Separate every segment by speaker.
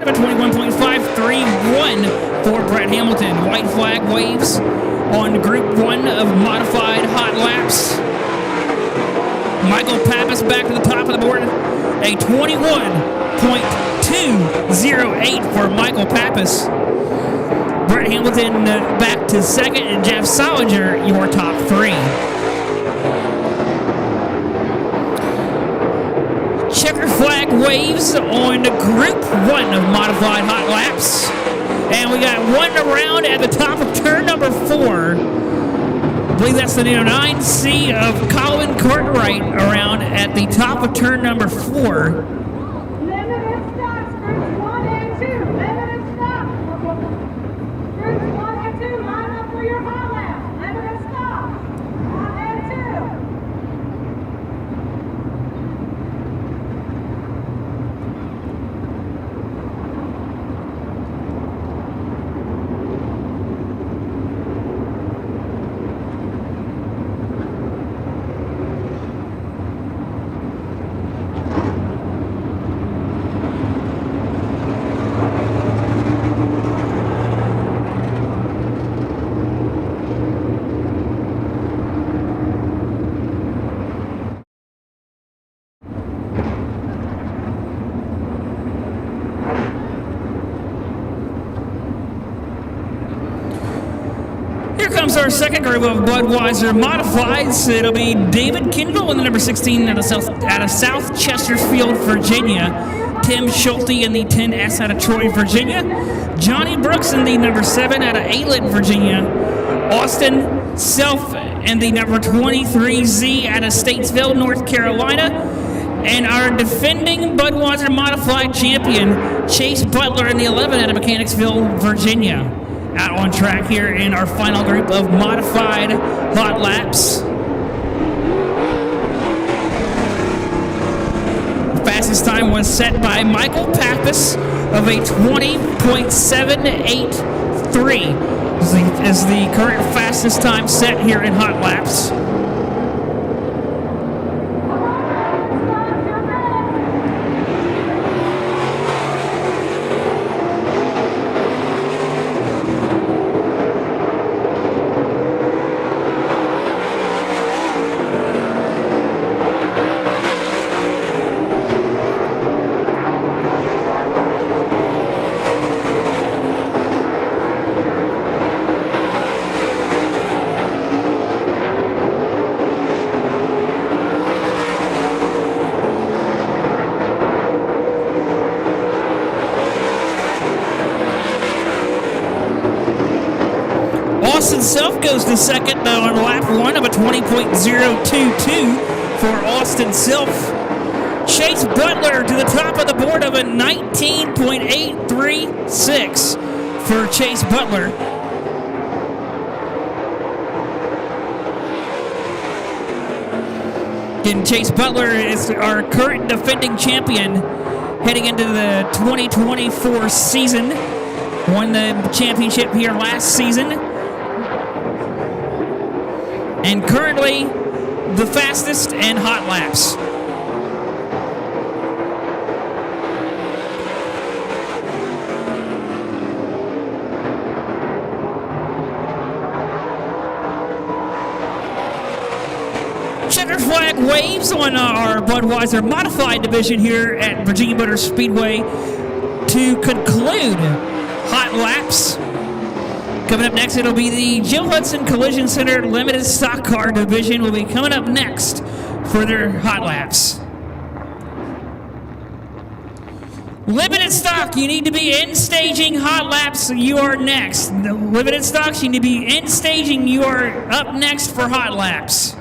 Speaker 1: A 21.531 for Brett Hamilton. White flag waves on Group 1 of Modified Hot Laps. Michael Pappas back to the top of the board. A 21.208 for Michael Pappas. Brett Hamilton back to second, and Jeff Solinger, your top three. Checker flag waves on Group 1 of Modified Hot Laps. And we got one around at the top of turn number 4. I believe that's the 9C of Colin Cartwright around at the top of turn number 4.
Speaker 2: Limited stops, groups 1 and 2. Limited stops. Groups 1 and 2, line up for your hot lap. Limited stops. 1 and 2.
Speaker 1: Here comes our second group of Budweiser Modifieds. It'll be David Kendall in the number 16 out of South Chesterfield, Virginia. Tim Schulte in the 10S out of Troy, Virginia. Johnny Brooks in the number 7 out of Aylett, Virginia. Austin Self in the number 23Z out of Statesville, North Carolina. And our defending Budweiser Modified champion, Chase Butler in the 11 out of Mechanicsville, Virginia. Out on track here in our final group of Modified Hot Laps. The fastest time was set by Michael Pappas of a 20.783. Is the current fastest time set here in Hot Laps. Austin Self goes to second on lap 1 of a 20.022 for Austin Self. Chase Butler to the top of the board of a 19.836 for Chase Butler. And Chase Butler is our current defending champion heading into the 2024 season. Won the championship here last season. And currently the fastest in Hot Laps. Checker flag waves on our Budweiser Modified division here at Virginia Motor Speedway to conclude Hot Laps. Coming up next, it'll be the Joe Hudson Collision Center Limited Stock Car Division will be coming up next for their Hot Laps. Limited stock, you need to be in staging Hot Laps, you are next. The limited stocks, you need to be in staging, you are up next for Hot Laps.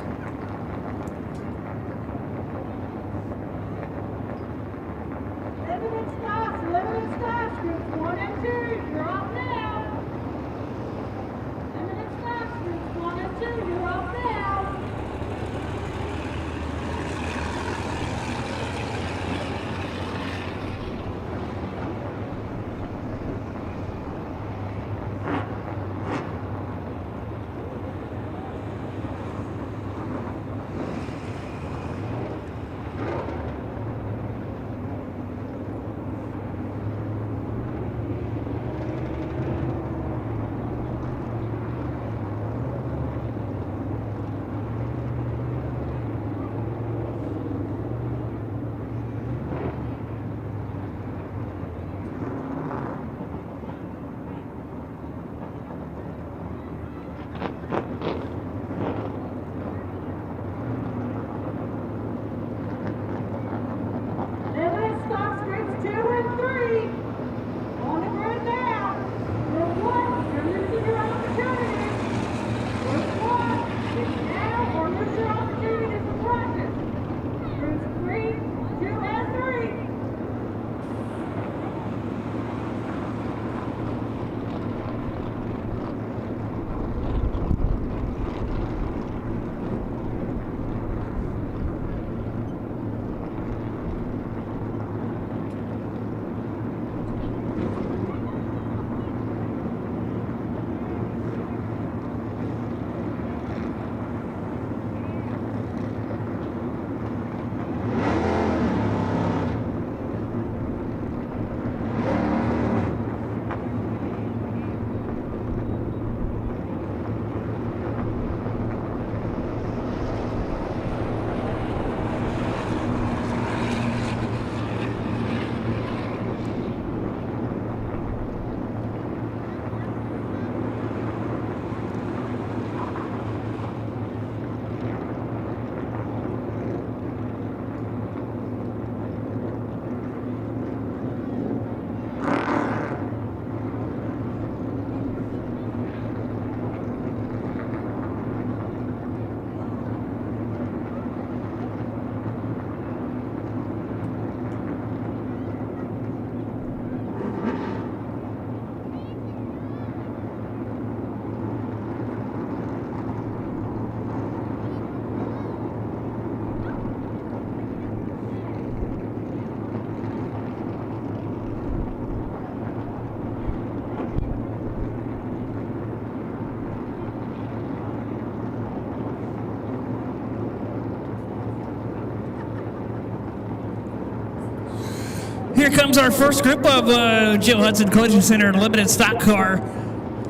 Speaker 1: Here comes our first group of Joe Hudson Collision Center Limited Stock Car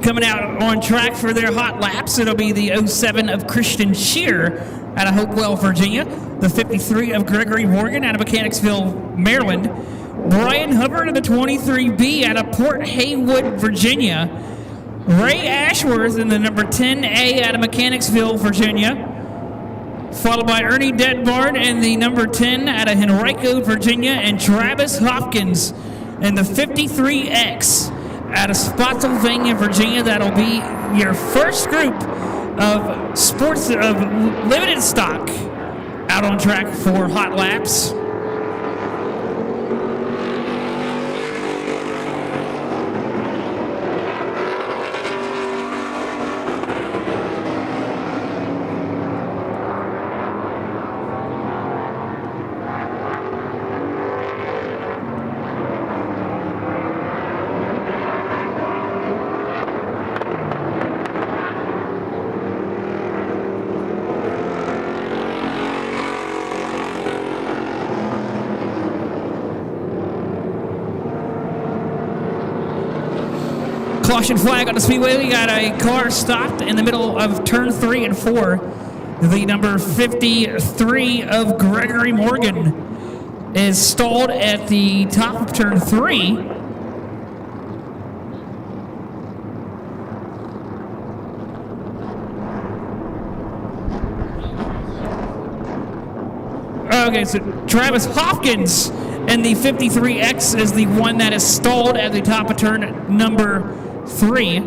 Speaker 1: coming out on track for their hot laps. It'll be the 07 of Christian Shear out of Hopewell, Virginia. The 53 of Gregory Morgan out of Mechanicsville, Maryland. Brian Hubbard of the 23B out of Port Haywood, Virginia. Ray Ashworth in the number 10A out of Mechanicsville, Virginia. Followed by Ernie Dedbarn in the number 10 out of Henrico, Virginia. And Travis Hopkins in the 53X out of Spotsylvania, Virginia. That'll be your first group of limited stock out on track for hot laps. Caution flag on the Speedway. We got a car stopped in the middle of turn 3 and 4. The number 53 of Gregory Morgan is stalled at the top of turn 3. Okay, so Travis Hopkins and the 53X is the one that is stalled at the top of turn number 3.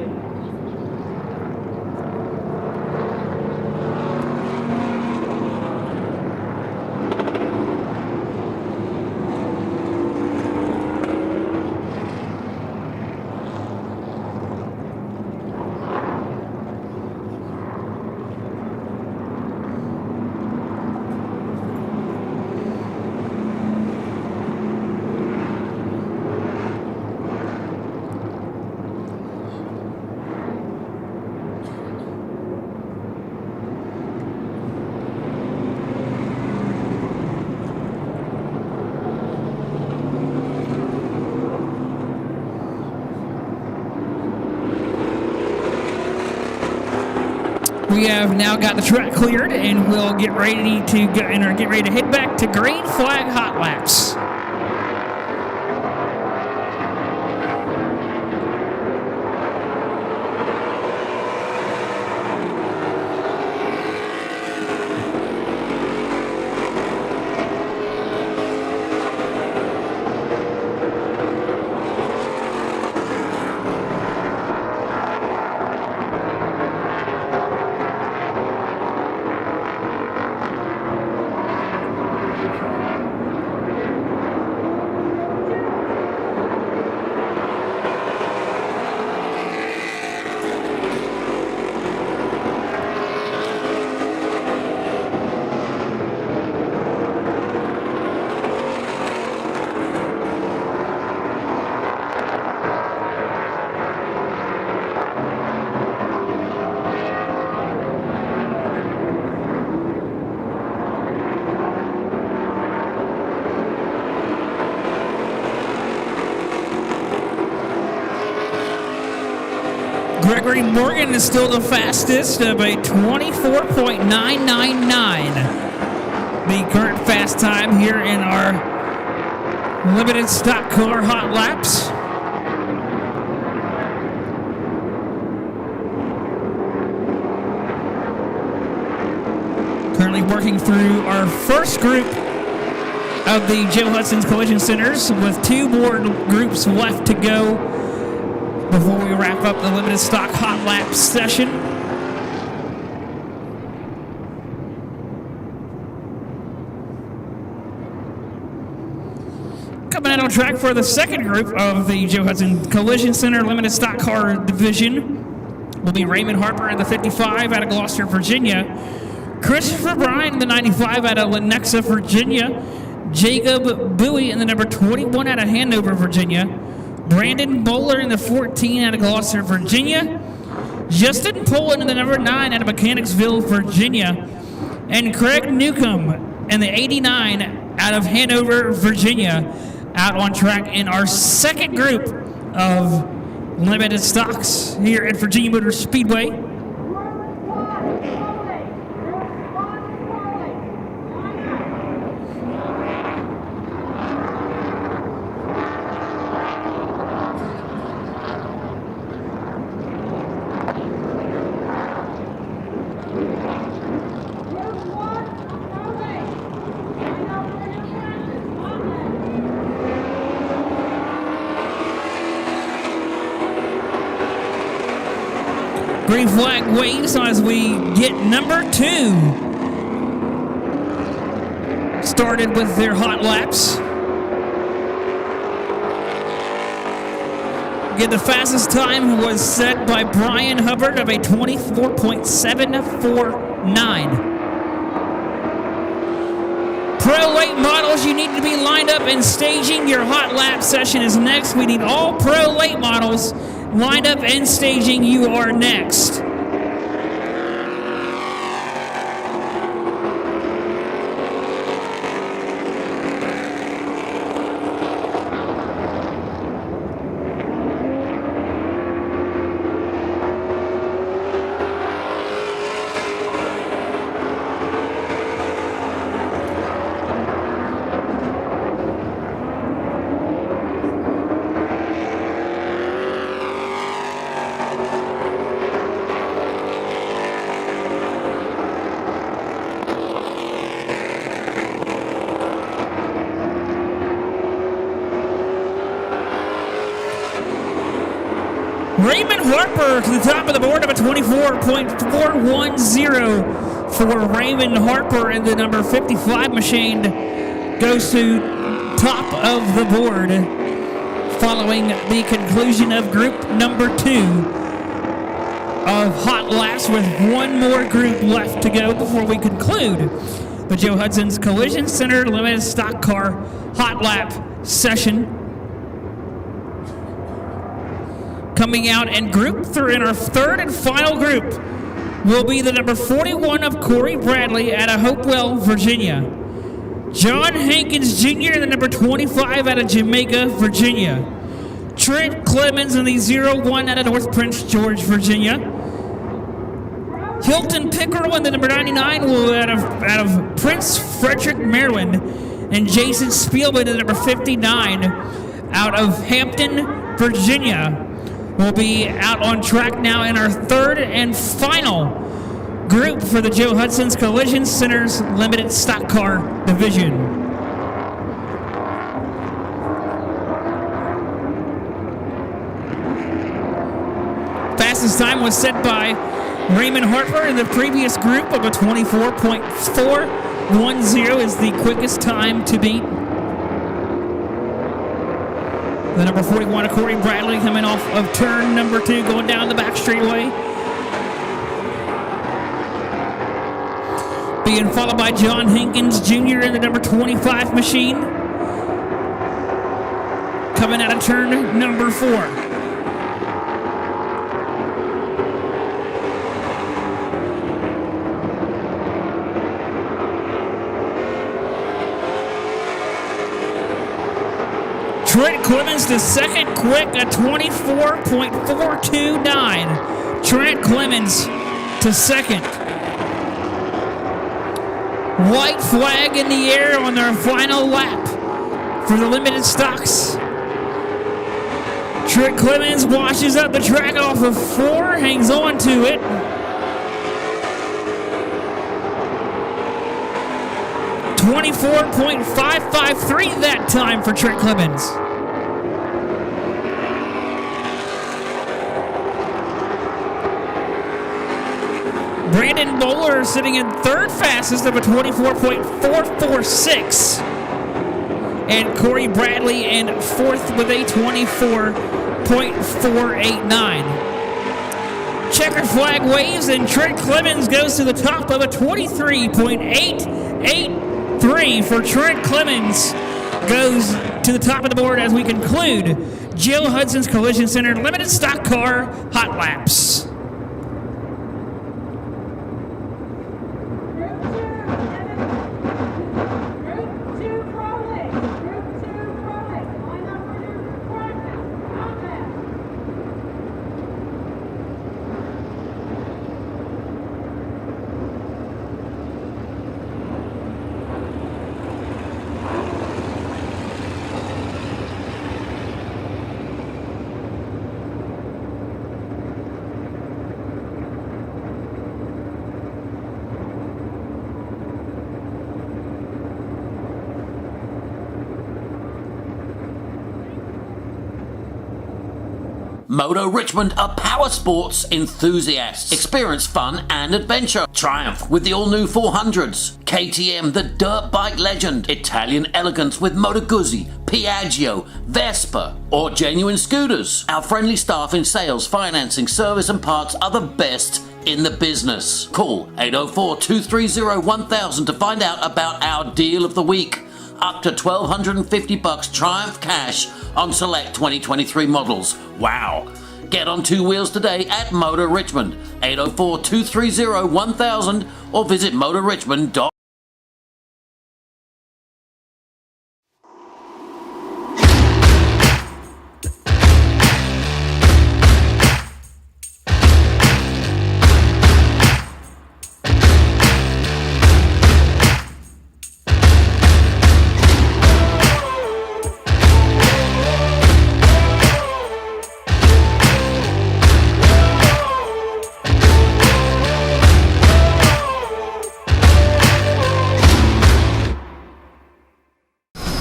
Speaker 1: We have now got the track cleared, and we'll get ready to go and get ready to head back to green flag hot laps. Gregory Morgan is still the fastest of a 24.999. The current fast time here in our limited stock car hot laps. Currently working through our first group of the Joe Hudson's Collision Centers with 2 more groups left to go before we wrap up the limited stock hot lap session. Coming out on track for the second group of the Joe Hudson Collision Center limited stock car division will be Raymond Harper in the 55 out of Gloucester, Virginia. Christopher Bryan in the 95 out of Lenexa, Virginia. Jacob Bowie in the number 21 out of Hanover, Virginia. Brandon Bowler in the 14 out of Gloucester, Virginia. Justin Poland in the number 9 out of Mechanicsville, Virginia. And Craig Newcomb in the 89 out of Hanover, Virginia. out on track in our second group of limited stocks here at Virginia Motor Speedway. Green flag waves as we get number 2 started with their hot laps. Again, the fastest time was set by Brian Hubbard of a 24.749. Pro late models, you need to be lined up and staging. Your hot lap session is next. We need all pro late models lined up and staging. You are next. Raymond Harper to the top of the board of a 24.410 for Raymond Harper, and the number 55 machine goes to top of the board following the conclusion of group number 2 of hot laps, with one more group left to go before we conclude the Joe Hudson's Collision Center Limited Stock Car Hot Lap session. Coming out in group 3, in our third and final group, will be the number 41 of Corey Bradley out of Hopewell, Virginia. John Hankins Jr. in the number 25 out of Jamaica, Virginia. Trent Clemens in the 01 out of North Prince George, Virginia. Hilton Pickerel in the number 99 will out of Prince Frederick, Maryland. And Jason Spielman in the number 59 out of Hampton, Virginia. Will be out on track now in our third and final group for the Joe Hudson's Collision Center's Limited Stock Car Division. Fastest time was set by Raymond Harper in the previous group of a 24.410 is the quickest time to beat. The number 41 of Corey Bradley coming off of turn number 2, going down the back straightaway. Being followed by John Hankins Jr. in the number 25 machine. Coming out of turn number 4. Trent Clemens to second quick, a 24.429. Trent Clemens to second. White flag in the air on their final lap for the limited stocks. Trent Clemens washes up the track off of 4, hangs on to it. .553 that time for Trent Clemens. Brandon Bowler sitting in third fastest of a 24.446. And Corey Bradley in fourth with a 24.489. Checker flag waves and Trent Clemens goes to the top of a 23.883 for Trent Clemens. Goes to the top of the board as we conclude Joe Hudson's Collision Center Limited Stock Car Hot Laps.
Speaker 3: Moto Richmond are power sports enthusiasts. Experience fun and adventure. Triumph with the all-new 400s. KTM, the dirt bike legend. Italian elegance with Moto Guzzi, Piaggio, Vespa, or genuine scooters. Our friendly staff in sales, financing, service and parts are the best in the business. Call 804-230-1000 to find out about our deal of the week. Up to $1,250 Triumph cash on select 2023 models. Wow! Get on two wheels today at Motor Richmond, 804-230-1000 or visit motorrichmond.com.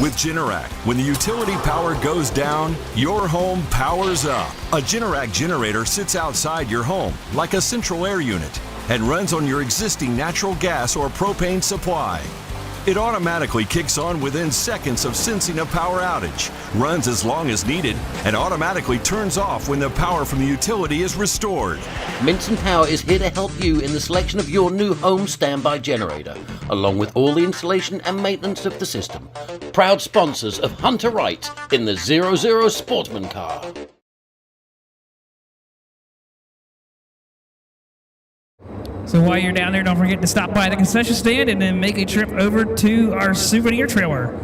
Speaker 4: With Generac, when the utility power goes down, your home powers up. A Generac generator sits outside your home like a central air unit and runs on your existing natural gas or propane supply. It automatically kicks on within seconds of sensing a power outage, runs as long as needed, and automatically turns off when the power from the utility is restored.
Speaker 3: Minton Power is here to help you in the selection of your new home standby generator, along with all the installation and maintenance of the system. Proud sponsors of Hunter Wright in the 00 Sportsman car.
Speaker 1: So while you're down there, don't forget to stop by the concession stand and then make a trip over to our souvenir trailer.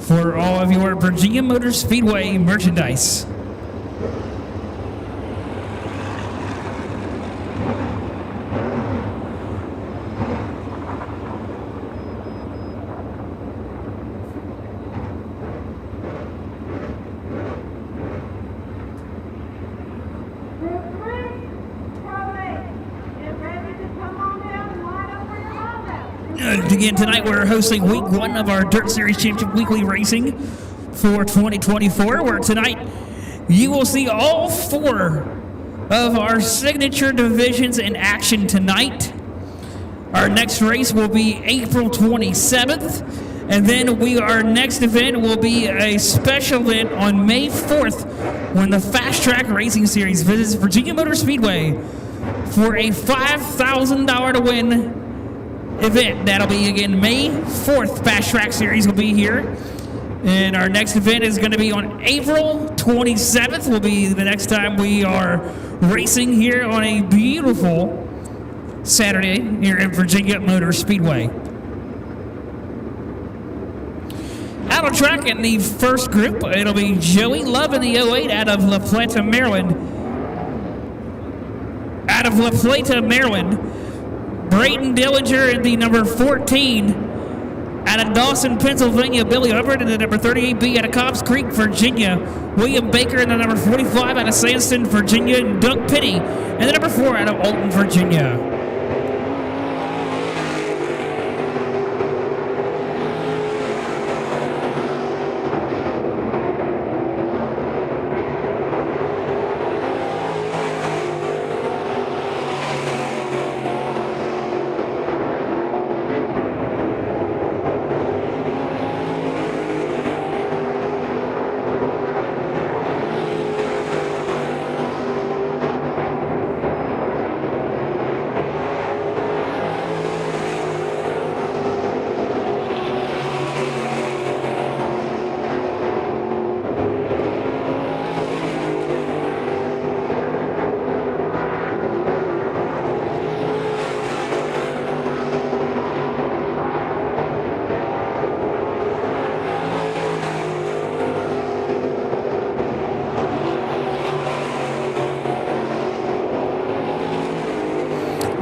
Speaker 1: For all of your Virginia Motor Speedway merchandise. Again, tonight we're hosting week one of our Dirt Series Championship Weekly Racing for 2024, where tonight you will see all four of our signature divisions in action tonight. Our next race will be April 27th, and then our next event will be a special event on May 4th when the Fast Track Racing Series visits Virginia Motor Speedway for a $5,000 to win event. That'll be again May 4th. Fast Track Series will be here, and our next event is going to be on April 27th. Will be the next time we are racing here on a beautiful Saturday here at Virginia Motor Speedway. Out of track in the first group, it'll be Joey Love in the 08 out of La Plata, Maryland. Brayden Dillinger in the number 14 out of Dawson, Pennsylvania. Billy Hubbard in the number 38B out of Cobbs Creek, Virginia. William Baker in the number 45 out of Sandston, Virginia. And Doug Pitty in the number 4 out of Alton, Virginia.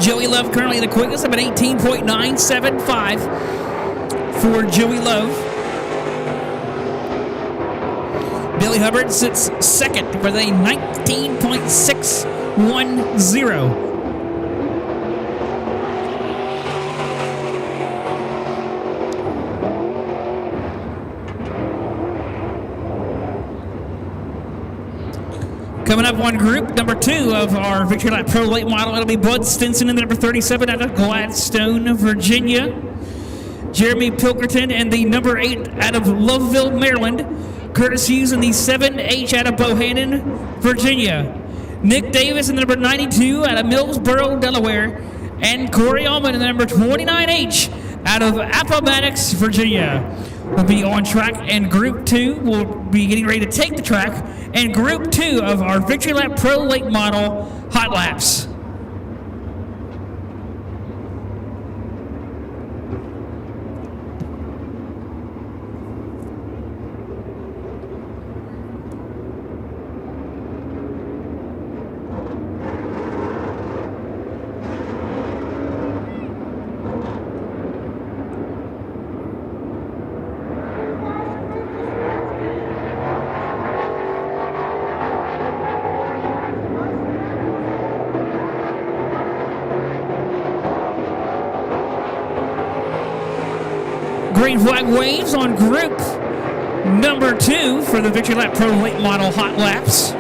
Speaker 1: Joey Love currently the quickest, about 18.975 for Joey Love. Billy Hubbard sits second with a 19.610. Coming up on group number 2 of our Victory Lap Pro Late Model, it'll be Bud Stinson in the number 37 out of Gladstone, Virginia. Jeremy Pilkerton in the number 8 out of Loveville, Maryland. Curtis Hughes in the 7H out of Bohannon, Virginia. Nick Davis in the number 92 out of Millsboro, Delaware. And Corey Allman in the number 29H out of Appomattox, Virginia. We'll be on track, and Group 2 will be getting ready to take the track. And Group 2 of our Victory Lap Pro Late Model Hot Laps. Green flag waves on group number 2 for the Victory Lap Pro Late Model Hot Laps.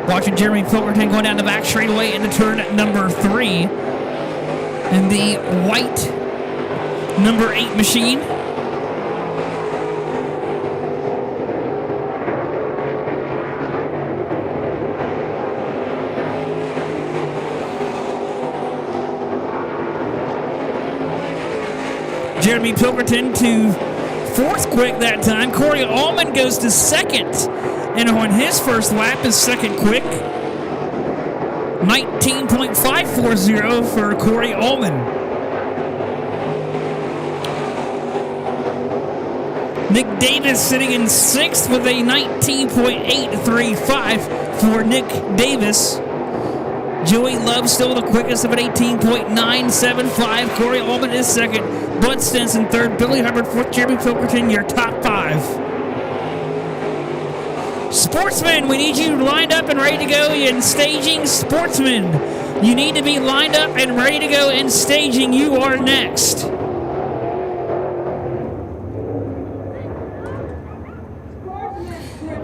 Speaker 1: Watching Jeremy Pilkerton going down the back straightaway into turn number 3 in the white number 8 machine. Jeremy Pilkerton to 4th quick that time. Corey Allman goes to 2nd. And on his first lap is 2nd quick. 19.540 for Corey Allman. Nick Davis sitting in 6th with a 19.835 for Nick Davis. Joey Love still the quickest of an 18.975. Corey Allman is 2nd. Bud Stinson 3rd. Billy Hubbard 4th. Jeremy Pilkerton, your top 5. Sportsmen, we need you lined up and ready to go in staging. Sportsmen, you need to be lined up and ready to go in staging. You are next.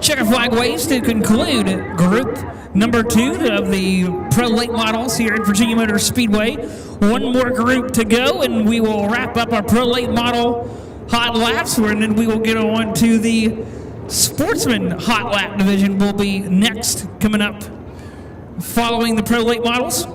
Speaker 1: Checker flag waves to conclude group number 2 of the Pro Late Models here at Virginia Motor Speedway. One more group to go, and we will wrap up our Pro Late Model Hot Laps, and then we will get on to the Sportsman Hot Lap division. Will be next coming up following the Pro Late Models.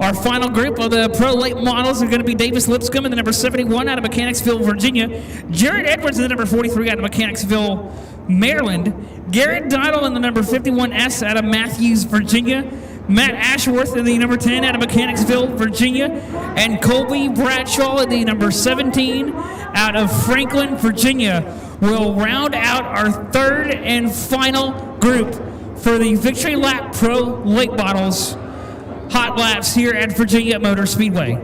Speaker 1: Our final group of the Pro Late Models are going to be Davis Lipscomb in the number 71 out of Mechanicsville, Virginia. Jared Edwards in the number 43 out of Mechanicsville, Maryland. Garrett Didle in the number 51S out of Matthews, Virginia. Matt Ashworth in the number 10 out of Mechanicsville, Virginia. And Colby Bradshaw in the number 17 out of Franklin, Virginia will round out our 3rd and final group for the Victory Lap Pro Late Models Hot Laps here at Virginia Motor Speedway.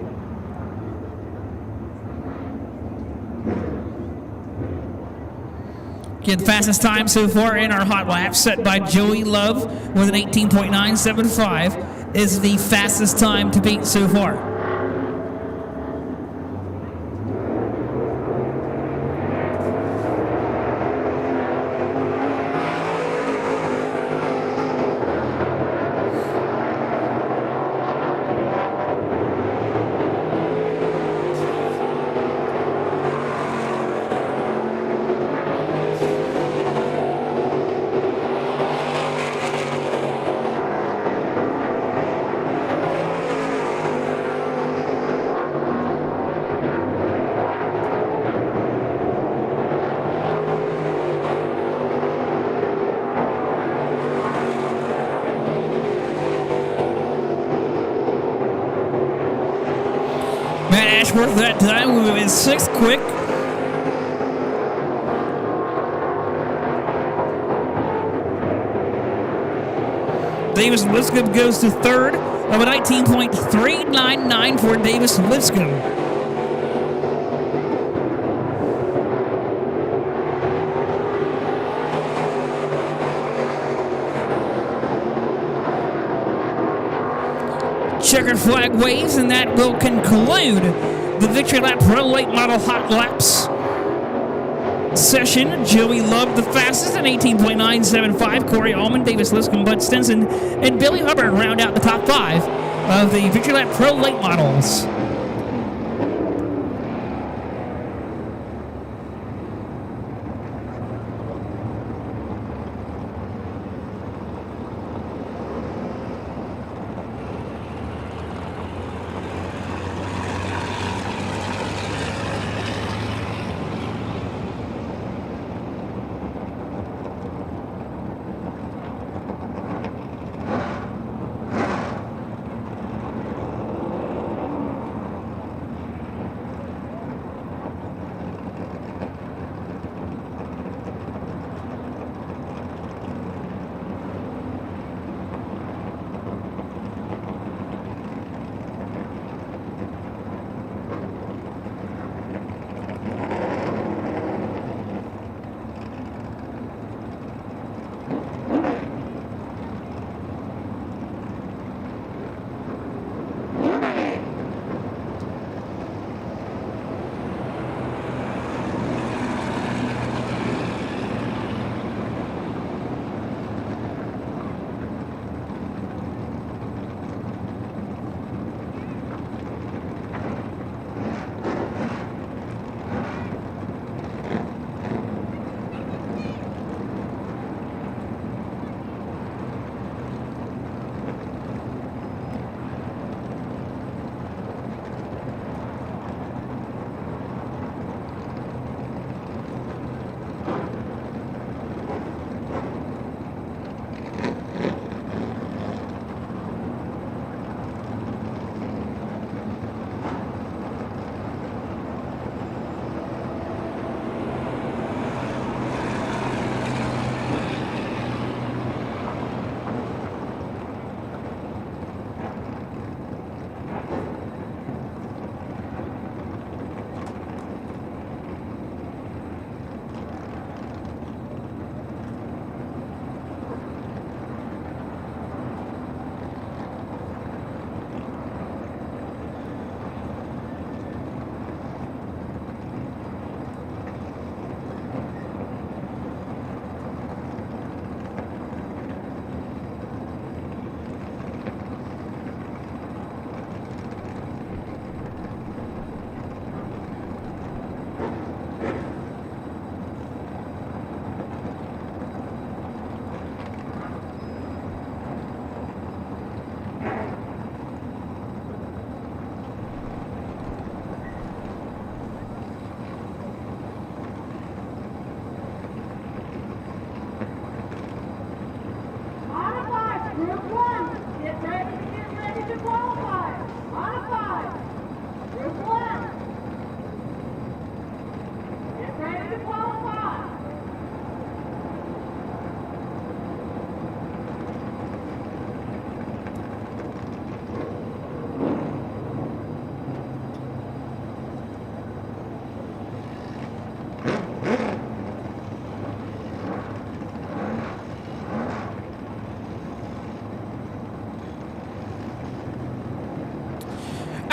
Speaker 1: Again, fastest time so far in our hot laps set by Joey Love with an 18.975 is the fastest time to beat so far. Ashworth that time with his 6th quick. Davis Lipscomb goes to 3rd of a 19.399 for Davis Lipscomb. Checkered flag waves, and that will conclude the Victory Lap Pro Late Model Hot Laps session. Joey Love the fastest at 18.975. Corey Allman, Davis Liscombe, Bud Stinson, and Billy Hubbard round out the top 5 of the Victory Lap Pro Late Models.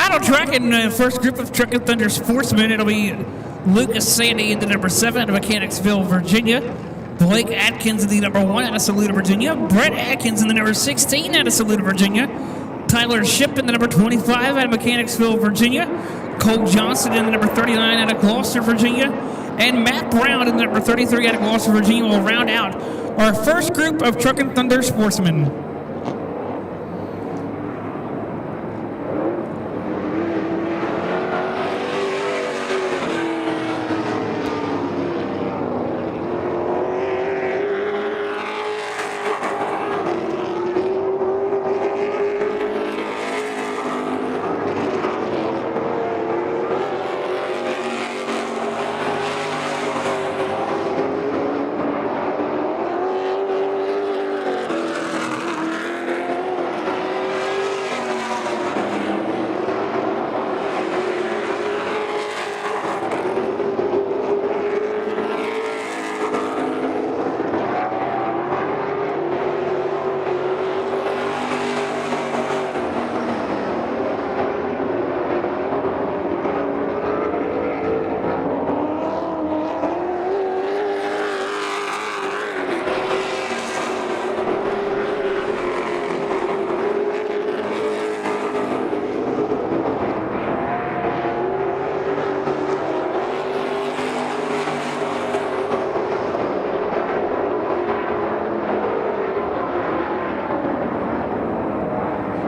Speaker 1: Final track in the first group of Truckin Thunder Sportsmen. It'll be Lucas Sandy in the number 7 out of Mechanicsville, Virginia. Blake Atkins in the number 1 out of Saluda, Virginia. Brett Atkins in the number 16 out of Saluda, Virginia. Tyler Shipp in the number 25 out of Mechanicsville, Virginia. Cole Johnson in the number 39 out of Gloucester, Virginia. And Matt Brown in the number 33 out of Gloucester, Virginia will round out our first group of Truckin Thunder Sportsmen.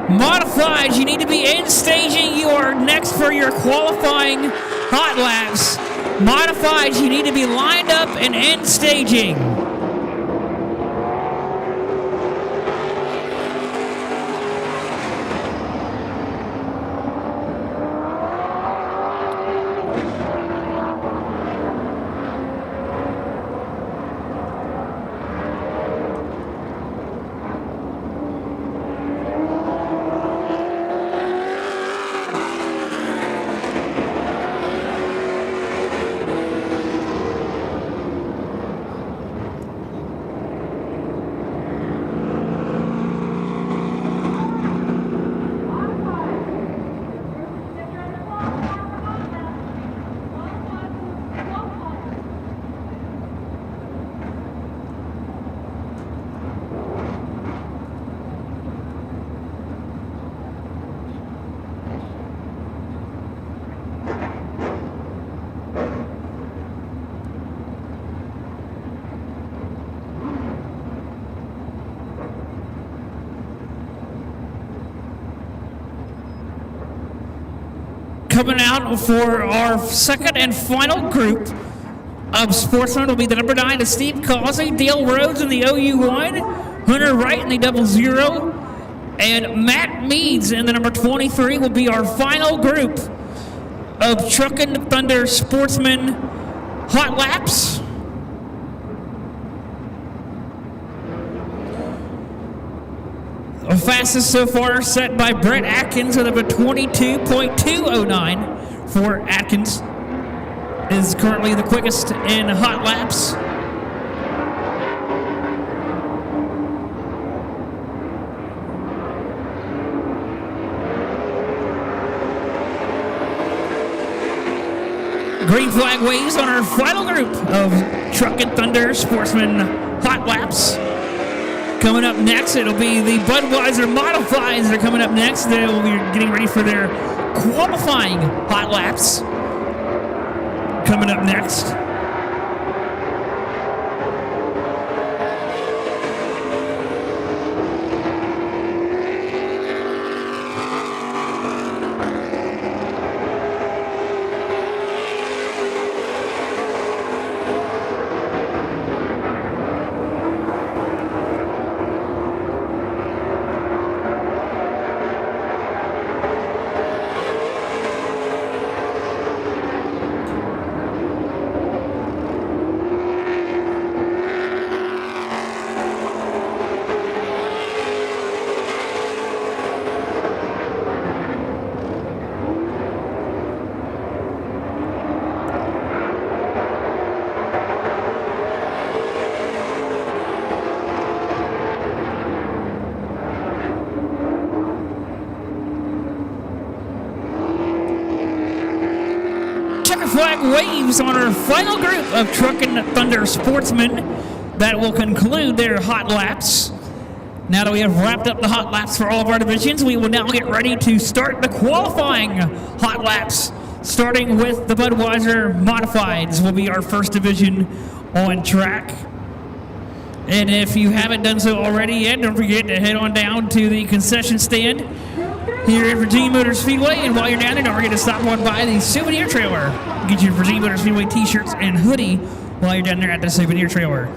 Speaker 1: Modifieds, you need to be in staging. You are next for your qualifying hot laps. Modifieds, you need to be lined up and in staging. Coming out for our second and final group of sportsmen will be the number 9, Steve Causey, Dale Rhodes in the OU1, Hunter Wright in the 00, and Matt Meads in the number 23 will be our final group of Truckin Thunder Sportsman hot laps. The fastest so far set by Brett Atkins with a 22.209 for Atkins. Is currently the quickest in hot laps. Green flag waves on our final group of Truckin Thunder Sportsman hot laps. Coming up next, it'll be the Budweiser Modifieds that are coming up next. They will be getting ready for their qualifying hot laps. Coming up next. Flag waves on our final group of Truckin Thunder Sportsmen that will conclude their hot laps. Now that we have wrapped up the hot laps for all of our divisions, we will now get ready to start the qualifying hot laps, starting with the Budweiser Modifieds will be our first division on track. And if you haven't done so already yet, don't forget to head on down to the concession stand here at Virginia Motor Speedway, and while you're down there, don't forget to stop on by the souvenir trailer. Get your Virginia Motor Speedway t-shirts and hoodie while you're down there at the souvenir trailer.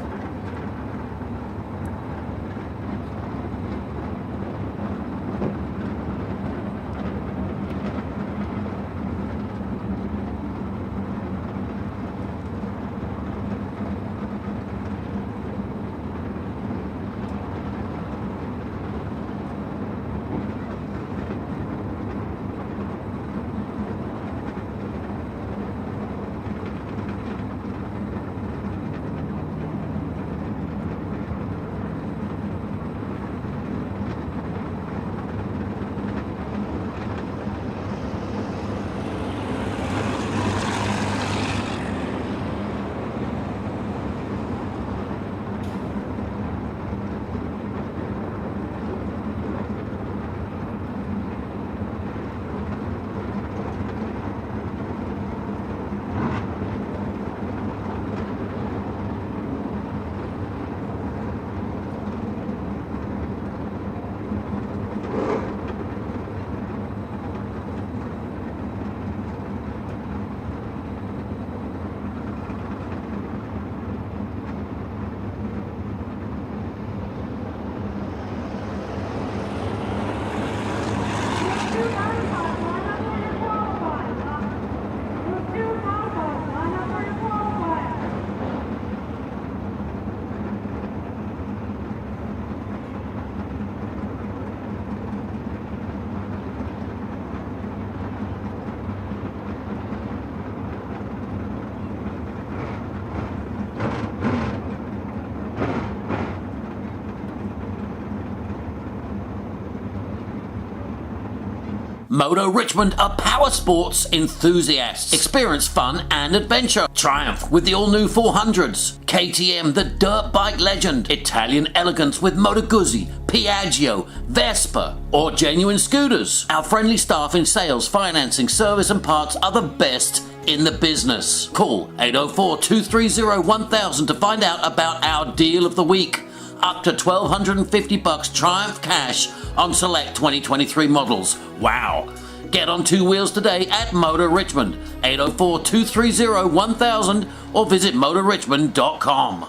Speaker 3: Moto Richmond are power sports enthusiasts. Experience fun and adventure. Triumph with the all-new 400s. KTM, the dirt bike legend. Italian elegance with Moto Guzzi, Piaggio, Vespa, or genuine scooters. Our friendly staff in sales, financing, service and parts are the best in the business. Call 804-230-1000 to find out about our deal of the week. Up to $1,250 Triumph cash on select 2023 models. Wow! Get on two wheels today at Motor Richmond, 804-230-1000 or visit motorrichmond.com.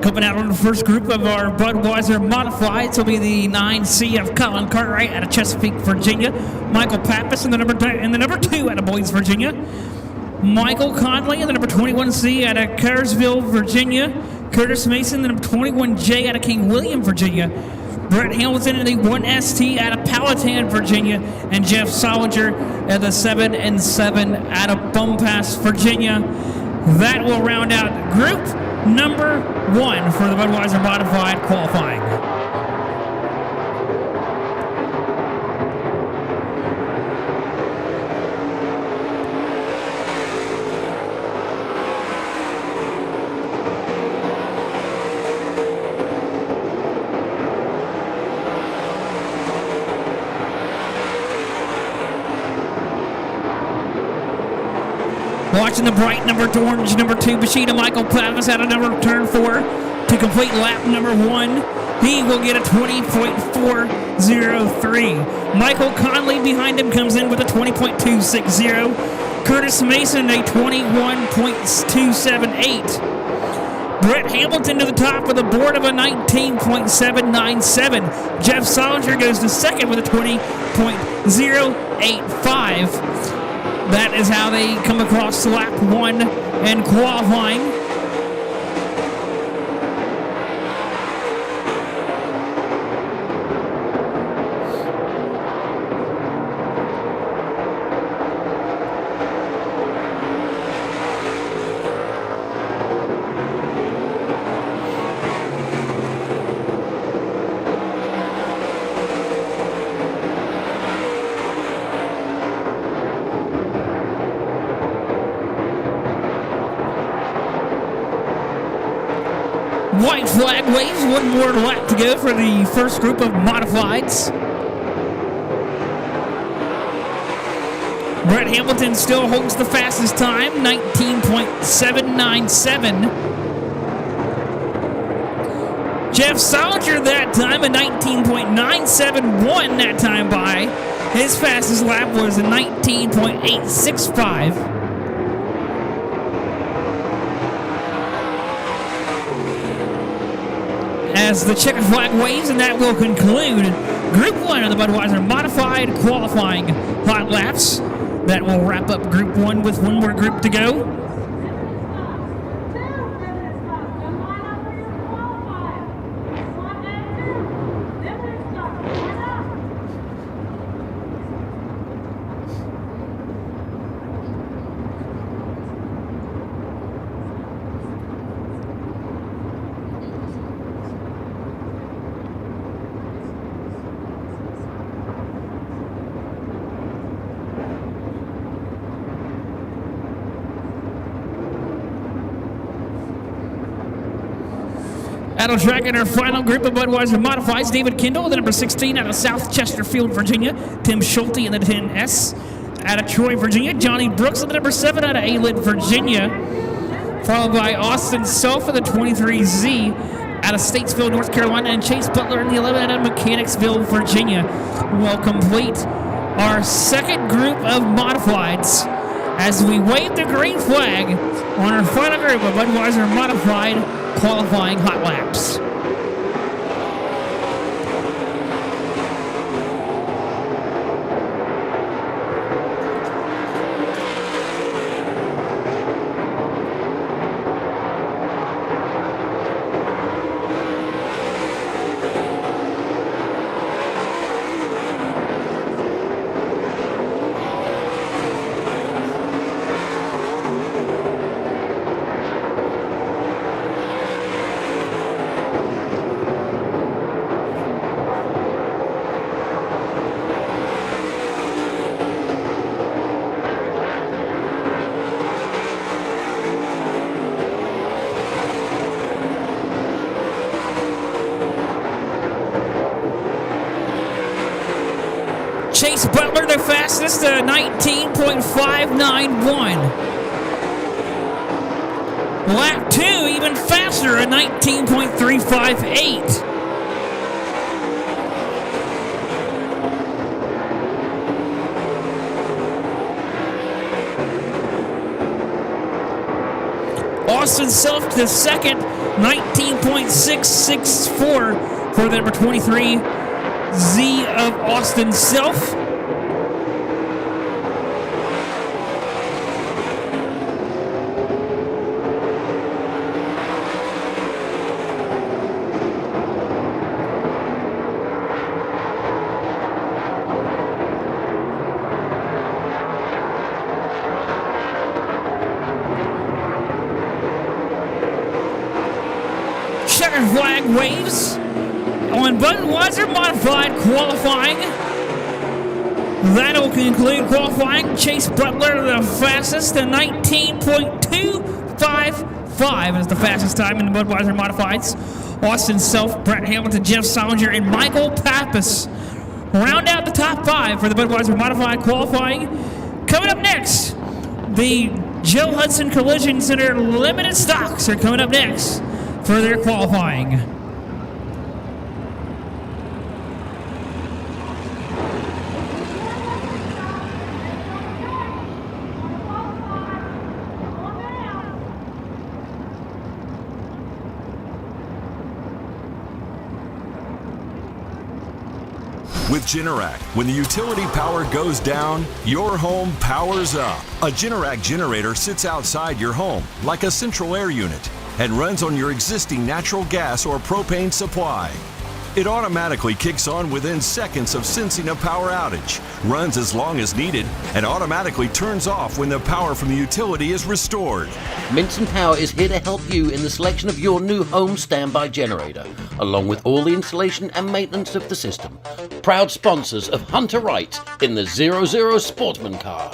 Speaker 1: Coming out on the first group of our Budweiser Modifieds will be the 9C of Colin Cartwright out of Chesapeake, Virginia. Michael Pappas in the number 2 out of Boys, Virginia. Michael Conley in the number 21C out of Cartersville, Virginia. Curtis Mason, the number 21J out of King William, Virginia. Brett Hamilton in the 1ST out of Powhatan, Virginia. And Jeff Solinger at the 7 and 7 out of Bum Pass, Virginia. That will round out group number 1 for the Budweiser Modified qualifying. Watching the bright orange number 2 Bashida Michael Pappas out of turn 4 to complete lap number 1. He will get a 20.403. Michael Conley behind him comes in with a 20.260. Curtis Mason a 21.278. Brett Hamilton to the top with a board of a 19.797. Jeff Solinger goes to second with a 20.085. That is how they come across lap 1 and qualifying. White flag waves, one more lap to go for the first group of modifieds. Brett Hamilton still holds the fastest time, 19.797. Jeff Solinger that time, a 19.971 that time by. His fastest lap was a 19.865. As the checkered flag waves, and that will conclude Group 1 of the Budweiser Modified qualifying hot laps. That will wrap up Group 1 with one more group to go. Out of track in our final group of Budweiser Modifieds, David Kendall, the number 16 out of South Chesterfield, Virginia. Tim Schulte in the 10S out of Troy, Virginia. Johnny Brooks in the number 7 out of Aylid, Virginia. Followed by Austin Self in the 23Z out of Statesville, North Carolina. And Chase Butler in the 11 out of Mechanicsville, Virginia. We'll complete our second group of Modifieds as we wave the green flag on our final group of Budweiser Modified qualifying hot laps. Chase Butler, the fastest, 19.591. Lap 2, even faster, a 19.358. Austin Self to second, 19.664 for the number 23 Z of Austin Self. Checkered flag waves on Budweiser Modified qualifying. That'll conclude qualifying. Chase Butler, the fastest, at 19.255 is the fastest time in the Budweiser Modifieds. Austin Self, Brett Hamilton, Jeff Solinger, and Michael Pappas round out the top 5 for the Budweiser Modified qualifying. Coming up next, the Joe Hudson Collision Center limited stocks are coming up next for their qualifying.
Speaker 4: With Generac, when the utility power goes down, your home powers up. A Generac generator sits outside your home like a central air unit and runs on your existing natural gas or propane supply. It automatically kicks on within seconds of sensing a power outage, runs as long as needed, and automatically turns off when the power from the utility is restored.
Speaker 3: Minson Power is here to help you in the selection of your new home standby generator, along with all the installation and maintenance of the system. Proud sponsors of Hunter Wright in the 00 Sportsman car.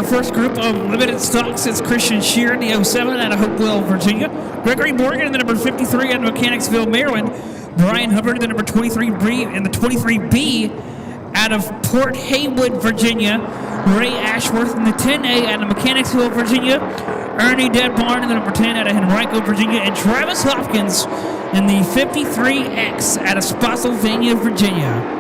Speaker 1: first group of limited stocks, it's Christian Shear in the 07 out of Hopewell, Virginia. Gregory Morgan in the number 53 out of Mechanicsville, Maryland. Brian Hubbard in the number 23B in the 23B out of Port Haywood, Virginia. Ray Ashworth in the 10A out of Mechanicsville, Virginia. Ernie Deadbarn in the number 10 out of Henrico, Virginia. And Travis Hopkins in the 53X out of Spotsylvania, Virginia.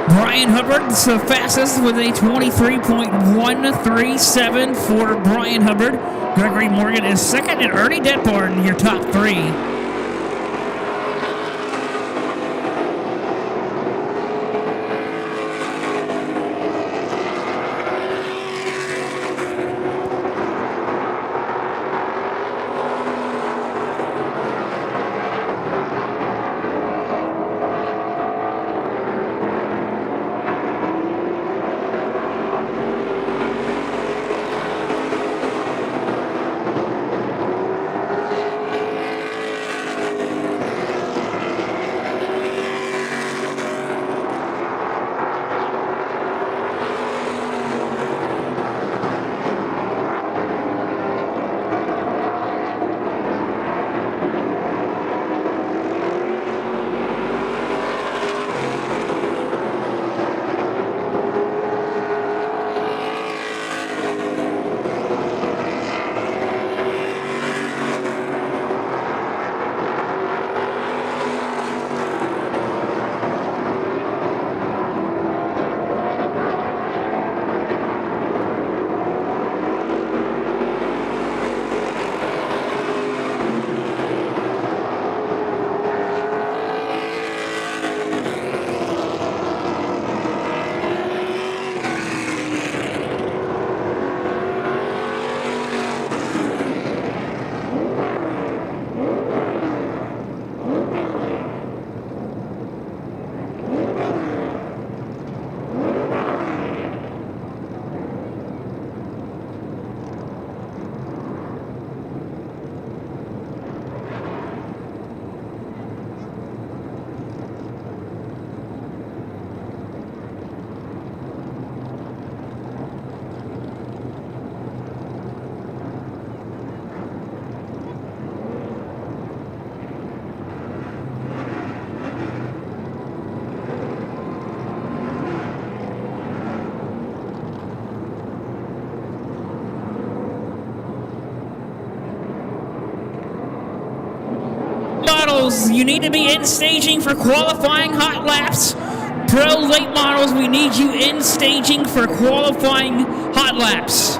Speaker 1: Brian Hubbard's the fastest with a 23.137 for Brian Hubbard. Gregory Morgan is second, and Ernie Deadbarn, your top three. Models, you need to be in staging for qualifying hot laps. Pro late models, we need you in staging for qualifying hot laps.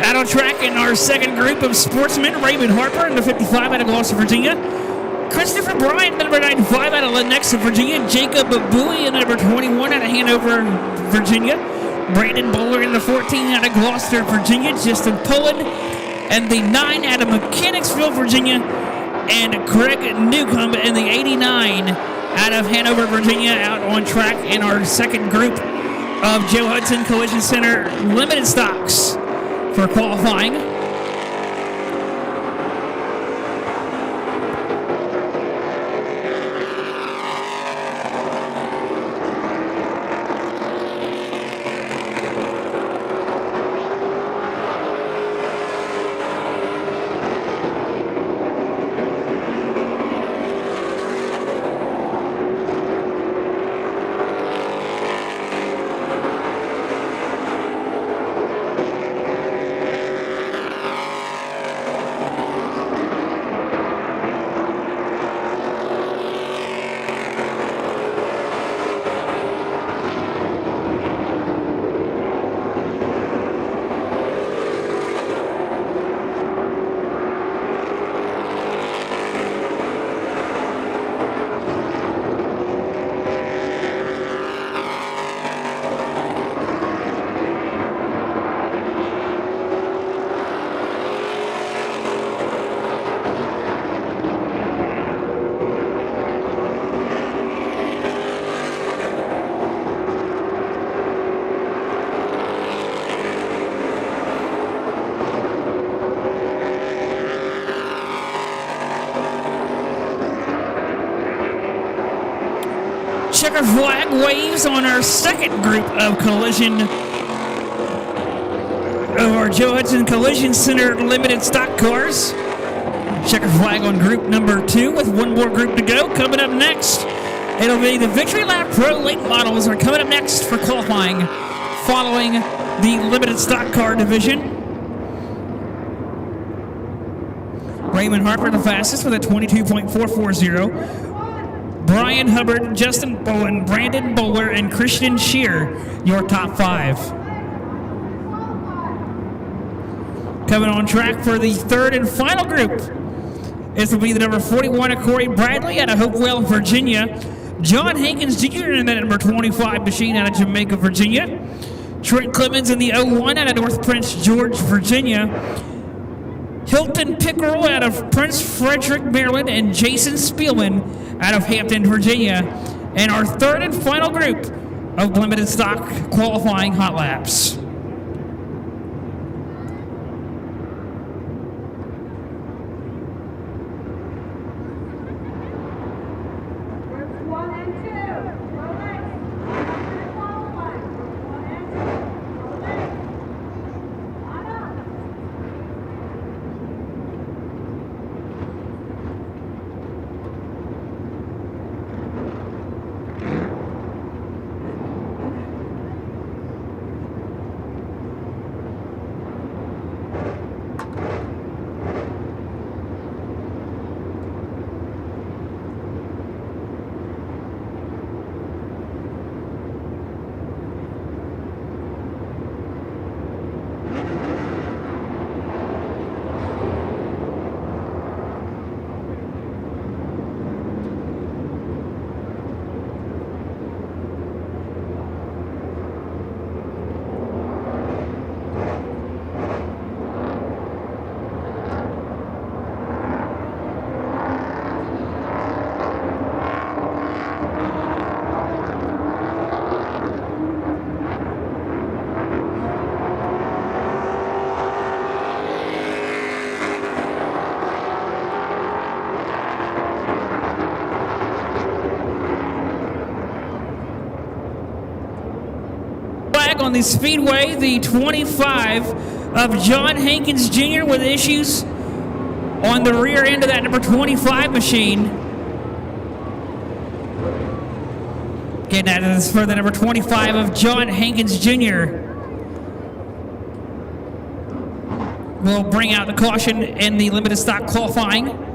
Speaker 1: Out on track in our second group of sportsmen, Raymond Harper in the 55 out of Gloucester, Virginia. Christopher Bryant, number 95 out of Lenexa, Virginia. Jacob Bowie, number 21 out of Hanover, Virginia. Brandon Bowler in the 14 out of Gloucester, Virginia. Justin Poland and the 9 out of Mechanicsville, Virginia. And Greg Newcomb in the 89 out of Hanover, Virginia, out on track in our second group of Joe Hudson Collision Center limited stocks for qualifying. checker flag waves on our second group of collision of our Joe Hudson Collision Center limited stock cars. Checker flag on group number 2 with one more group to go. Coming up next, it'll be the Victory Lap Pro late models are coming up next for qualifying following the limited stock car division. Raymond Harper the fastest with a 22.440. Brian Hubbard, Justin Bowen, Brandon Bowler, and Christian Shear, your top 5. Coming on track for the third and final group. This will be the number 41 of Corey Bradley out of Hopewell, Virginia. John Hankins Jr. in that number 25 machine out of Jamaica, Virginia. Trent Clemens in the 01 out of North Prince George, Virginia. Hilton Pickerel out of Prince Frederick, Maryland, and Jason Spielman out of Hampton, Virginia. And our third and final group of limited stock qualifying hot laps. On the Speedway, the 25 of John Hankins Jr. with issues on the rear end of that number 25 machine. Again, that is for the number 25 of John Hankins Jr. We'll bring out the caution in the limited stock qualifying.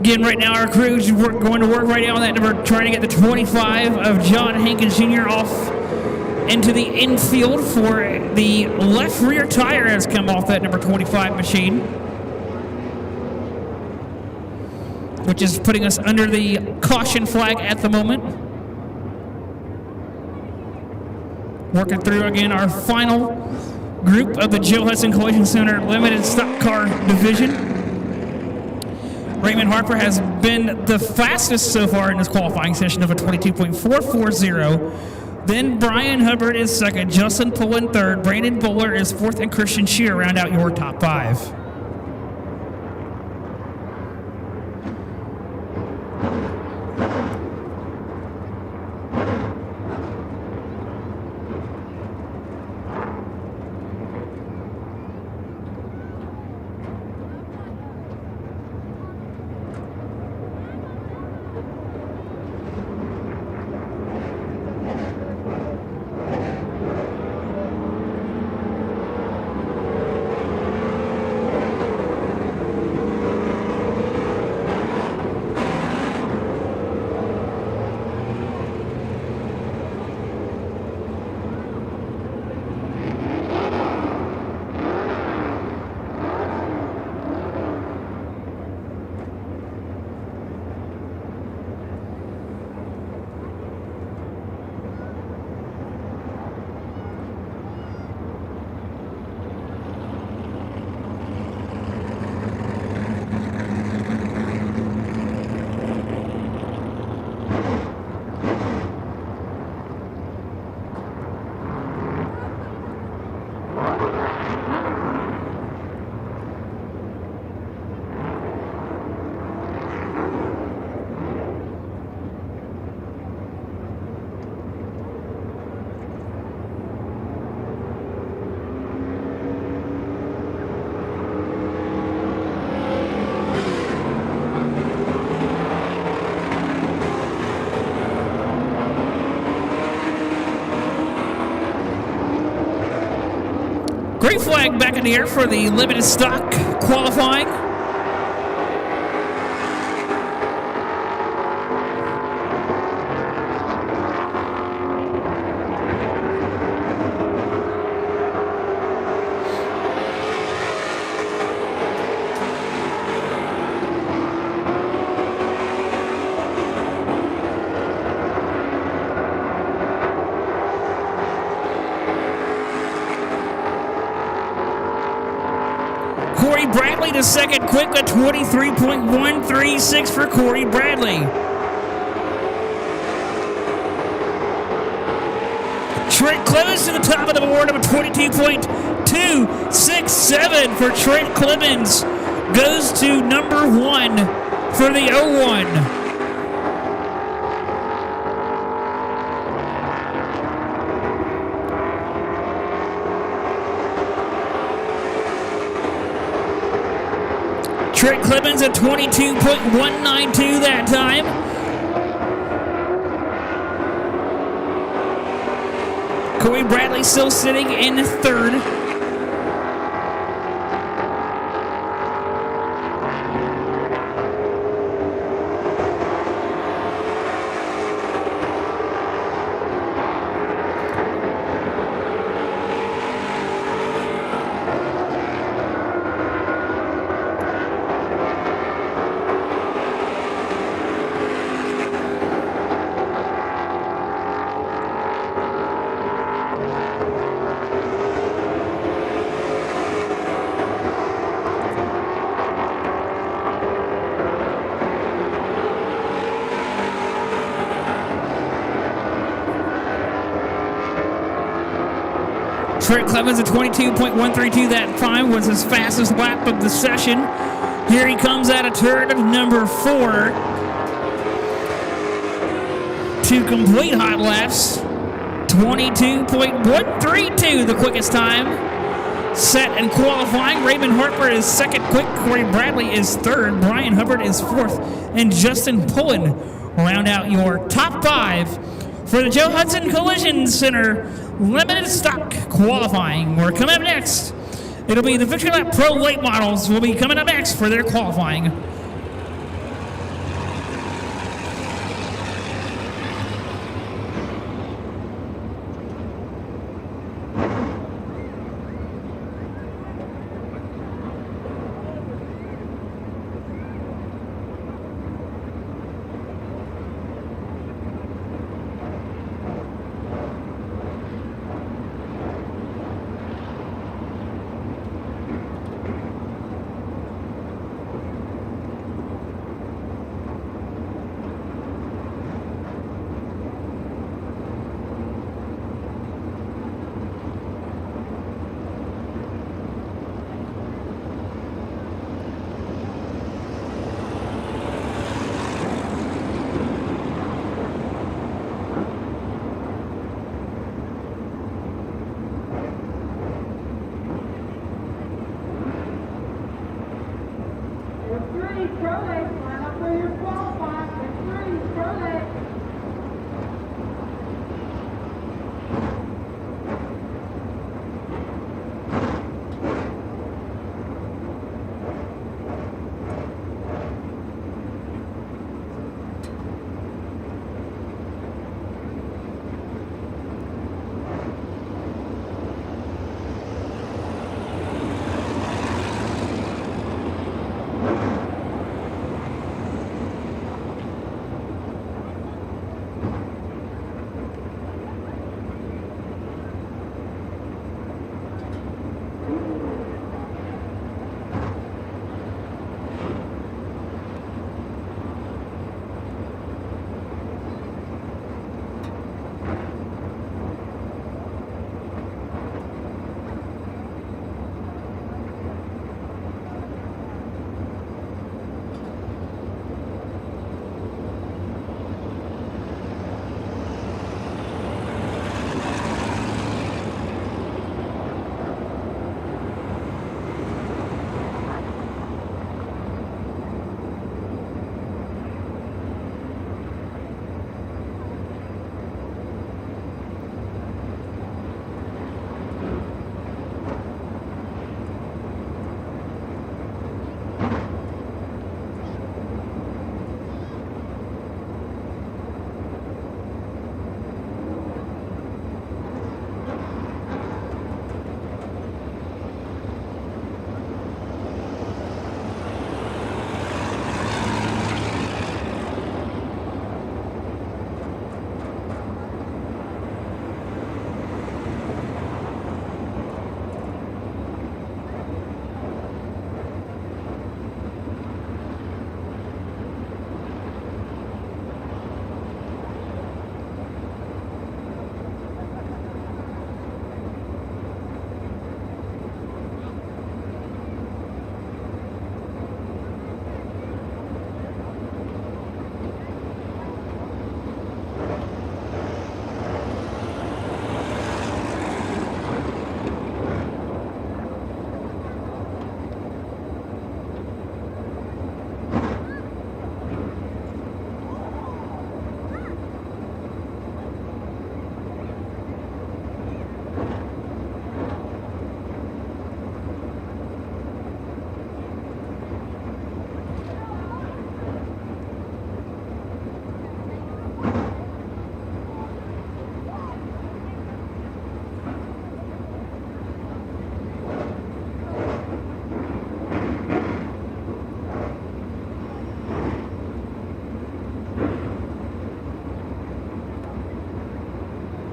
Speaker 1: Again, right now our crew's going to work right now on that number, trying to get the 25 of John Hankins Jr. off into the infield for the left rear tire has come off that number 25 machine, which is putting us under the caution flag at the moment. Working through again our final group of the Joe Hudson Collision Center Limited Stock Car Division. Raymond Harper has been the fastest so far in this qualifying session of a 22.440. Then Brian Hubbard is second, Justin Pullen third, Brandon Bowler is fourth, and Christian Shear round out your top 5. Green flag back in the air for the limited stock qualifying. Corey Bradley to second, quick at 23.136 for Corey Bradley. Trent Clemens to the top of the board of a 22.267 for Trent Clemens. Goes to number 1 for the 01. Trent Clemens at 22.192 that time. Corey Bradley still sitting in third. Trent Clemens at 22.132 that time was his fastest lap of the session. Here he comes out of turn number 4 to complete hot laps. 22.132 the quickest time. Set and qualifying. Raymond Harper is second quick. Corey Bradley is third. Brian Hubbard is fourth. And Justin Pullen round out your top 5 for the Joe Hudson Collision Center limited stock qualifying. We're coming up next. It'll be the Victory Lap Pro late models will be coming up next for their qualifying.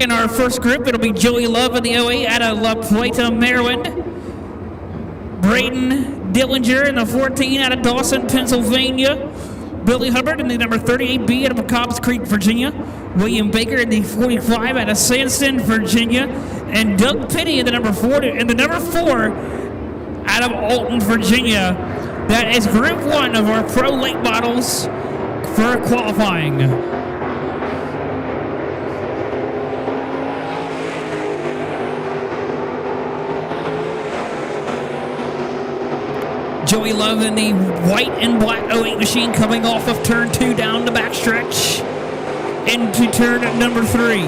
Speaker 1: In our first group, it'll be Joey Love in the 08 out of La Plata, Maryland. Braden Dillinger in the 14 out of Dawson, Pennsylvania. Billy Hubbard in the number 38B out of Cobbs Creek, Virginia. William Baker in the 45 out of Sandston, Virginia. And Doug Pitty in the number 4 out of Alton, Virginia. That is Group 1 of our Pro Late Models for qualifying. Joey Love in the white and black 08 machine coming off of turn 2 down the backstretch into turn number 3.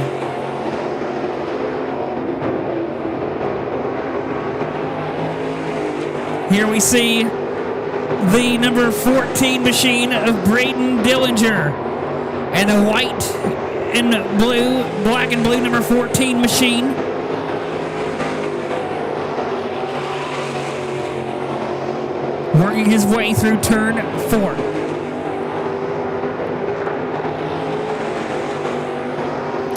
Speaker 1: Here we see the number 14 machine of Braden Dillinger and the white and blue, black and blue number 14 machine. Working his way through turn 4.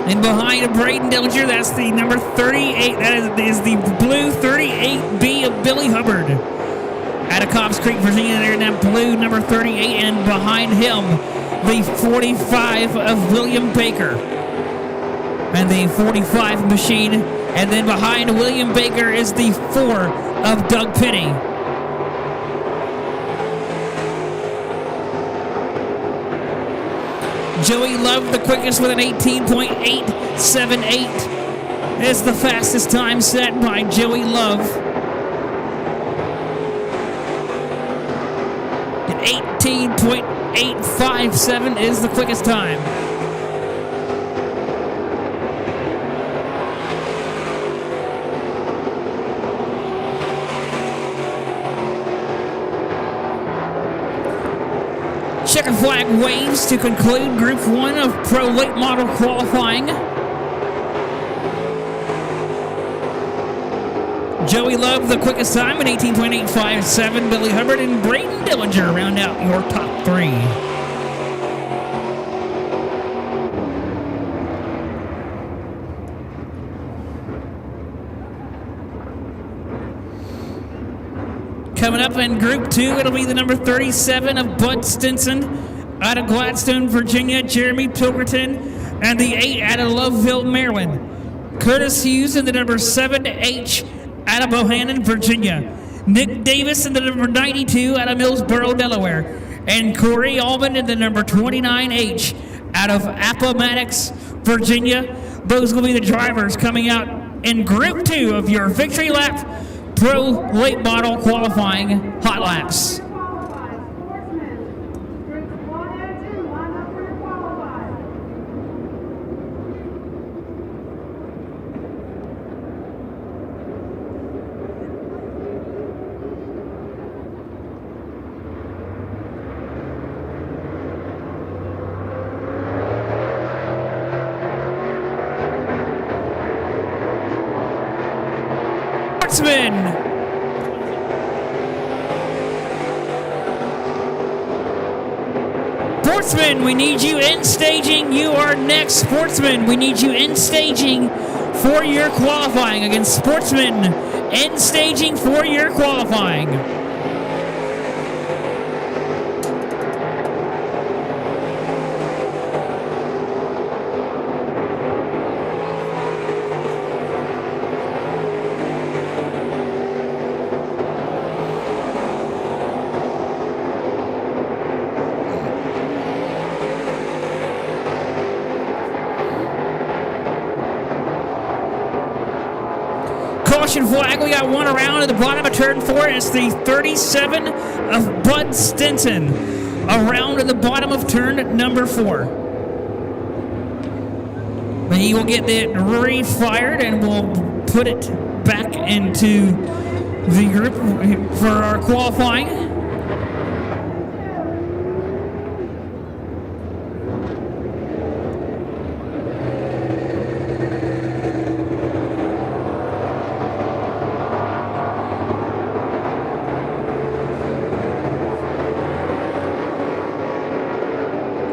Speaker 1: And behind Braden Dillinger, that's the number 38. That is the blue 38B of Billy Hubbard out of Cobbs Creek, Virginia. There in that blue number 38, and behind him, the 45 of William Baker and the 45 machine. And then behind William Baker is the 4 of Doug Pitty. Joey Love, the quickest with an 18.878. Is the fastest time set by Joey Love. And 18.857 is the quickest time. Checker flag waves to conclude Group 1 of Pro Late Model qualifying. Joey Love, the quickest time at 18.857. Billy Hubbard and Braden Dillinger round out your top 3. Coming up in Group 2, it'll be the number 37 of Bud Stinson out of Gladstone, Virginia. Jeremy Pilgerton and the 8 out of Loveville, Maryland. Curtis Hughes in the number 7H out of Bohannon, Virginia. Nick Davis in the number 92 out of Millsboro, Delaware. And Corey Allman in the number 29H out of Appomattox, Virginia. Those will be the drivers coming out in Group 2 of your Victory Lap Pro Late Model qualifying hot laps.
Speaker 2: Qualified sportsmen. Groups 1 and 2, line up for your qualified.
Speaker 1: Sportsman. Sportsman, we need you in staging. You are next, Sportsman. We need you in staging for your qualifying. Against Sportsman, in staging for your qualifying. Caution flag, we got one around at the bottom of turn 4. It's the 37 of Bud Stinson. Around at the bottom of turn number 4. But he will get it refired and we'll put it back into the group for our qualifying.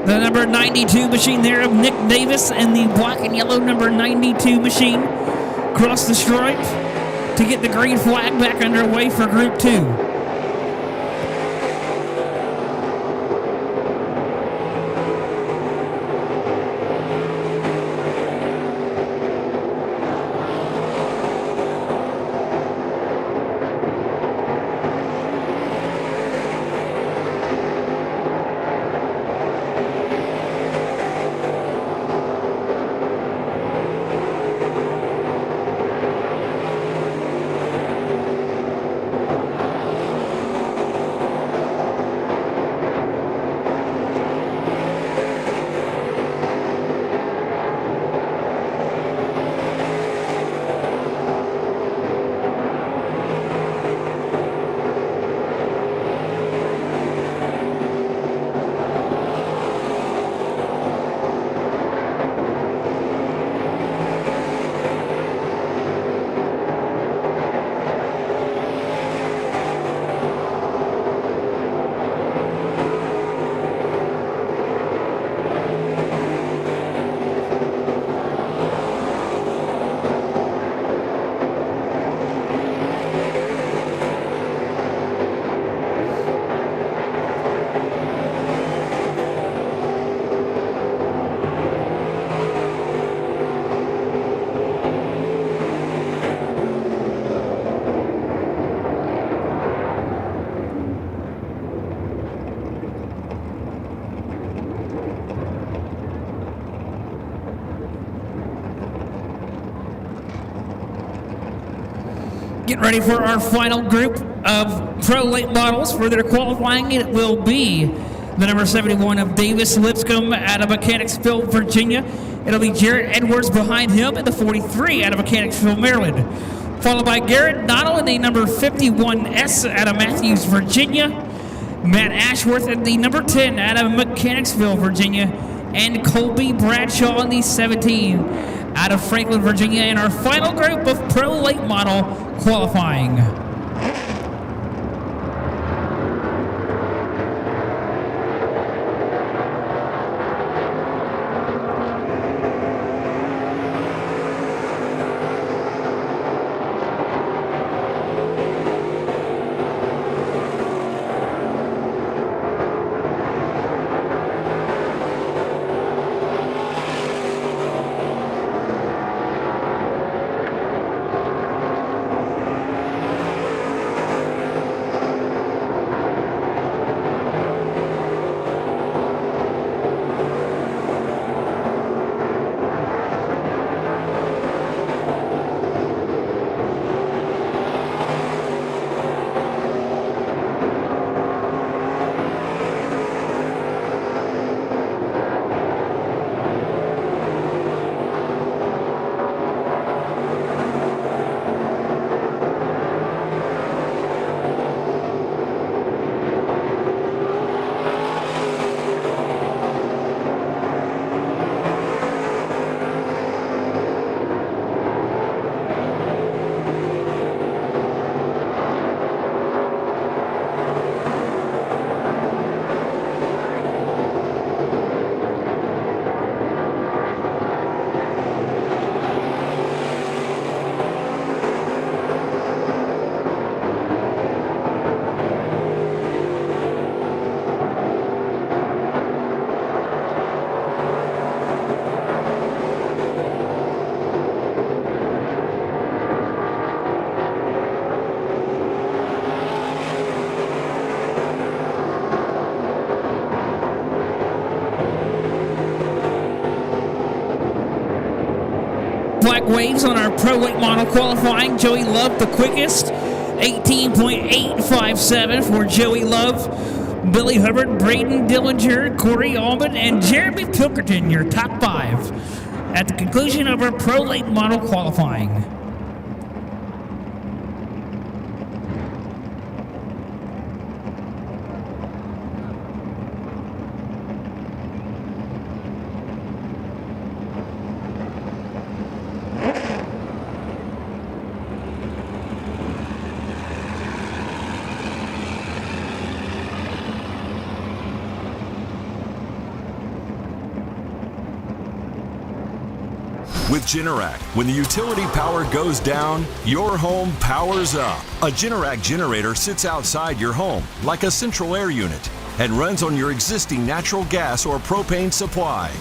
Speaker 1: The The number 92 machine there of Nick Davis and the black and yellow number 92 machine cross the stripe to get the green flag back underway for Group 2. Get ready for our final group of pro late models. For their qualifying, it will be the number 71 of Davis Lipscomb out of Mechanicsville, Virginia. It'll be Jarrett Edwards behind him in the 43 out of Mechanicsville, Maryland. Followed by Garrett Donnell in the number 51S out of Matthews, Virginia. Matt Ashworth in the number 10 out of Mechanicsville, Virginia. And Colby Bradshaw in the 17 out of Franklin, Virginia, in our final group of pro late model qualifying. Black waves on our pro late model qualifying. Joey Love the quickest, 18.857 for Joey Love. Billy Hubbard, Braden Dillinger, Corey Allman, and Jeremy Pilkerton, your top five at the conclusion of our pro late model qualifying.
Speaker 4: With Generac, when the utility power goes down, your home powers up. A Generac generator sits outside your home like a central air unit and runs on your existing natural gas or propane supply.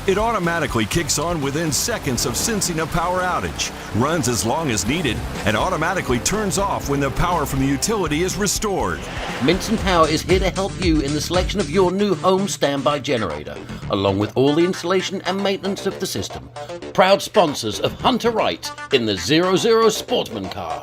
Speaker 4: It automatically kicks on within seconds of sensing a power outage, runs as long as needed, and automatically turns off when the power from the utility is restored.
Speaker 3: Minson Power is here to help you in the selection of your new home standby generator, along with all the installation and maintenance of the system. Proud sponsors of Hunter Wright in the 00 Sportsman car.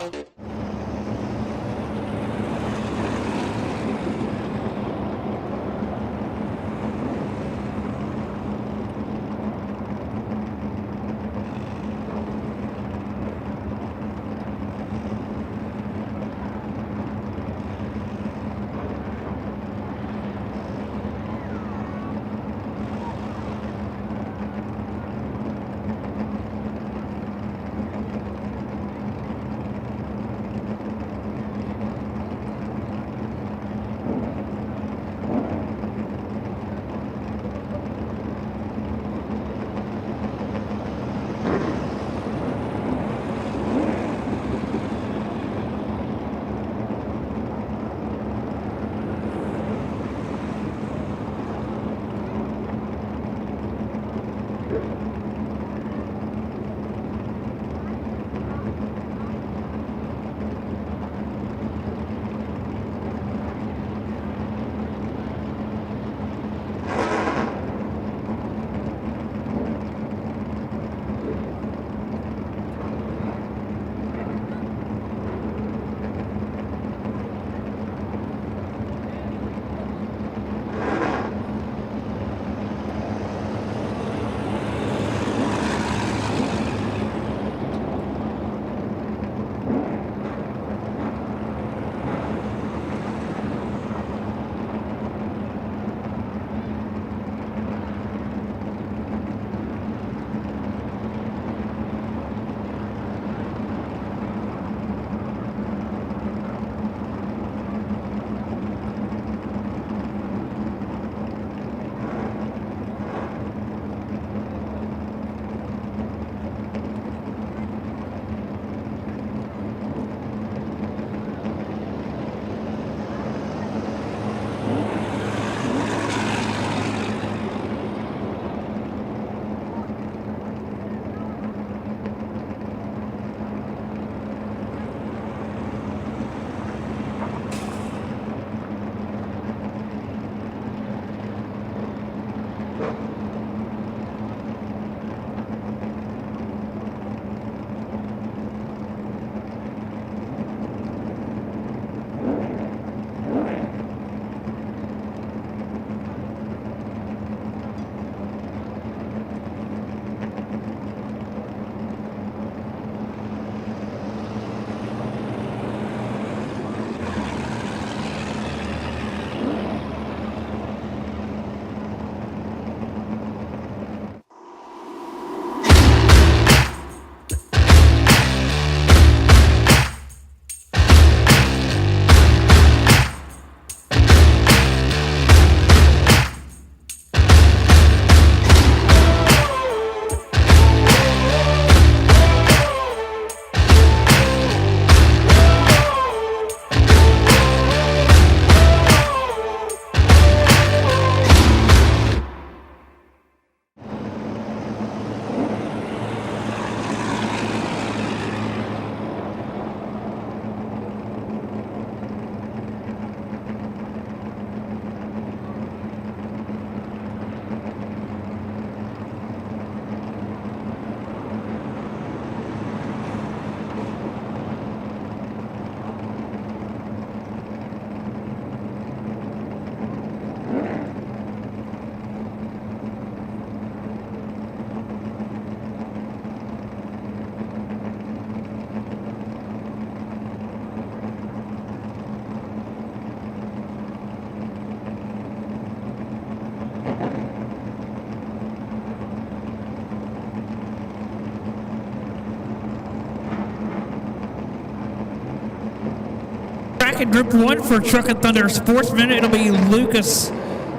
Speaker 1: In Group 1 for Truckin Thunder Sportsman, it'll be Lucas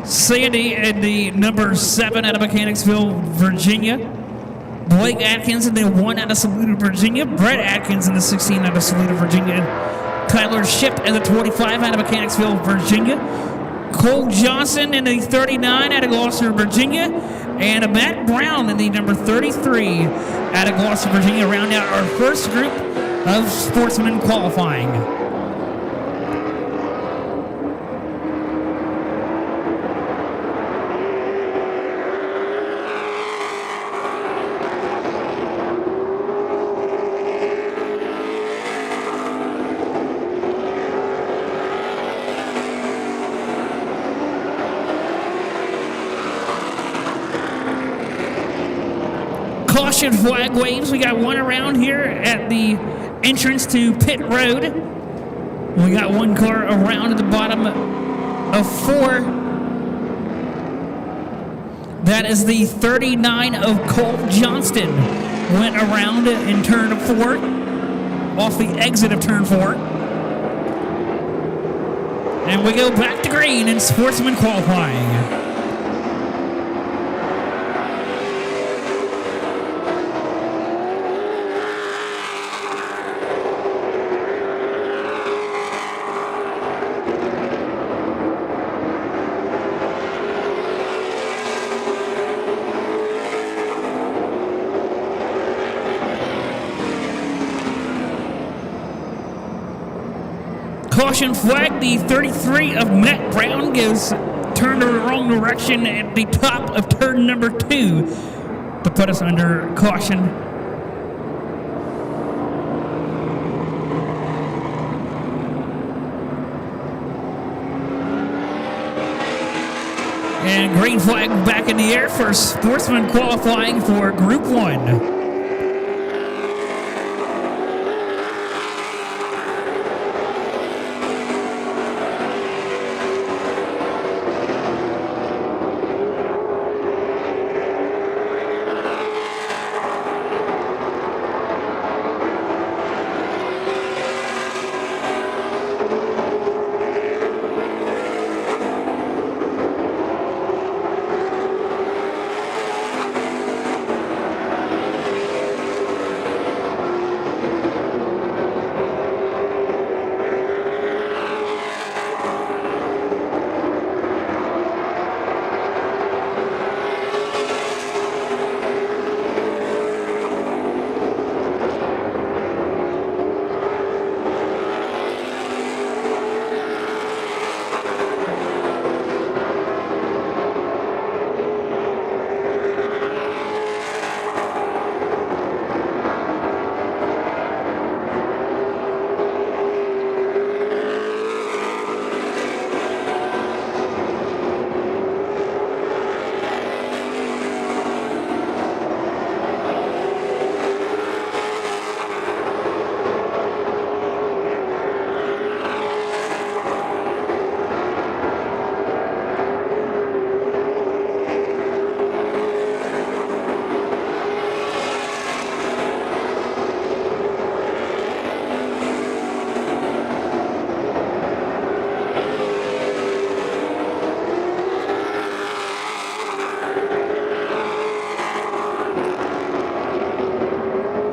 Speaker 1: Sandy in the number 7 out of Mechanicsville, Virginia. Blake Atkins in the 1 out of Saluda, Virginia. Brett Atkins in the 16 out of Saluda, Virginia. Tyler Ship in the 25 out of Mechanicsville, Virginia. Cole Johnson in the 39 out of Gloucester, Virginia. And Matt Brown in the number 33 out of Gloucester, Virginia. Round out our first group of sportsmen qualifying. Caution flag waves. We got one around here at the entrance to Pit Road. We got one car around at the bottom of 4. That is the 39 of Cole Johnston. Went around in turn 4, off the exit of turn 4. And we go back to green in sportsman qualifying. Caution flag, the 33 of Matt Brown goes turned in the wrong direction at the top of turn number 2 to put us under caution. And green flag back in the air for sportsman qualifying for Group 1.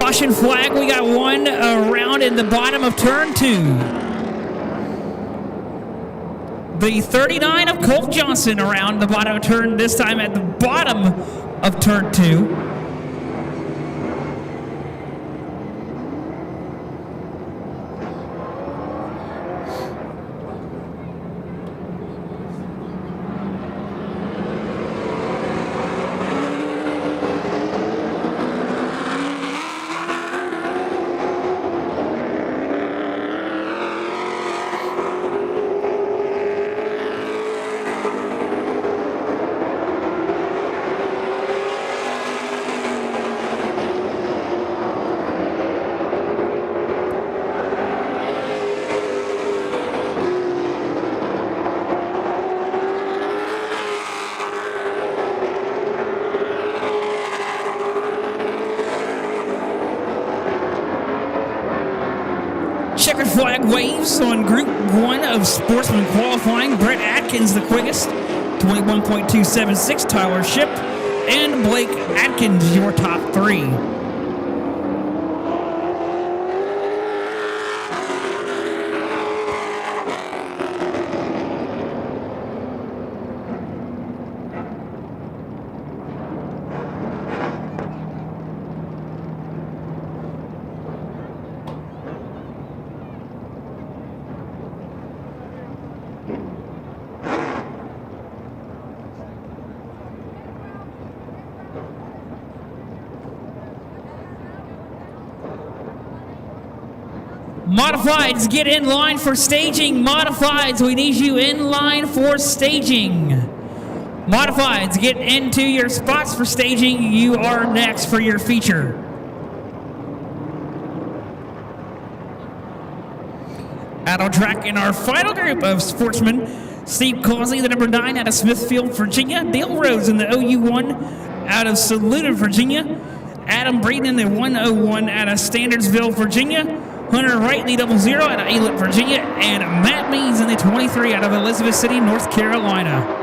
Speaker 1: Caution flag, we got one around in the bottom of turn 2. The 39 of Colt Johnson around the bottom of turn, this time at the bottom of turn 2. Checkered flag waves on Group 1 of sportsman qualifying. Brett Atkins the quickest, 21.276. Tyler Ship and Blake Atkins, your top 3. Modifieds, get in line for staging. Modifieds, we need you in line for staging. Modifieds, get into your spots for staging. You are next for your feature. Out on track in our final group of sportsmen, Steve Causey, the number 9 out of Smithfield, Virginia. Dale Rhodes in the OU1 out of Saluda, Virginia. Adam Breeden in the 101 out of Standardsville, Virginia. Hunter Wright in the 00 out of Aylett, Virginia. And Matt Means in the 23 out of Elizabeth City, North Carolina.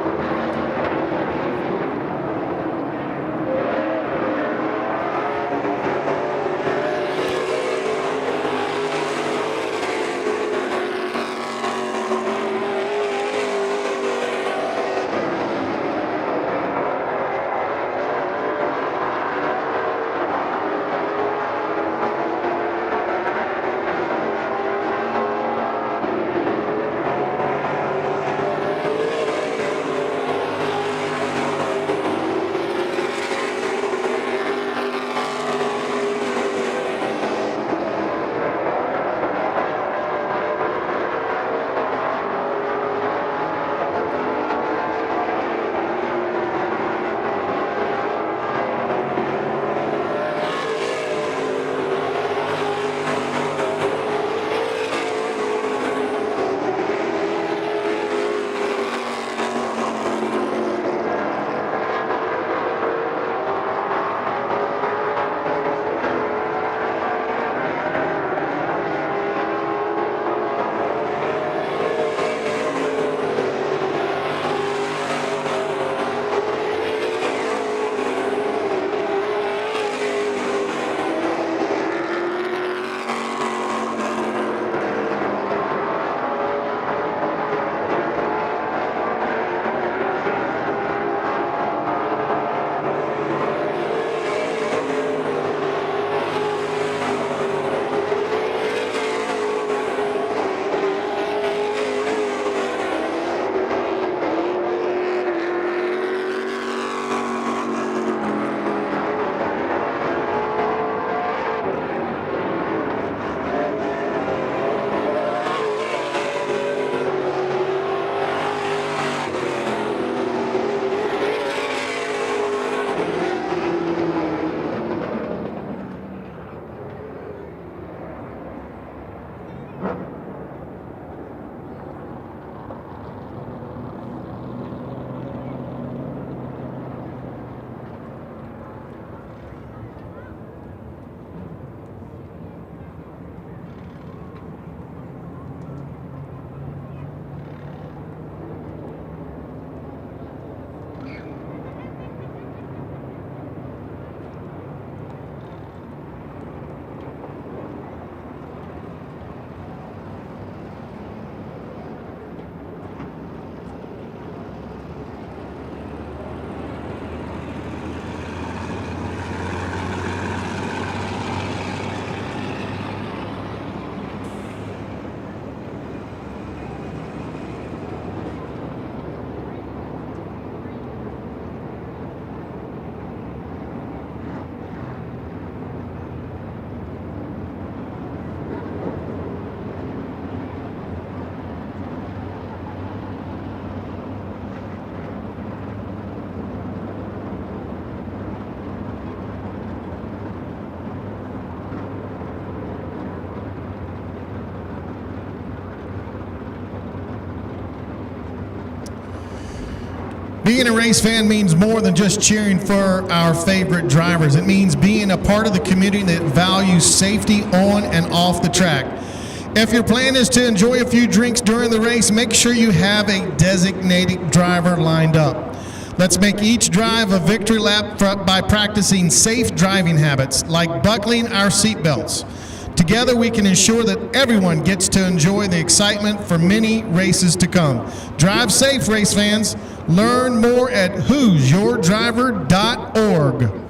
Speaker 5: Being a race fan means more than just cheering for our favorite drivers. It means being a part of the community that values safety on and off the track. If your plan is to enjoy a few drinks during the race, make sure you have a designated driver lined up. Let's make each drive a victory lap by practicing safe driving habits like buckling our seatbelts. Together we can ensure that everyone gets to enjoy the excitement for many races to come. Drive safe, race fans. Learn more at who'syourdriver.org.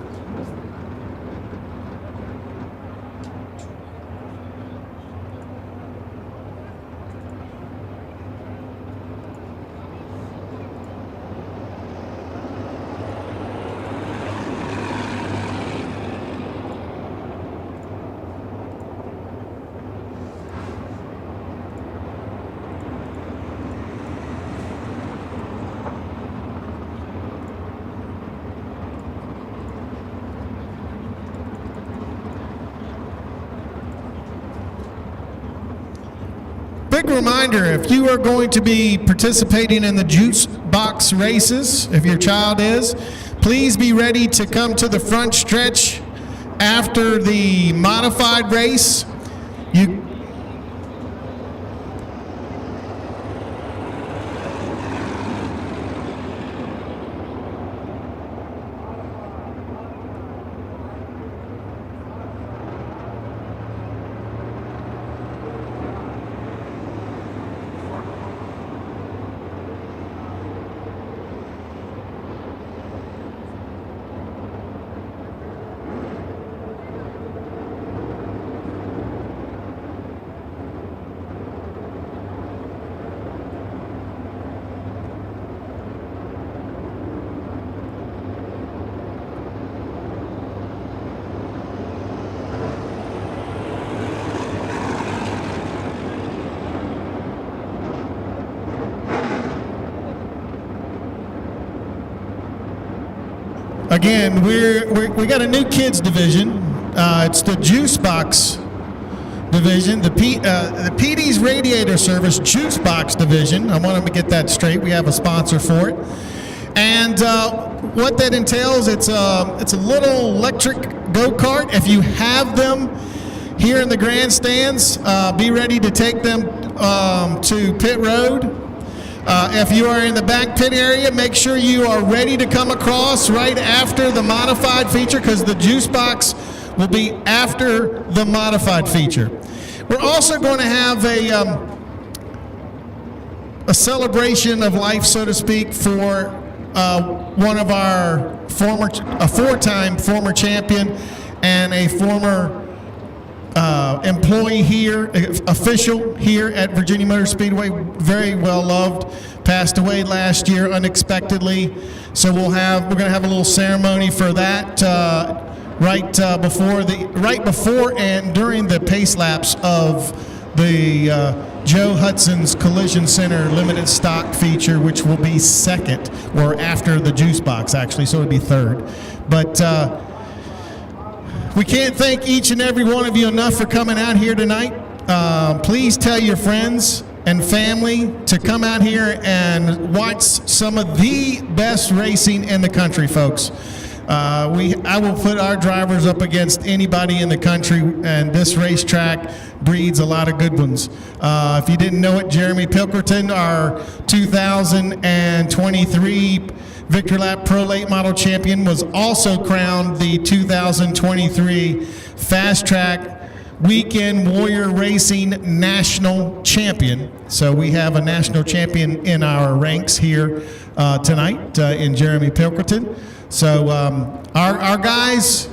Speaker 5: Big reminder, if you are going to be participating in the juice box races, if your child is, please be ready to come to the front stretch after the modified race. Again, we got a new kids division. It's the Juice Box division, the PD's Radiator Service Juice Box division. I want to get that straight. We have a sponsor for it. And what that entails, it's a little electric go-kart. If you have them here in the grandstands, be ready to take them to pit road. If you are in the back pit area, make sure you are ready to come across right after the modified feature, because the juice box will be after the modified feature. We're also going to have a celebration of life, so to speak, for one of our four-time former champion and a former employee here, official here at Virginia Motor Speedway, very well loved, passed away last year unexpectedly. So we're going to have a little ceremony for that right before and during the pace laps of the Joe Hudson's Collision Center limited stock feature, which will be second, or after the juice box actually, so it'll be third. But we can't thank each and every one of you enough for coming out here tonight. Please tell your friends and family to come out here and watch some of the best racing in the country, folks. I will put our drivers up against anybody in the country, and this racetrack breeds a lot of good ones. If you didn't know it, Jeremy Pilkerton, our 2023 Victory Lap Pro Late Model Champion, was also crowned the 2023 Fast Track Weekend Warrior Racing National Champion. So we have a national champion in our ranks here tonight in Jeremy Pilkerton. So our guys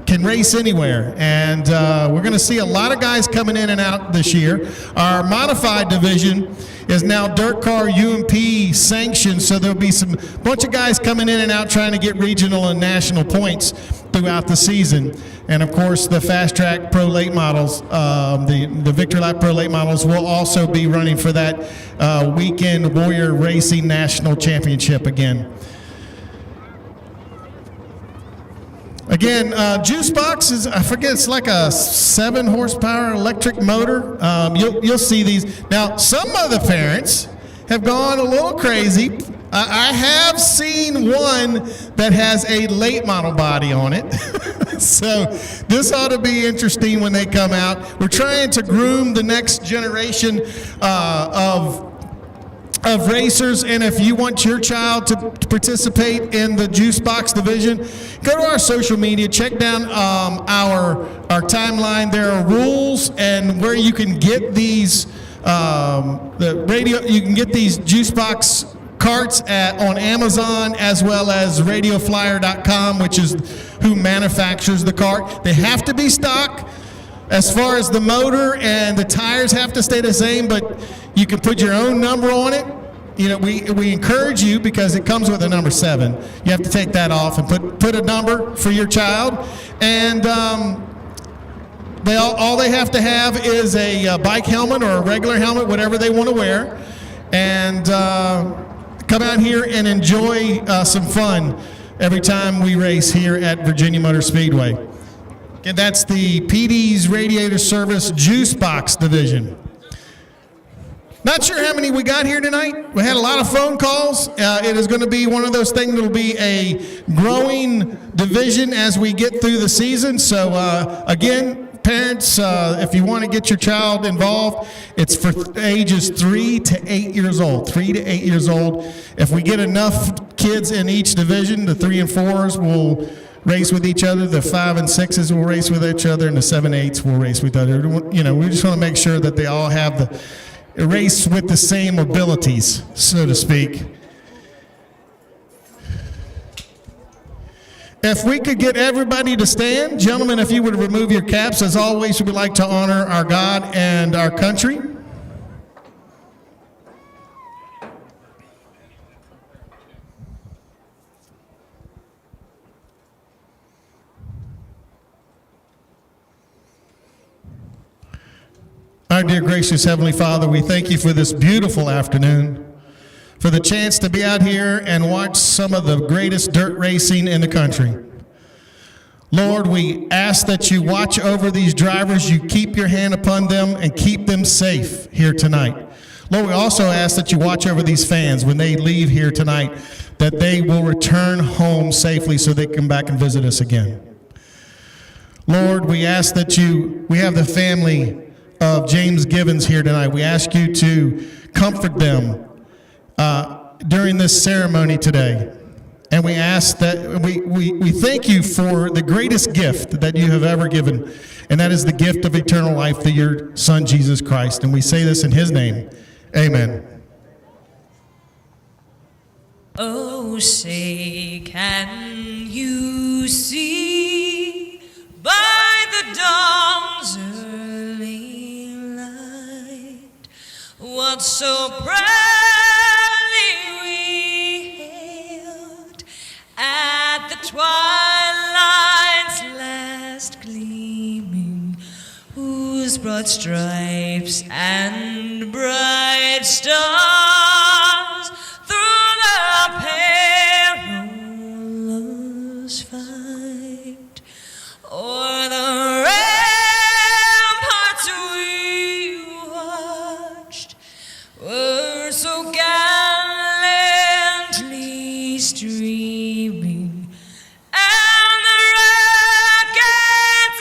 Speaker 5: can race anywhere, and we're going to see a lot of guys coming in and out this year. Our modified division is now Dirt Car UMP sanctioned, so there'll be some bunch of guys coming in and out trying to get regional and national points throughout the season. And of course, the Fast Track Pro Late Models, the Victory Lap Pro Late Models, will also be running for that Weekend Warrior Racing National Championship again. Again, juice box is, I forget, it's like a 7 horsepower electric motor. You'll see these. Now, some of the parents have gone a little crazy. I have seen one that has a late model body on it. So this ought to be interesting when they come out. We're trying to groom the next generation of of racers, and if you want your child to participate in the juice box division, go to our social media, check down our timeline. There are rules and where you can get these you can get these juice box carts on Amazon, as well as radioflyer.com, which is who manufactures the cart. They have to be stock. As far as the motor and the tires have to stay the same, but you can put your own number on it. You know, we encourage you, because it comes with a number 7. You have to take that off and put a number for your child. And all they have to have is a bike helmet or a regular helmet, whatever they want to wear. And come out here and enjoy some fun every time we race here at Virginia Motor Speedway. And that's the PD's Radiator Service Juice Box Division. Not sure how many we got here tonight. We had a lot of phone calls. It is going to be one of those things that will be a growing division as we get through the season. So, again, parents, if you want to get your child involved, it's for ages 3 to 8 years old. 3 to 8 years old. If we get enough kids in each division, the 3 and 4s will race with each other, the 5 and 6s will race with each other, and the 7 8s will race with each other. You know, we just want to make sure that they all have the race with the same abilities, so to speak. If we could get everybody to stand, gentlemen, if you would remove your caps, as always, we would like to honor our God and our country. Our dear gracious Heavenly Father, we thank you for this beautiful afternoon, for the chance to be out here and watch some of the greatest dirt racing in the country. Lord, we ask that you watch over these drivers, you keep your hand upon them and keep them safe here tonight. Lord, we also ask that you watch over these fans when they leave here tonight, that they will return home safely so they can come back and visit us again. Lord, we ask that we have the family of James Givens here tonight. We ask you to comfort them during this ceremony today. And we ask that we thank you for the greatest gift that you have ever given, and that is the gift of eternal life through your Son, Jesus Christ. And we say this in his name. Amen.
Speaker 6: Oh, say, can you see by the dawn's early light what so proudly we hailed at the twilight's last gleaming, whose broad stripes and bright stars through the perilous fight o'er the ramparts we watched were so gallantly streaming, and the rockets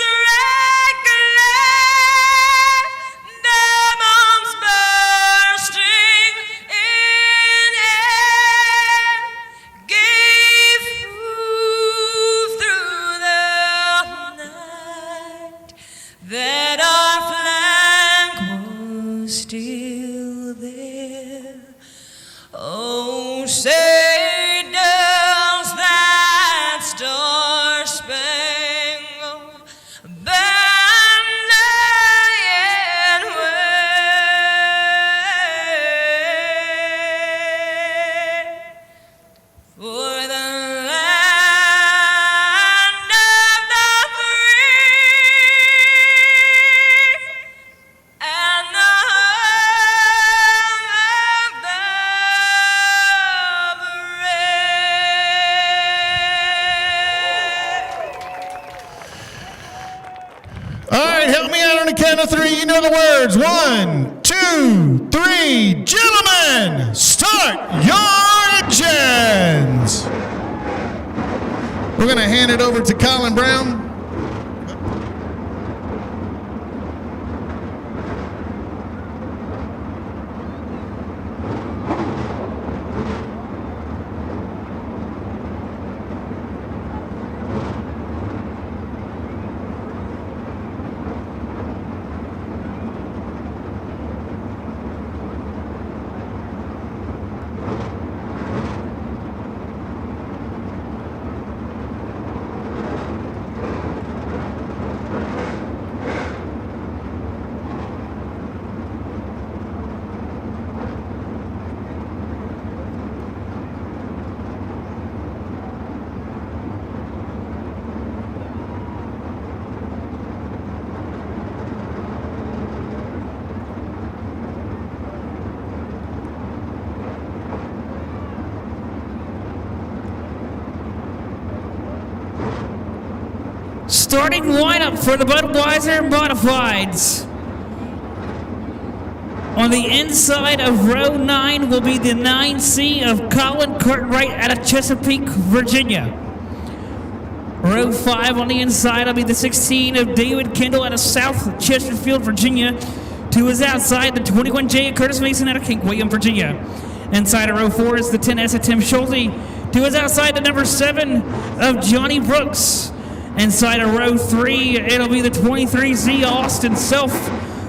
Speaker 6: regulate, their bombs bursting in air, gave proof through the night that our flank was still there. Oh, say does that star-spangled banner yet wave for the land of the free and the home of the brave.
Speaker 5: All right, help me out on the count of 3. You know the words. 1, 2, 3. Gentlemen, start your engines. We're going to hand it over to Colin Brown.
Speaker 1: Starting lineup for the Budweiser Modifieds. On the inside of row 9 will be the 9C of Colin Cartwright out of Chesapeake, Virginia. Row 5 on the inside will be the 16 of David Kendall out of South Chesterfield, Virginia. To his outside, the 21J of Curtis Mason out of King William, Virginia. Inside of row 4 is the 10S of Tim Schulte. To his outside, the number 7 of Johnny Brooks. Inside of row 3, it'll be the 23Z Austin Self.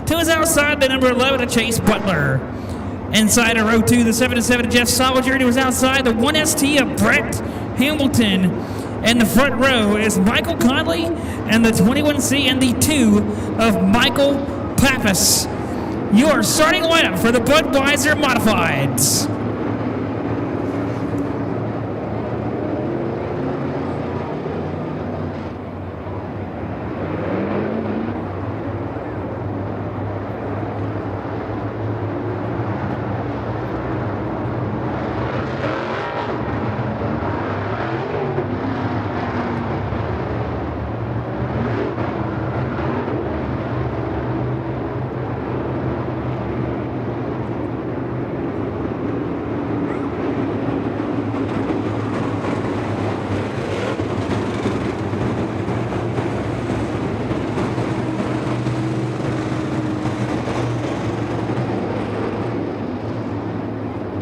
Speaker 1: To his outside, the number 11 of Chase Butler. Inside of row 2, the 7-7 of Jeff Solinger. To his outside, the 1ST of Brett Hamilton. And the front row is Michael Conley and the 21C and the 2 of Michael Pappas. Your starting lineup for the Budweiser Modifieds.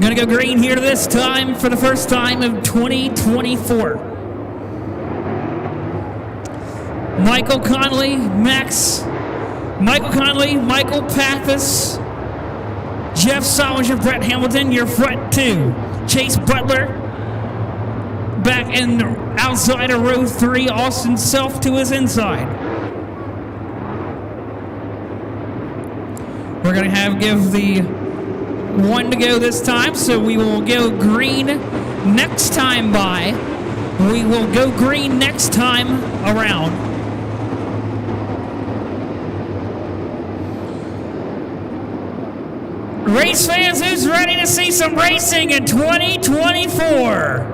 Speaker 1: Gonna go green here this time for the first time of 2024. Michael Conley, Michael Pappas, Jeff Solinger, Brett Hamilton, your front 2. Chase Butler, back in outside of row 3, Austin Self to his inside. We're gonna give the 1 to go this time, so we will go green next time by. We will go green next time around. Race fans, who's ready to see some racing in 2024?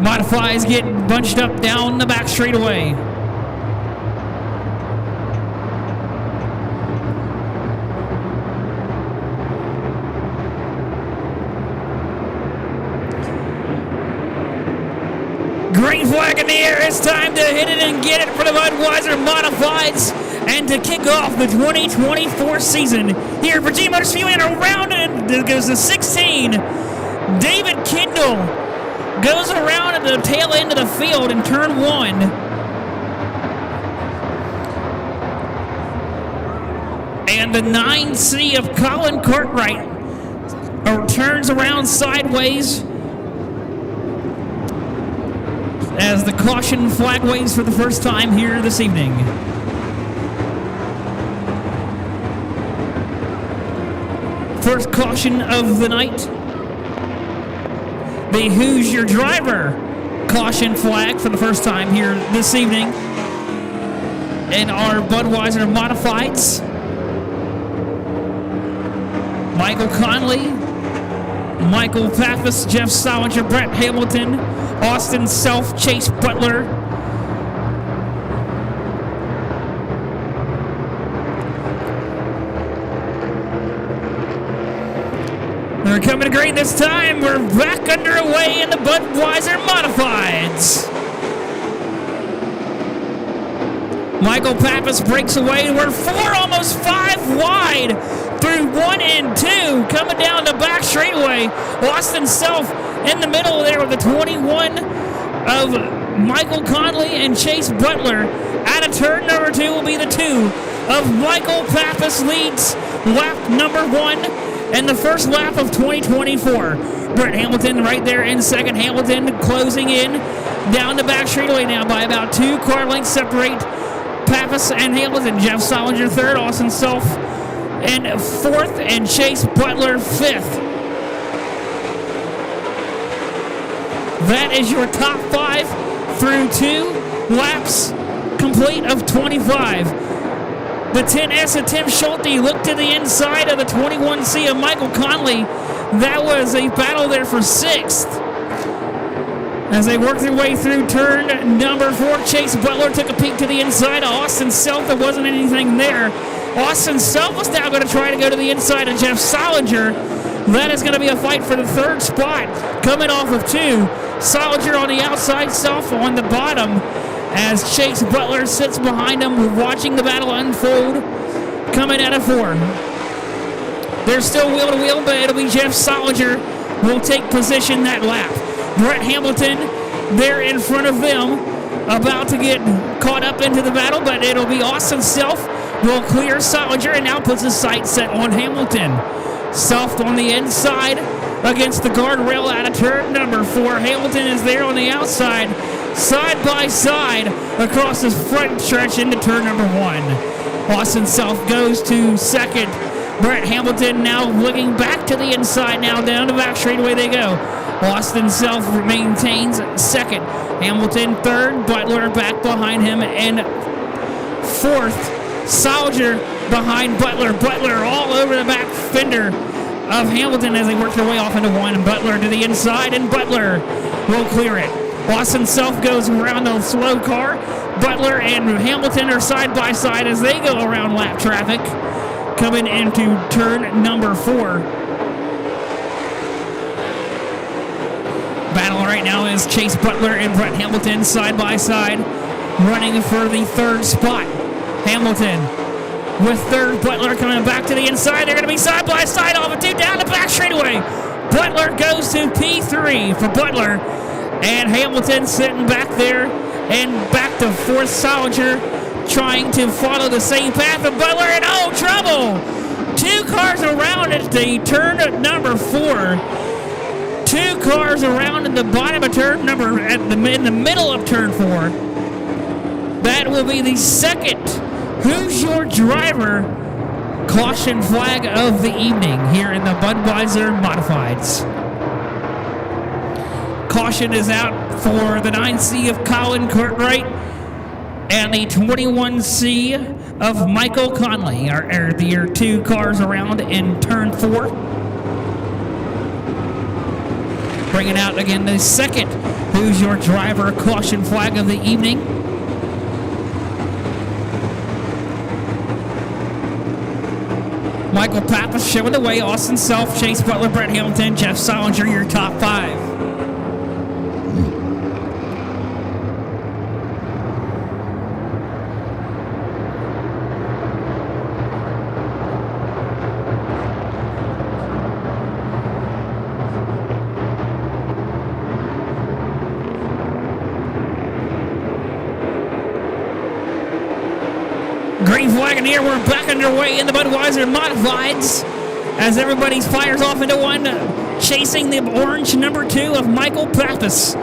Speaker 1: Modifieds get bunched up down the back straightaway. Green flag in the air. It's time to hit it and get it for the Budweiser Modifieds and to kick off the 2024 season here at Virginia Motor Speedway. And around it goes the 16. David Kendall goes around at the tail end of the field in turn 1. And the 9C of Colin Cartwright turns around sideways as the caution flag waves for the first time here this evening. First caution of the night. The Who's Your Driver caution flag for the first time here this evening in our Budweiser Modifieds. Michael Conley, Michael Pappas, Jeff Solinger, Brett Hamilton, Austin Self, Chase Butler. We're coming to green this time. We're back underway in the Budweiser Modifieds. Michael Pappas breaks away. We're 4, almost 5 wide through 1 and 2. Coming down the back straightaway. Austin Self in the middle there with the 21 of Michael Conley and Chase Butler. Out of turn number 2 will be the 2 of Michael Pappas leads lap number 1 and the first lap of 2024. Brett Hamilton right there in second. Hamilton closing in down the back straightaway now by about 2 car lengths separate Pappas and Hamilton. Jeff Solinger third, Austin Self in 4th, and Chase Butler 5th. That is your top 5 through 2 laps complete of 25. The 10S of Tim Schulte looked to the inside of the 21C of Michael Conley. That was a battle there for 6th. As they work their way through turn number 4, Chase Butler took a peek to the inside of Austin Self. There wasn't anything there. Austin Self was now going to try to go to the inside of Jeff Solinger. That is going to be a fight for the 3rd spot. Coming off of 2. Solinger on the outside, Self on the bottom. As Chase Butler sits behind him, watching the battle unfold. Coming out of 4. They're still wheel to wheel, but it'll be Jeff Solinger will take position that lap. Brett Hamilton, there in front of them, about to get caught up into the battle, but it'll be Austin Self will clear Solinger and now puts his sight set on Hamilton. Self on the inside against the guardrail out of turn number 4. Hamilton is there on the outside, side by side across his front stretch into turn number 1. Austin Self goes to 2nd. Brett Hamilton now looking back to the inside now, down the back straightaway they go. Austin Self maintains 2nd. Hamilton 3rd. Butler back behind him in 4th. Solinger behind Butler. Butler all over the back fender of Hamilton as they work their way off into 1. And Butler to the inside, and Butler will clear it. Austin Self goes around the slow car. Butler and Hamilton are side by side as they go around lap traffic. Coming into turn number 4. Battle right now is Chase Butler and Brett Hamilton side by side, running for the 3rd spot. Hamilton with 3rd. Butler coming back to the inside. They're going to be side by side off of 2 down the back straightaway. Butler goes to P3 for Butler, and Hamilton sitting back there, and back to 4th. Solinger trying to follow the same path of Butler, and trouble! 2 cars around at the turn at number 4. 2 cars around in the bottom of turn number, in the middle of turn 4. That will be the 2nd Who's Your Driver caution flag of the evening here in the Budweiser Modifieds. Caution is out for the 9C of Colin Cartwright and the 21C of Michael Conley are the 2 cars around in turn 4. Bringing out again the 2nd Who's Your Driver caution flag of the evening. Michael Pappas showing the way. Austin Self, Chase Butler, Brett Hamilton, Jeff Solinger, your top 5. Green flag in the air. We're back underway in the Budweiser Modifieds as everybody fires off into 1, chasing the orange number 2 of Michael Pappas.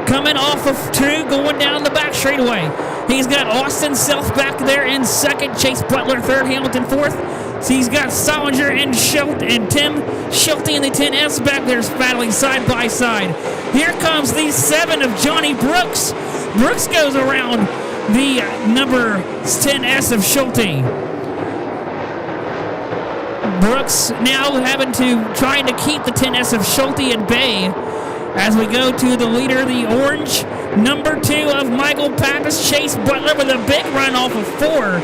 Speaker 1: Coming off of 2, going down the back straightaway. He's got Austin Self back there in 2nd, Chase Butler 3rd, Hamilton 4th. So he's got Solinger and Tim Schulte in the 10S back there battling side by side. Here comes the 7 of Johnny Brooks. Brooks goes around the number 10S of Schulte. Brooks now trying to keep the 10S of Schulte at bay as we go to the leader, the orange number 2 of Michael Pappas. Chase Butler with a big run off of 4.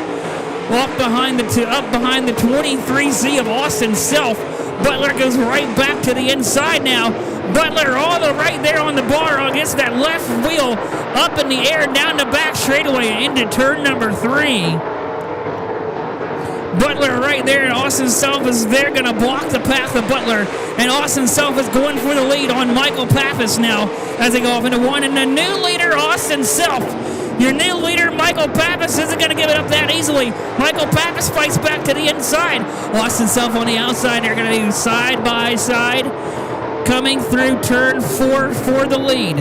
Speaker 1: Up behind the 23Z of Austin Self. Butler goes right back to the inside now. Butler all the right there on the bar against that left wheel, up in the air, down the back straightaway into turn number 3. Butler right there, and Austin Self is there, going to block the path of Butler. And Austin Self is going for the lead on Michael Pappas now as they go off into 1. And the new leader, Austin Self. Your new leader, Michael Pappas, isn't going to give it up that easily. Michael Pappas fights back to the inside. Austin Self on the outside. They're going to do side by side. Coming through turn 4 for the lead.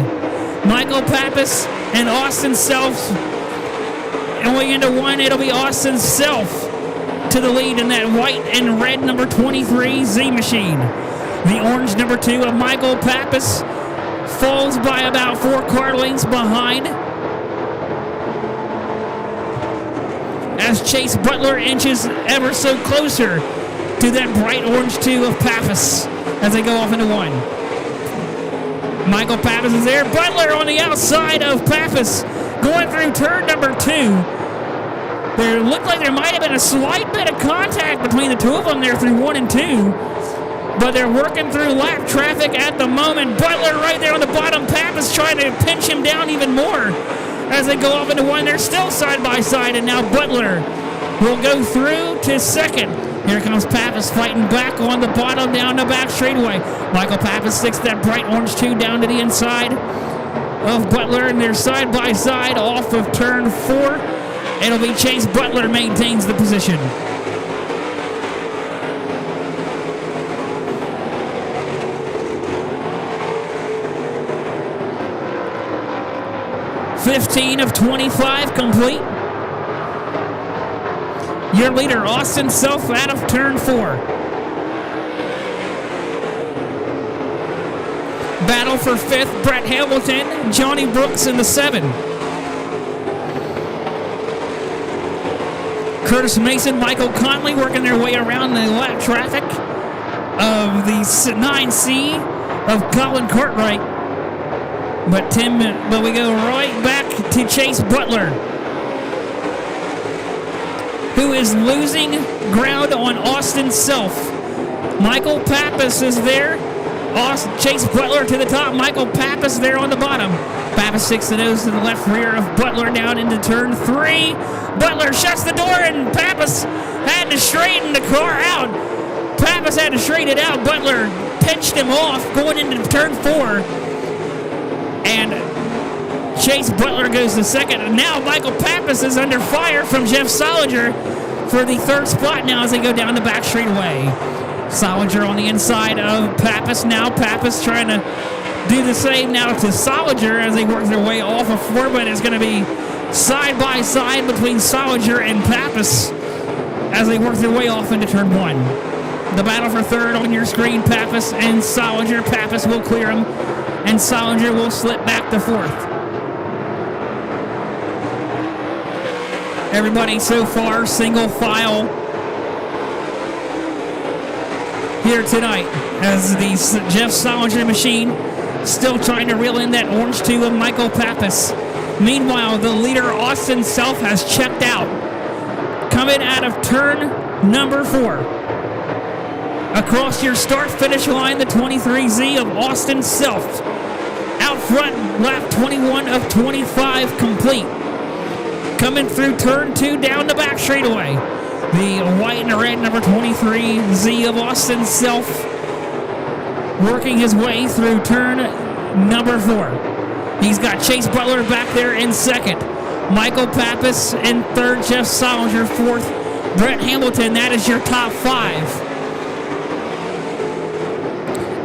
Speaker 1: Michael Pappas and Austin Self. And we into 1, it'll be Austin Self to the lead in that white and red number 23 Z machine. The orange number 2 of Michael Pappas falls by about 4 car lengths behind, as Chase Butler inches ever so closer to that bright orange 2 of Pappas as they go off into 1. Michael Pappas is there. Butler on the outside of Pappas going through turn number 2. There looked like there might have been a slight bit of contact between the two of them there through 1 and 2. But they're working through lap traffic at the moment. Butler right there on the bottom. Pappas trying to pinch him down even more as they go off into 1. They're still side by side, and now Butler will go through to 2nd. Here comes Pappas fighting back on the bottom down the back straightaway. Michael Pappas sticks that bright orange 2 down to the inside of Butler, and they're side by side off of turn 4. It'll be Chase Butler maintains the position. (15 of 25 complete. Your leader, Austin Self, out of turn 4. Battle for 5th, Brett Hamilton, Johnny Brooks in the 7. Curtis Mason, Michael Conley working their way around the lap traffic of the 9C of Colin Cartwright. But we go right back to Chase Butler, who is losing ground on Austin Self. Michael Pappas is there. Chase Butler to the top. Michael Pappas there on the bottom. Pappas sticks the nose to the left rear of Butler down into turn 3. Butler shuts the door, and Pappas had to straighten the car out. Pappas had to straighten it out. Butler pinched him off going into turn 4. And Chase Butler goes to 2nd. And now Michael Pappas is under fire from Jeff Solinger for the 3rd spot now as they go down the back straightaway. Solinger on the inside of Pappas now. Pappas trying to do the same now to Solinger as they work their way off of 4, but it's going to be side by side between Solinger and Pappas as they work their way off into turn 1. The battle for 3rd on your screen, Pappas and Solinger. Pappas will clear him, and Solinger will slip back to 4th. Everybody so far single file here tonight as the Jeff Solinger machine still trying to reel in that orange 2 of Michael Pappas. Meanwhile, the leader Austin Self has checked out, coming out of turn number 4. Across your start-finish line, the 23Z of Austin Self. Out front, lap 21 of 25 complete. Coming through turn 2 down the back straightaway. The white and red number 23Z of Austin Self working his way through turn number 4. He's got Chase Butler back there in 2nd. Michael Pappas in 3rd. Jeff Solinger 4th. Brett Hamilton, that is your top 5.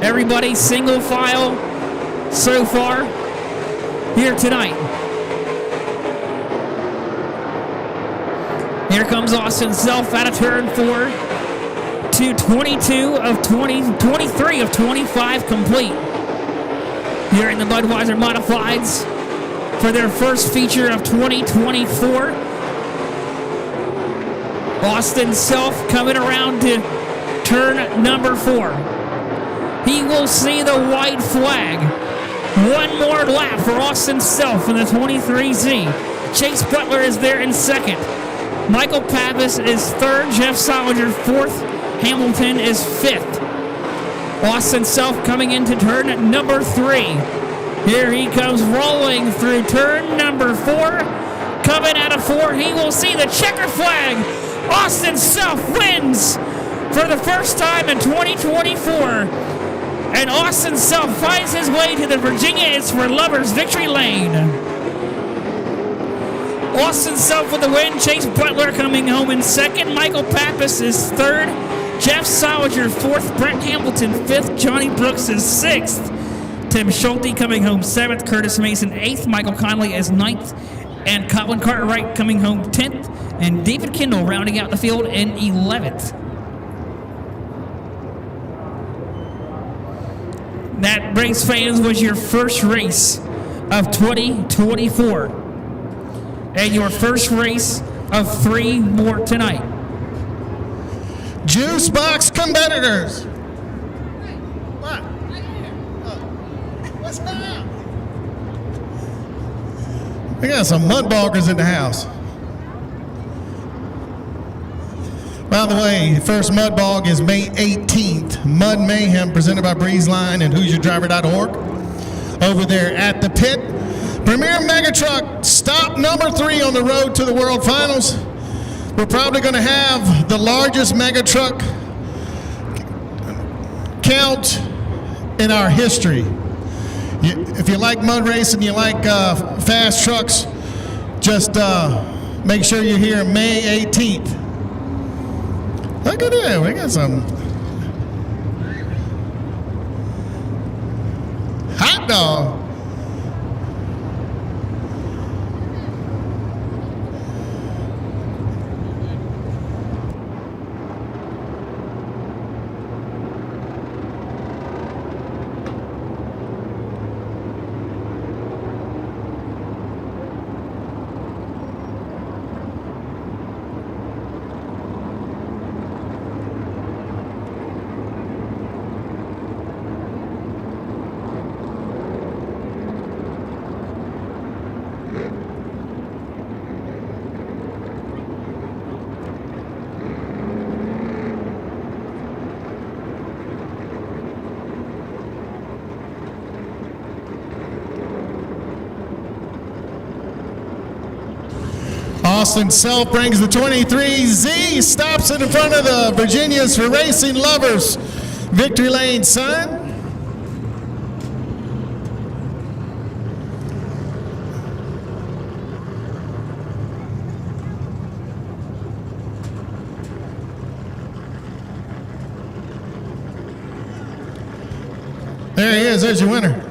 Speaker 1: Everybody single file so far here tonight. Here comes Austin Self out of turn 4 to 23 of 25 complete. Here in the Budweiser Modifieds for their first feature of 2024. Austin Self coming around to turn number 4. He will see the white flag. One more lap for Austin Self in the 23Z. Chase Butler is there in 2nd. Michael Pappas is 3rd. Jeff Solinger 4th. Hamilton is 5th. Austin Self coming into turn number 3. Here he comes rolling through turn number 4. Coming out of 4, he will see the checker flag. Austin Self wins for the first time in 2024. And Austin Self finds his way to the Virginia It's for Lovers victory lane. Austin Self with the win. Chase Butler coming home in 2nd. Michael Pappas is 3rd. Jeff Solinger 4th. Brent Hamilton 5th. Johnny Brooks is 6th. Tim Schulte coming home 7th. Curtis Mason 8th. Michael Conley is 9th. And Colin Cartwright coming home 10th. And David Kendall rounding out the field in 11th. That, race fans, was your first race of 2024. And your first race of 3 more tonight.
Speaker 5: Juice box competitors. We got some mudboggers in the house. By the way, the first Mudbog is May 18th. Mud Mayhem presented by BreezeLine and HoosierDriver.org. Over there at the pit. Premier Mega Truck, stop number 3 on the road to the World Finals. We're probably going to have the largest Mega Truck count in our history. If you like mud racing, you like fast trucks, just make sure you're here May 18th. Look at that, we got some hot dog. Austin Self brings the 23Z, stops it in front of the Virginias for Racing Lovers. Victory Lane, son. There he is, there's your winner.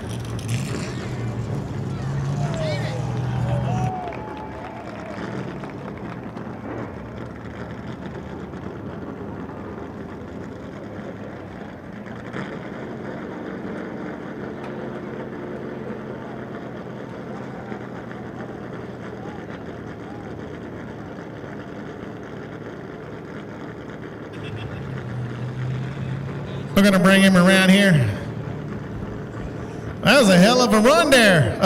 Speaker 5: We're going to bring him around here. That was a hell of a run there.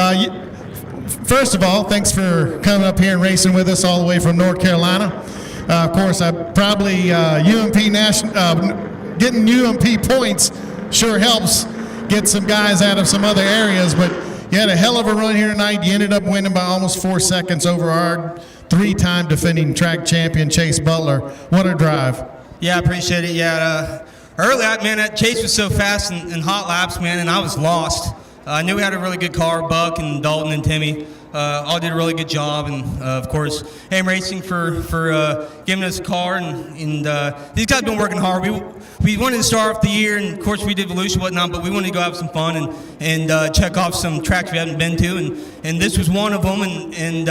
Speaker 5: First of all, thanks for coming up here and racing with us all the way from North Carolina. Of course, probably getting UMP points sure helps get some guys out of some other areas, but you had a hell of a run here tonight. You ended up winning by almost 4 seconds over our 3-time defending track champion, Chase Butler. What a drive.
Speaker 7: Yeah, I appreciate it. Yeah, early, man, that Chase was so fast in hot laps, man, and I was lost. I knew we had a really good car. Buck and Dalton and Timmy all did a really good job, and of course, AM Racing for giving us a car, and these guys have been working hard. We wanted to start off the year, and of course, we did Volusia and whatnot, but we wanted to go have some fun and check off some tracks we hadn't been to, and this was one of them, and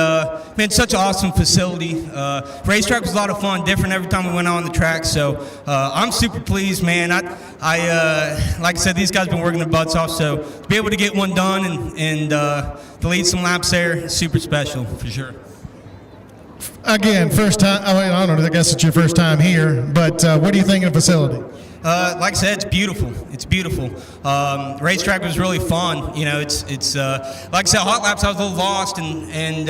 Speaker 7: man, such an awesome facility. Racetrack was a lot of fun, different every time we went out on the track, so I'm super pleased, man. I like I said, these guys have been working their butts off, so to be able to get one done and to lead some laps there, super special, for sure.
Speaker 5: Again, first time, I don't know, I guess it's your first time here, but what do you think of the facility?
Speaker 7: Like I said, it's beautiful. It's beautiful. Racetrack was really fun. You know, it's like I said, hot laps I was a little lost, and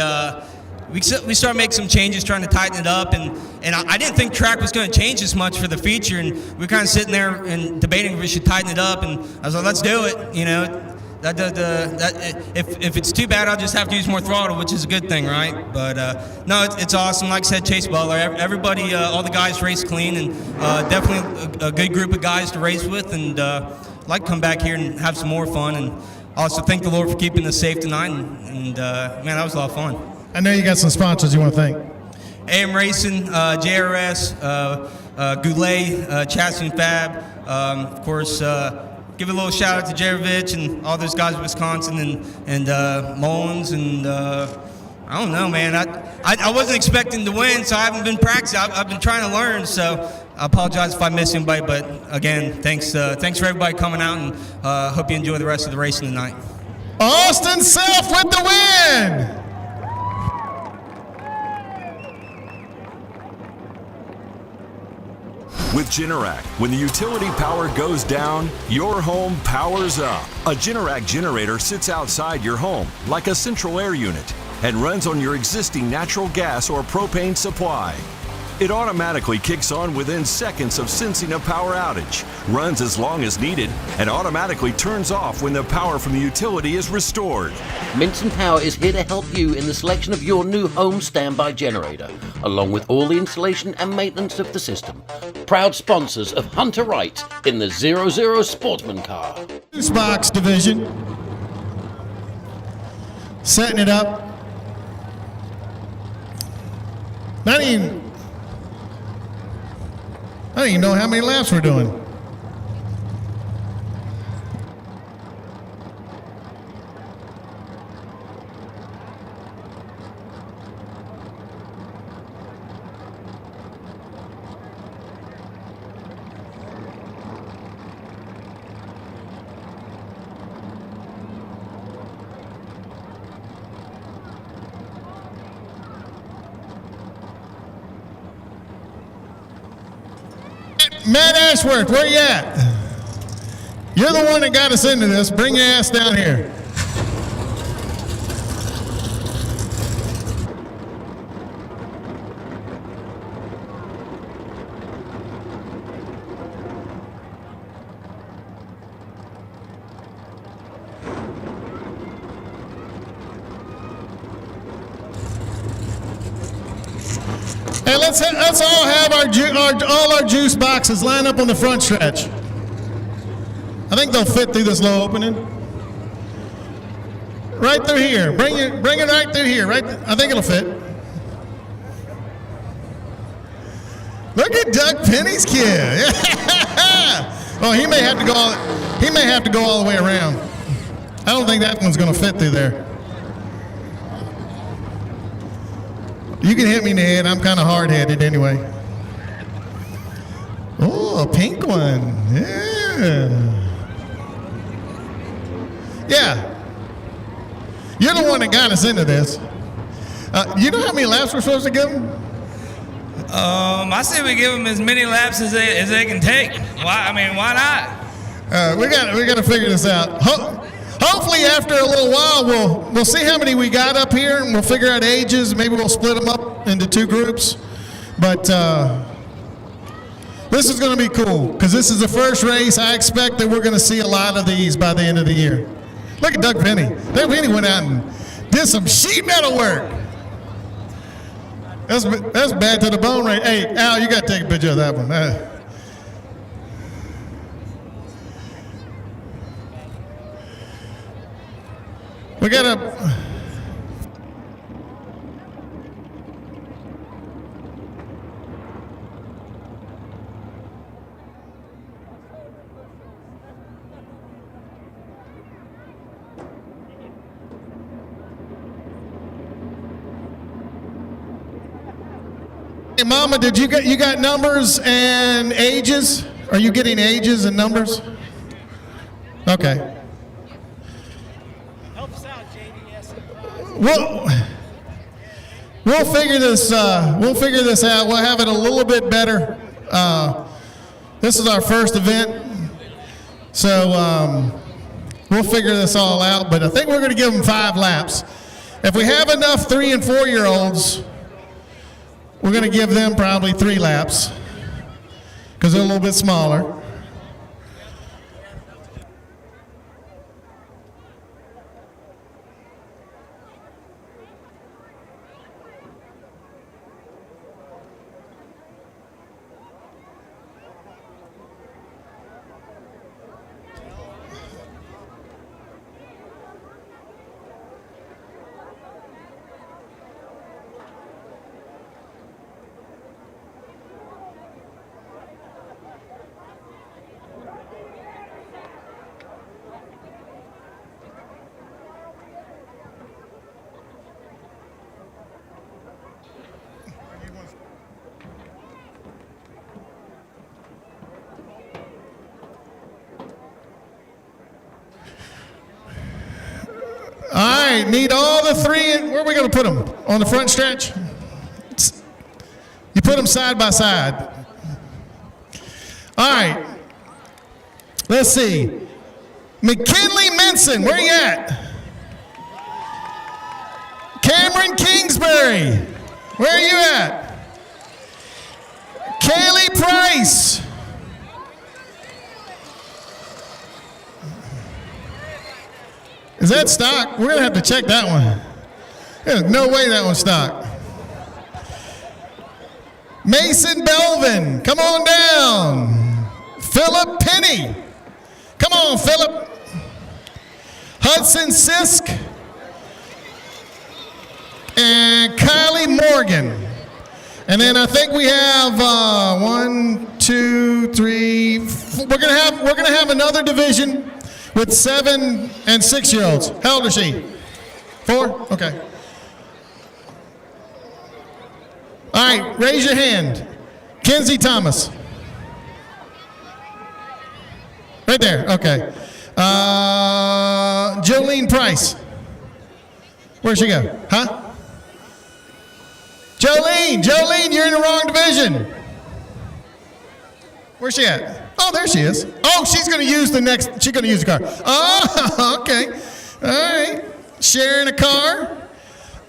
Speaker 7: we started making some changes, trying to tighten it up, and I didn't think track was going to change as much for the feature, and we were kind of sitting there and debating if we should tighten it up, and I was like, let's do it. You know, if it's too bad, I'll just have to use more throttle, which is a good thing, right? But no, it's awesome. Like I said, Chase Butler, everybody, all the guys race clean, and definitely a good group of guys to race with, and I'd like to come back here and have some more fun, and also thank the Lord for keeping us safe tonight, and man, that was a lot of fun.
Speaker 5: I know you got some sponsors you want to thank.
Speaker 7: AM Racing, JRS, Goulet, Chassis and Fab, of course, give a little shout out to Jerovich and all those guys in Wisconsin and Mullins, and I don't know, man. I wasn't expecting to win, so I haven't been practicing. I've been trying to learn, so I apologize if I miss anybody, but again, thanks for everybody coming out, and hope you enjoy the rest of the racing tonight.
Speaker 5: Austin Self with the win!
Speaker 4: With Generac, when the utility power goes down, your home powers up. A Generac generator sits outside your home like a central air unit and runs on your existing natural gas or propane supply. It automatically kicks on within seconds of sensing a power outage, runs as long as needed, and automatically turns off when the power from the utility is restored.
Speaker 3: Minson Power is here to help you in the selection of your new home standby generator, along with all the installation and maintenance of the system. Proud sponsors of Hunter Wright in the 00 Sportsman car.
Speaker 5: Juice box division. Setting it up. I don't even know how many laps we're doing. Matt Ashworth, where you at? You're the one that got us into this. Bring your ass down here. Hey, let's all have all our juice boxes line up on the front stretch. I think they'll fit through this low opening. Right through here. Bring it right through here. I think it'll fit. Look at Doug Penny's kid. Oh, he may have to go all the way around. I don't think that one's going to fit through there. You can hit me in the head. I'm kind of hard-headed anyway. Oh, a pink one. Yeah. You're the one that got us into this. You know how many laps we're supposed to give them?
Speaker 8: I say we give them as many laps as they can take. Why not?
Speaker 5: We got to figure this out. Hopefully, after a little while, we'll see how many we got up here, and we'll figure out ages. Maybe we'll split them up into two groups. But this is going to be cool because this is the first race. I expect that we're going to see a lot of these by the end of the year. Look at Doug Penny. Doug Penny went out and did some sheet metal work. That's bad to the bone, right? Hey, Al, you got to take a picture of that one. We got a. Hey, Mama, did you got numbers and ages? Are you getting ages and numbers? Okay. We'll figure this out. We'll have it a little bit better. This is our first event, so we'll figure this all out. But I think we're going to give them 5 laps. If we have enough 3- and 4-year-olds, we're going to give them probably 3 laps because they're a little bit smaller. All right, need all the 3 in. Where are we going to put them? On the front stretch? You put them side by side. All right. Let's see. McKinley Minson, where you at? Cameron Kingsbury, where are you at? Kaylee Price. Is that stock? We're going to have to check that one. There's no way that one's stock. Mason Belvin, come on down. Philip Penny. Come on, Philip. Hudson Sisk. And Kylie Morgan. And then I think we have 1, 2, 3. We're gonna have another division with 7 and 6-year-olds. How old is she? 4? Okay. All right, raise your hand. Kenzie Thomas. Right there, okay. Jolene Price. Where'd she go? Huh? Jolene, you're in the wrong division. Where's she at? Oh, there she is. Oh, she's going to use the car. Oh, okay. All right. Sharing a car.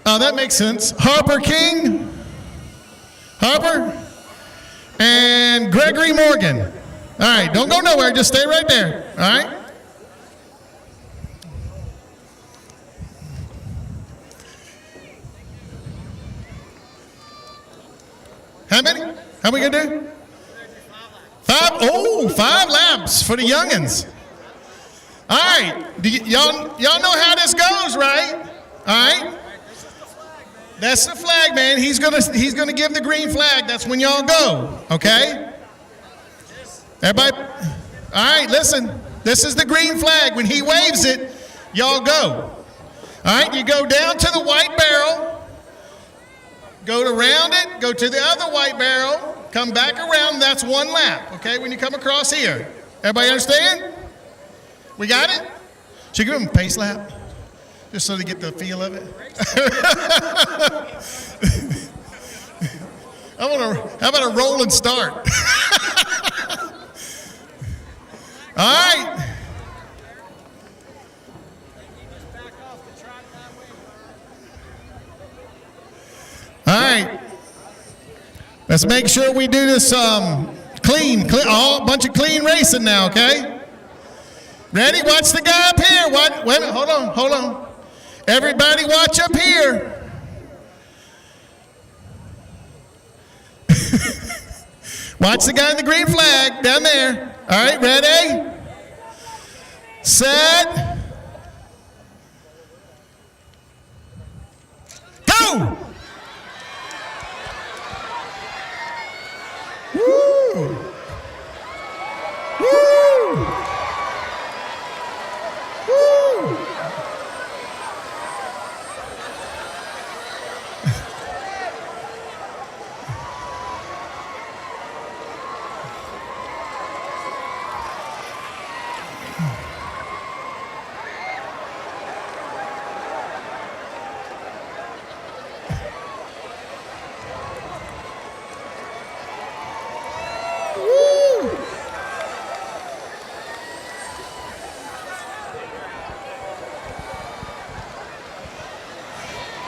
Speaker 5: Oh, that makes sense. Harper King. Harper. And Gregory Morgan. All right, don't go nowhere. Just stay right there. All right? How many? How we gonna do? 5? Oh, 5 laps for the youngins. All right, y'all know how this goes, right? All right. That's the flag, man. He's gonna give the green flag. That's when y'all go. Okay. Everybody. All right, listen. This is the green flag. When he waves it, y'all go. All right. You go down to the white barrel. Go around it, go to the other white barrel, come back around, that's 1 lap, okay, when you come across here. Everybody understand? We got it? Should we give them a pace lap? Just so they get the feel of it? How about a roll and start? All right. All right, let's make sure we do this clean, a bunch of clean racing now, okay? Ready? Watch the guy up here. Wait a minute, hold on. Everybody watch up here. Watch the guy in the green flag down there. All right, ready? Set. Go! Woo! Woo! Woo!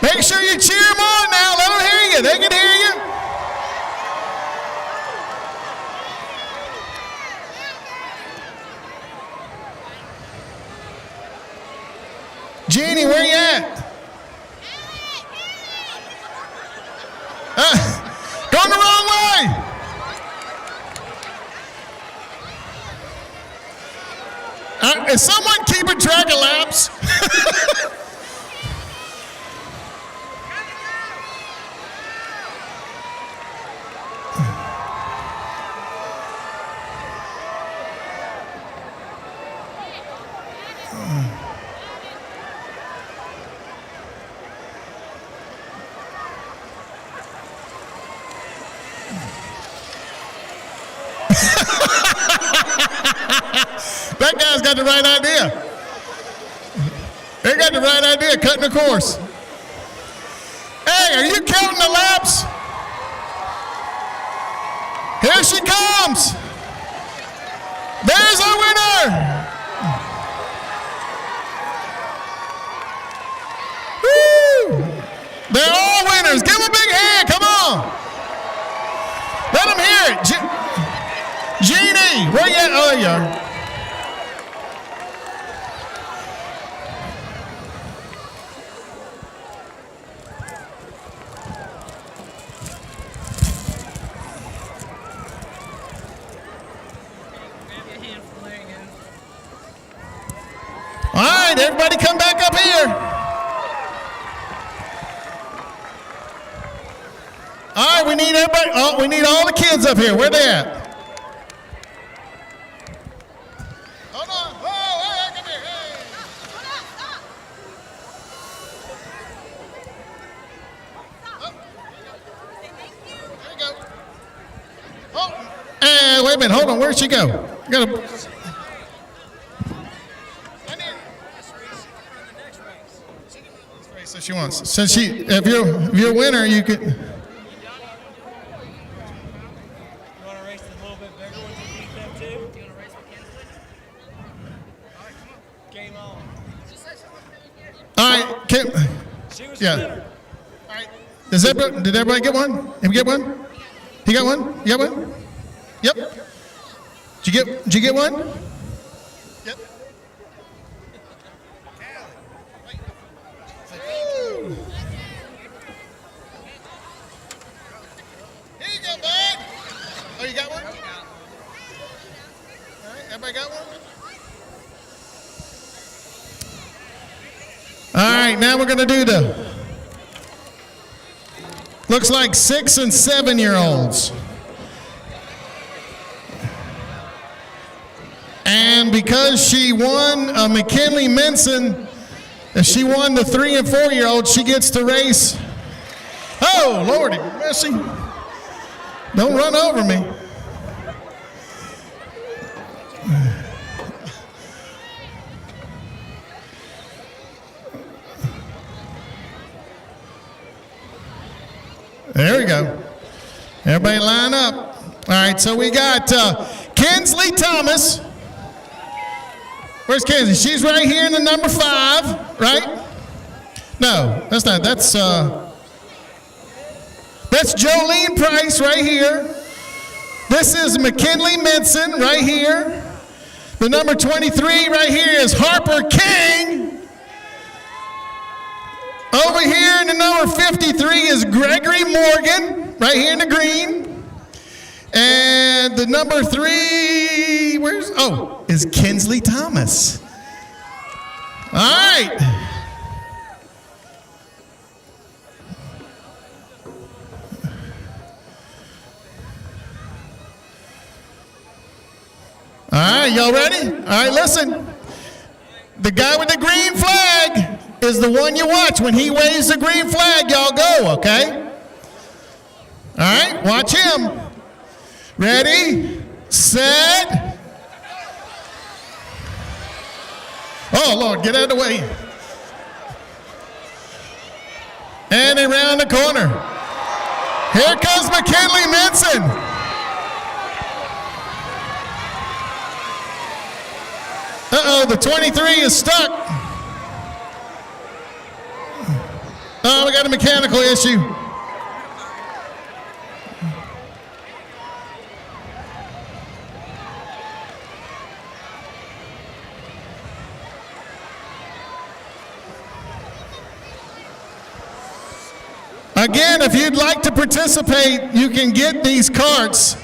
Speaker 5: Make sure you cheer them on now. Let them hear you. They can hear you. Jeannie, where you at? Going the wrong way. Is someone keeping track of laps? That guy's got the right idea. They got the right idea, cutting the course. Hey, are you counting the laps? Here she comes. There's our winner. Woo! They're all winners. Give them a big hand. Come on. Let them hear it. Jeannie, where you at? Oh, there you are. All right, everybody come back up here. All right, we need everybody. Oh, we need all the kids up here. Where they at? Hold on. Whoa, hey, come here. Hey. There you go. Oh, hey, wait a minute. Hold on. Where'd she go? You gotta. So she wants. Since if you're a winner, you could.
Speaker 9: You want to race a little bit bigger ones and beat them too? You want to race with Kinsley? All right, come on. Game on.
Speaker 5: All right,
Speaker 9: She was
Speaker 5: yeah.
Speaker 9: winner.
Speaker 5: All right. Did everybody get one? Did we get one? He got one? You got one? Yep. Did you get one? Yep. Here you go, bud. Oh, you got one? All right, everybody got one? All right, now we're going to do looks like 6 and 7 year olds. And because she won McKinley Minson, if she won the 3 and 4 year olds, she gets to race. Oh, Lordy, mercy. Don't run over me. There we go. Everybody line up. All right, so we got Kinsley Thomas. Where's Kinsley? She's right here in the number 5, right? No, that's not. That's Jolene Price right here. This is McKinley Minson right here. The number 23 right here is Harper King. Over here in the number 53 is Gregory Morgan, right here in the green. And the number 3, is Kinsley Thomas. All right. All right, y'all ready? All right, listen. The guy with the green flag is the one you watch. When he waves the green flag, y'all go, okay? All right, watch him. Ready, set. Oh, Lord, get out of the way. And they round the corner. Here comes McKinley Minson. Uh-oh, the 23 is stuck. Oh, we got a mechanical issue. Again, if you'd like to participate, you can get these carts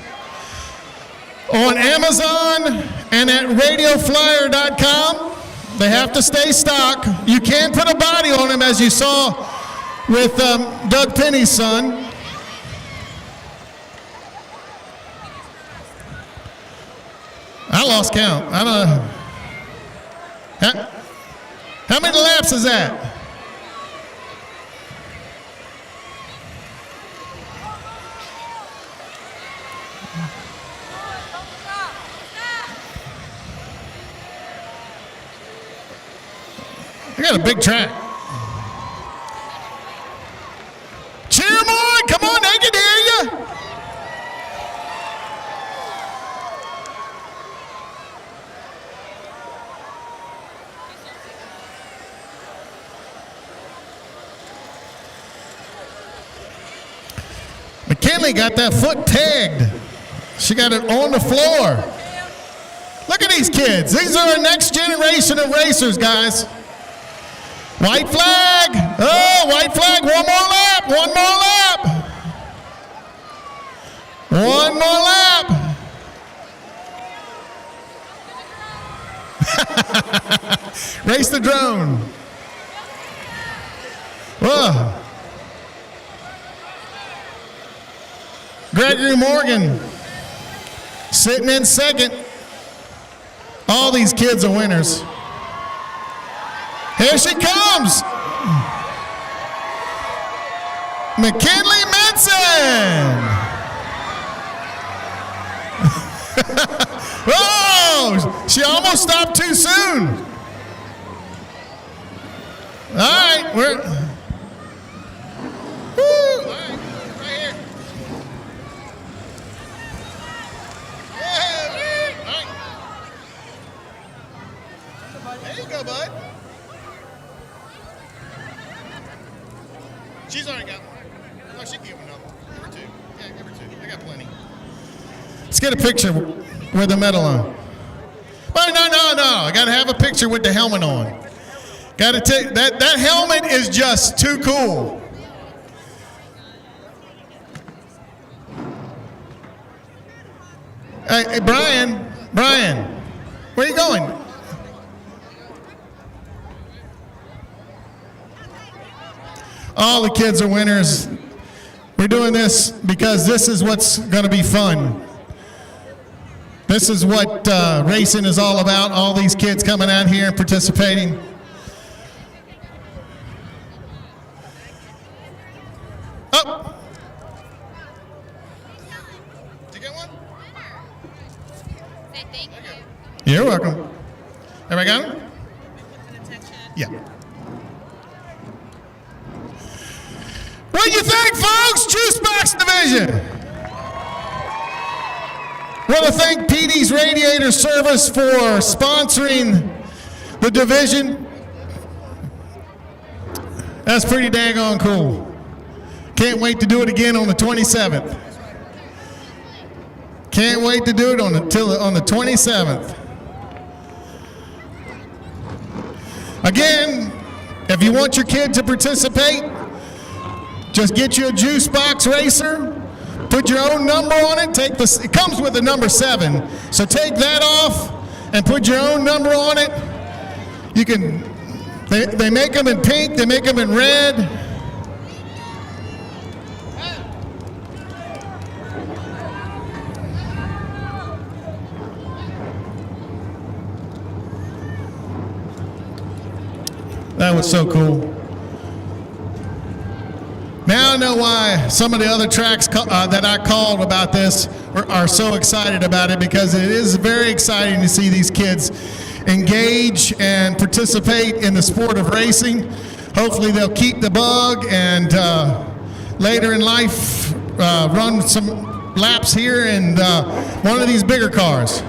Speaker 5: on Amazon and at radioflyer.com. They have to stay stock. You can put a body on them, as you saw with Doug Penny's son. I lost count. I don't know. How many laps is that? We got a big track. Cheer them on. Come on, they can hear you. McKinley got that foot pegged. She got it on the floor. Look at these kids. These are our next generation of racers, guys. White flag. Oh, white flag. One more lap. One more lap. One more lap. Race the drone. Whoa. Gregory Morgan sitting in second. All these kids are winners. Here she comes. McKinley Manson. Whoa! She almost stopped too soon. All right, we're. Woo! All right, right here. Yeah, all right. There you go, bud. She's already got one. No, she can give another. Give her two. Yeah, give her two. I got plenty. Let's get a picture with the medal on. Oh, no. I got to have a picture with the helmet on. Got to take that helmet is just too cool. Hey, Brian, where are you going? All the kids are winners. We're doing this because this is what's going to be fun. This is what racing is all about. All these kids coming out here and participating. Oh! Did you get one?
Speaker 6: Say thank you.
Speaker 5: You're welcome. Everybody got them? Yeah. What do you think, folks? Juice Box Division. Want to thank PD's Radiator Service for sponsoring the division. That's pretty daggone cool. Can't wait to do it again on the 27th. Can't wait to do it on the 27th. Again, if you want your kid to participate, just get you a Juice Box Racer. Put your own number on it. It comes with a number 7. So take that off and put your own number on it. You can, they make them in pink, they make them in red. That was so cool. Now I know why some of the other tracks that I called about this are so excited about it, because it is very exciting to see these kids engage and participate in the sport of racing. Hopefully they'll keep the bug and later in life run some laps here in one of these bigger cars.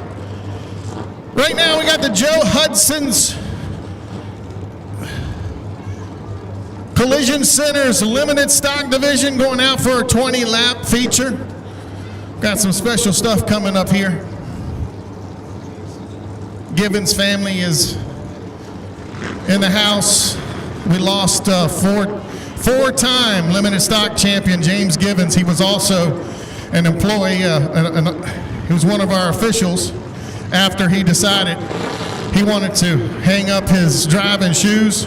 Speaker 5: Right now we got the Joe Hudson's Collision Center's limited stock division going out for a 20-lap feature. Got some special stuff coming up here. Gibbons family is in the house. We lost four-time limited stock champion James Gibbons. He was also an employee. He was one of our officials after he decided he wanted to hang up his driving shoes.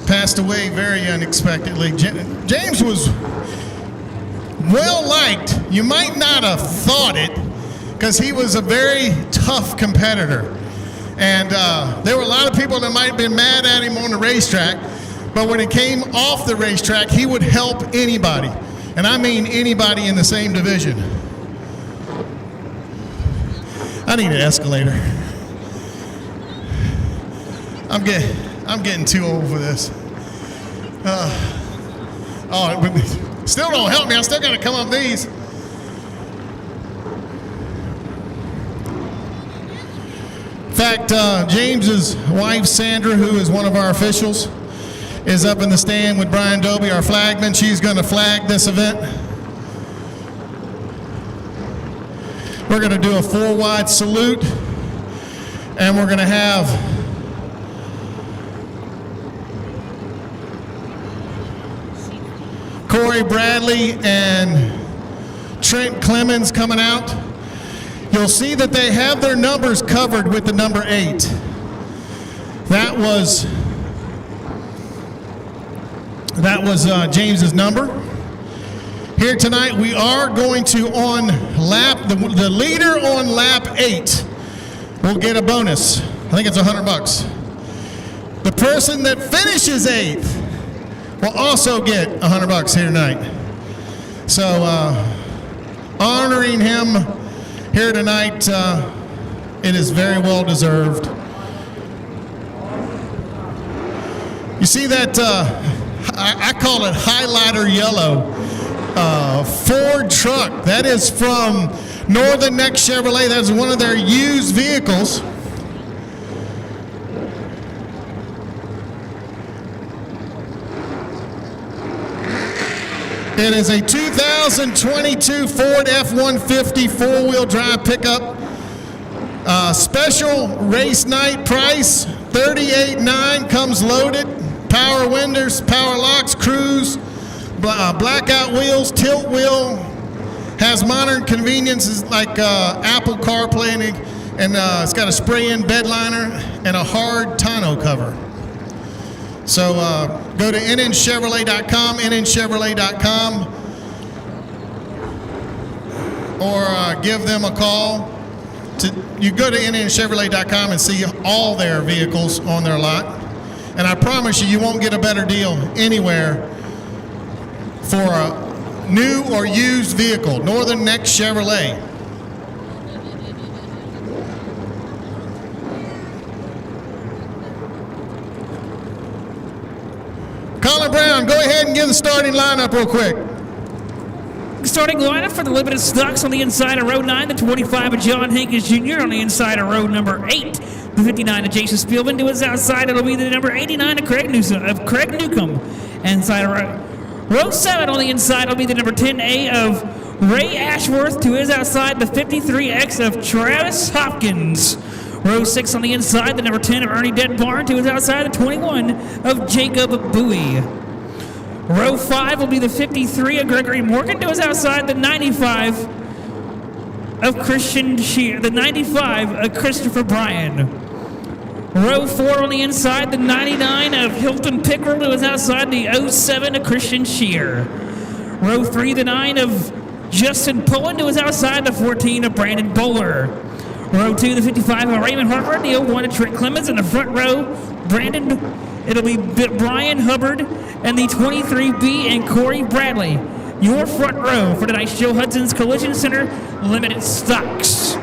Speaker 5: Passed away very unexpectedly. James was well liked. You might not have thought it, because he was a very tough competitor. And there were a lot of people that might have been mad at him on the racetrack, but when it came off the racetrack, he would help anybody. And I mean anybody in the same division. I need an escalator. I'm getting too old for this. Still don't help me. I still got to come up these. fact, James's wife, Sandra, who is one of our officials, is up in the stand with Brian Doby, our flagman. She's going to flag this event. We're going to do a 4-wide salute, and we're going to have Corey Bradley and Trent Clemens coming out. You'll see that they have their numbers covered with the number 8. That was James's number. Here tonight, we are going to on lap, the leader on lap 8 will get a bonus. I think it's $100. The person that finishes 8th will also get $100 here tonight. So, honoring him here tonight, it is very well deserved. You see that, I call it highlighter yellow Ford truck. That is from Northern Neck Chevrolet. That's one of their used vehicles. It is a 2022 Ford F-150 four-wheel drive pickup. Special race night price, $38,900, comes loaded. Power windows, power locks, cruise, blackout wheels, tilt wheel, has modern conveniences like Apple CarPlay, and it's got a spray-in bed liner and a hard tonneau cover. So go to nnchevrolet.com, nnchevrolet.com, or give them a call. You go to nnchevrolet.com and see all their vehicles on their lot. And I promise you, you won't get a better deal anywhere for a new or used vehicle. Northern Neck Chevrolet. Colin Brown, go ahead and give the starting lineup real quick.
Speaker 1: Starting lineup for the limited stocks on the inside of row 9, the 25 of John Hankins Jr. On the inside of row number 8, the 59 of Jason Spielman. To his outside, it'll be the number 89 of Craig Newcomb. Inside of row 7 on the inside will be the number 10A of Ray Ashworth. To his outside, the 53X of Travis Hopkins. Row 6 on the inside, the number 10 of Ernie Deadbarn. To his outside, the 21 of Jacob Bowie. Row 5 will be the 53 of Gregory Morgan. To his outside, the 95 of Christian Shear, the 95 of Christopher Bryan. Row 4 on the inside, the 99 of Hilton Pickrell. To his outside, the 07 of Christian Shear. Row 3, the 9 of Justin Pullen. To his outside, the 14 of Brandon Bowler. Row 2, the 55 of Raymond Harper. The 01 of Trent Clemens. In the front row, it'll be Brian Hubbard and the 23B and Corey Bradley. Your front row for tonight's Joe Hudson's Collision Center limited stocks.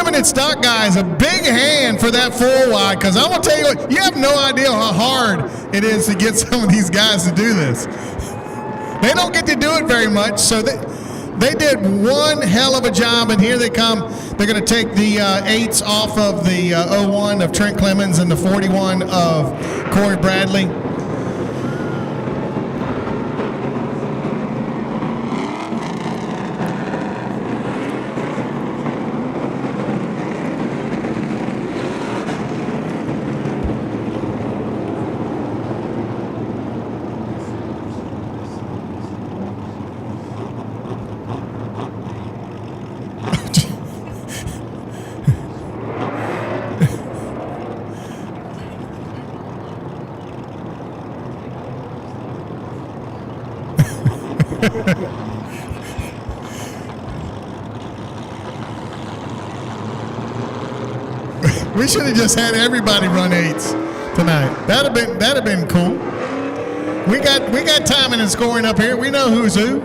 Speaker 5: limited stock guys a big hand for that 4-wide, because I'm going to tell you what, you have no idea how hard it is to get some of these guys to do this. They don't get to do it very much, so they did one hell of a job, and here they come. They're going to take the 8s off of the 01 of Trent Clemens and the 41 of Corey Bradley. We should have just had everybody run 8s tonight. That'd have been cool. We got timing and scoring up here. We know who's who.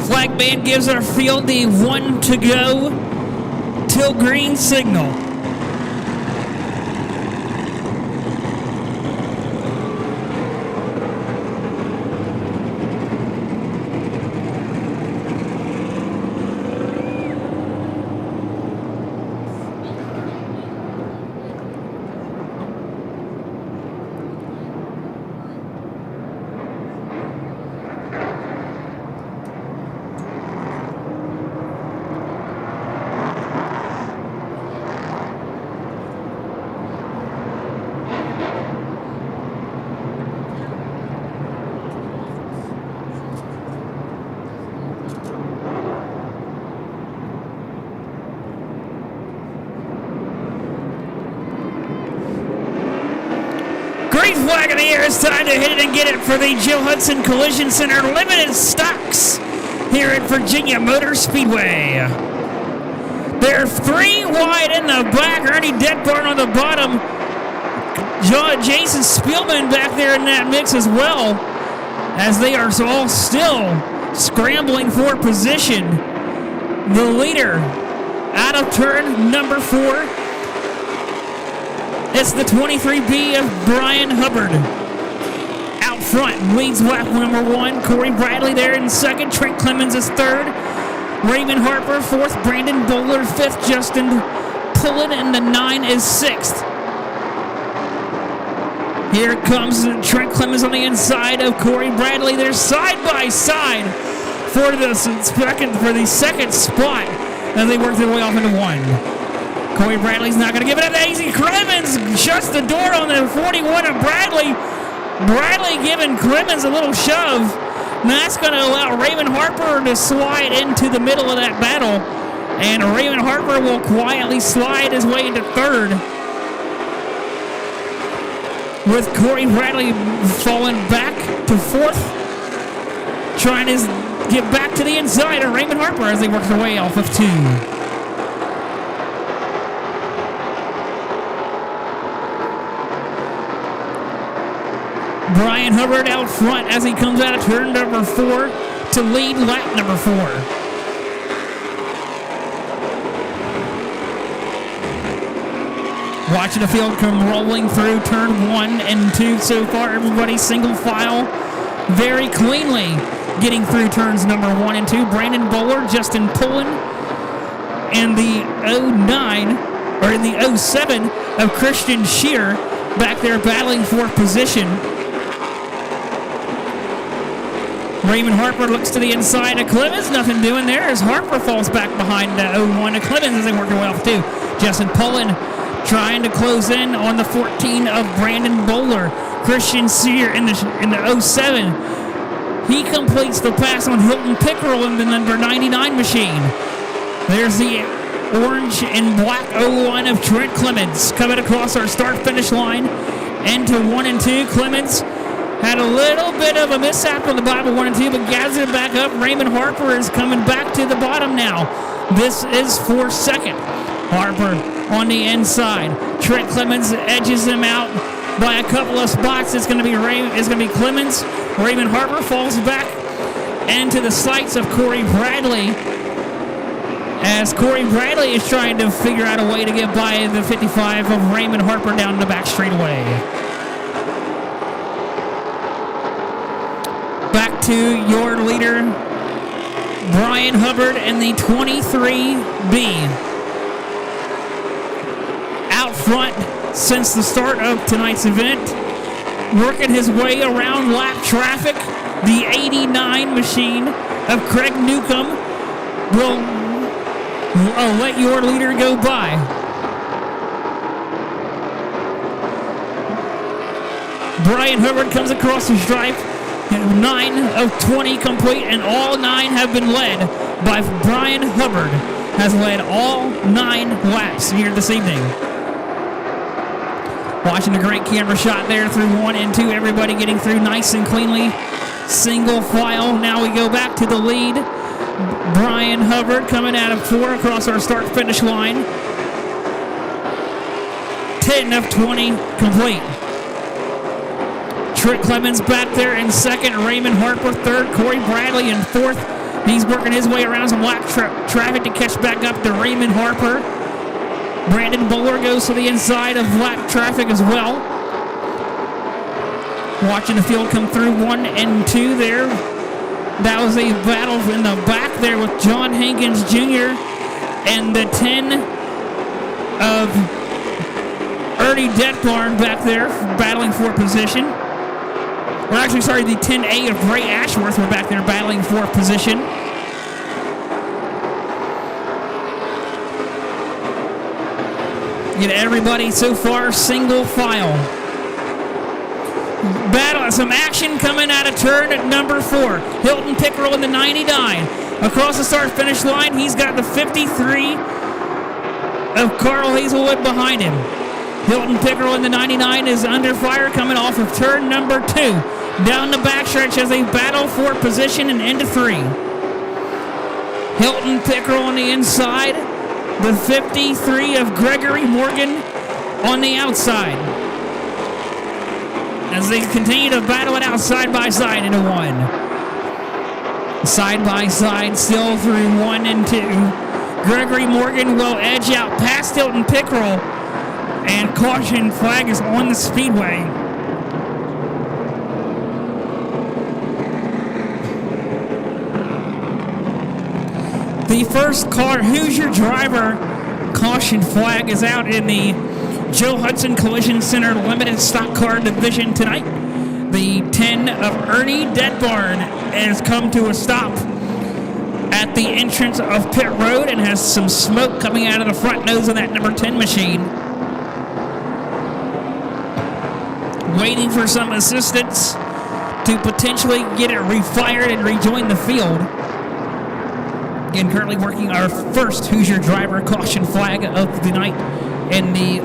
Speaker 1: Flag band gives our field the 1 to go till green signal. Green flag in the air. It's time to hit it and get it for the Joe Hudson Collision Center limited stocks here at Virginia Motor Speedway. They're 3 wide in the back. Ernie Detbarn on the bottom. Jason Spielman back there in that mix as well, as they are all still scrambling for position. The leader out of turn number 4. It's the 23B of Brian Hubbard. Out front, leads lap number 1. Corey Bradley there in second. Trent Clemens is third. Raymond Harper, 4th. Brandon Bowler, 5th. Justin Pullen, and the 9 is 6th. Here comes Trent Clemens on the inside of Corey Bradley. They're side by side for the second spot as they work their way off into 1. Corey Bradley's not going to give it up that easy. Clemens shuts the door on the 41 of Bradley. Bradley giving Clemens a little shove. And that's going to allow Raymond Harper to slide into the middle of that battle. And Raymond Harper will quietly slide his way into 3rd. With Corey Bradley falling back to 4th. Trying to get back to the inside of Raymond Harper as they work their way off of 2. Brian Hubbard out front as he comes out of turn number 4 to lead lap number 4. Watching the field come rolling through turn 1 and 2 so far. Everybody single file very cleanly getting through turns number 1 and 2. Brandon Bowler, Justin Pullen, and the 09, or in the 07 of Christian Shear back there battling for position. Raymond Harper looks to the inside of Clemens. Nothing doing there as Harper falls back behind the 01 of Clemens as they work their way off 2. Justin Pullen trying to close in on the 14 of Brandon Bowler. Christian Sear in the 07. He completes the pass on Hilton Pickerel in the number 99 machine. There's the orange and black 01 of Trent Clemens coming across our start-finish line into 1 and 2. Clemens Had a little bit of a mishap on the bottom 1 and 2, but gathers it back up. Raymond Harper is coming back to the bottom now. This is for second. Harper on the inside. Trent Clemens edges him out by a couple of spots. It's going to be Clemens. Raymond Harper falls back into the sights of Corey Bradley, as Corey Bradley is trying to figure out a way to get by the 55 of Raymond Harper down the back straightaway. Back to your leader, Brian Hubbard in the 23B. Out front since the start of tonight's event, working his way around lap traffic. The 89 machine of Craig Newcomb will let your leader go by. Brian Hubbard comes across the stripe. 9 of 20 complete, and all 9 have been led by Brian Hubbard. Has led all 9 laps here this evening. Watching a great camera shot there through 1 and 2. Everybody getting through nice and cleanly. Single file. Now we go back to the lead. Brian Hubbard coming out of 4 across our start-finish line. 10 of 20 complete. Trent Clemens back there in second. Raymond Harper third. Corey Bradley in fourth. He's working his way around some lap traffic to catch back up to Raymond Harper. Brandon Bowler goes to the inside of lap traffic as well. Watching the field come through 1 and 2 there. That was a battle in the back there with John Hankins Jr. and the 10 of Ernie Detbarn back there battling for position. Or actually, sorry, the 10A of Ray Ashworth were back there battling for position. Get everybody so far single file. Battle, some action coming out of turn at number 4. Hilton Pickerel in the 99. Across the start-finish line, he's got the 53 of Carl Hazelwood behind him. Hilton Pickerel in the 99 is under fire coming off of turn number 2. Down the backstretch as they battle for position and into 3. Hilton Pickerel on the inside. The 53 of Gregory Morgan on the outside. As they continue to battle it out side by side into 1. Side by side still through 1 and 2. Gregory Morgan will edge out past Hilton Pickerel. And caution flag is on the speedway. The first car, Who's Your Driver? Caution flag is out in the Joe Hudson Collision Center Limited Stock Car Division tonight. The 10 of Ernie Detbarn has come to a stop at the entrance of pit road and has some smoke coming out of the front nose of that number 10 machine. Waiting for some assistance to potentially get it refired and rejoin the field. Again, currently working our first Who's Your Driver caution flag of the night in the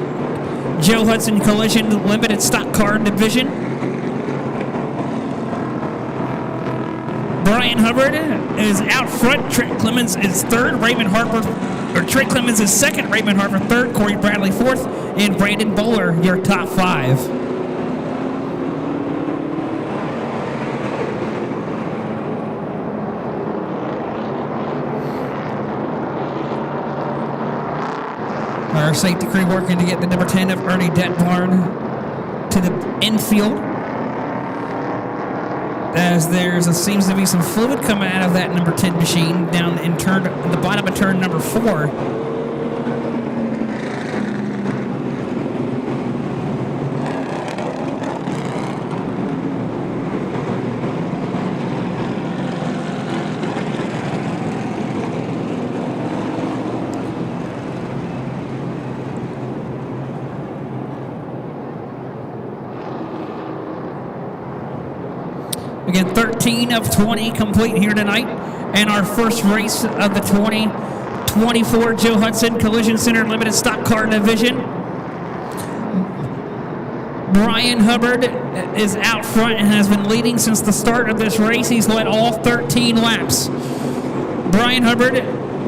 Speaker 1: Joe Hudson Collision Limited Stock Car Division. Brian Hubbard is out front. Trent Clemens is third. Trent Clemens is second. Raymond Harper third. Corey Bradley fourth. And Brandon Bowler, your top 5. Our safety crew working to get the number 10 of Ernie Detbarn to the infield. As seems to be some fluid coming out of that number 10 machine down in the bottom of turn number 4. Again, 13 of 20 complete here tonight. And our first race of the 2024 Joe Hudson Collision Center Limited Stock Car Division. Brian Hubbard is out front and has been leading since the start of this race. He's led all 13 laps. Brian Hubbard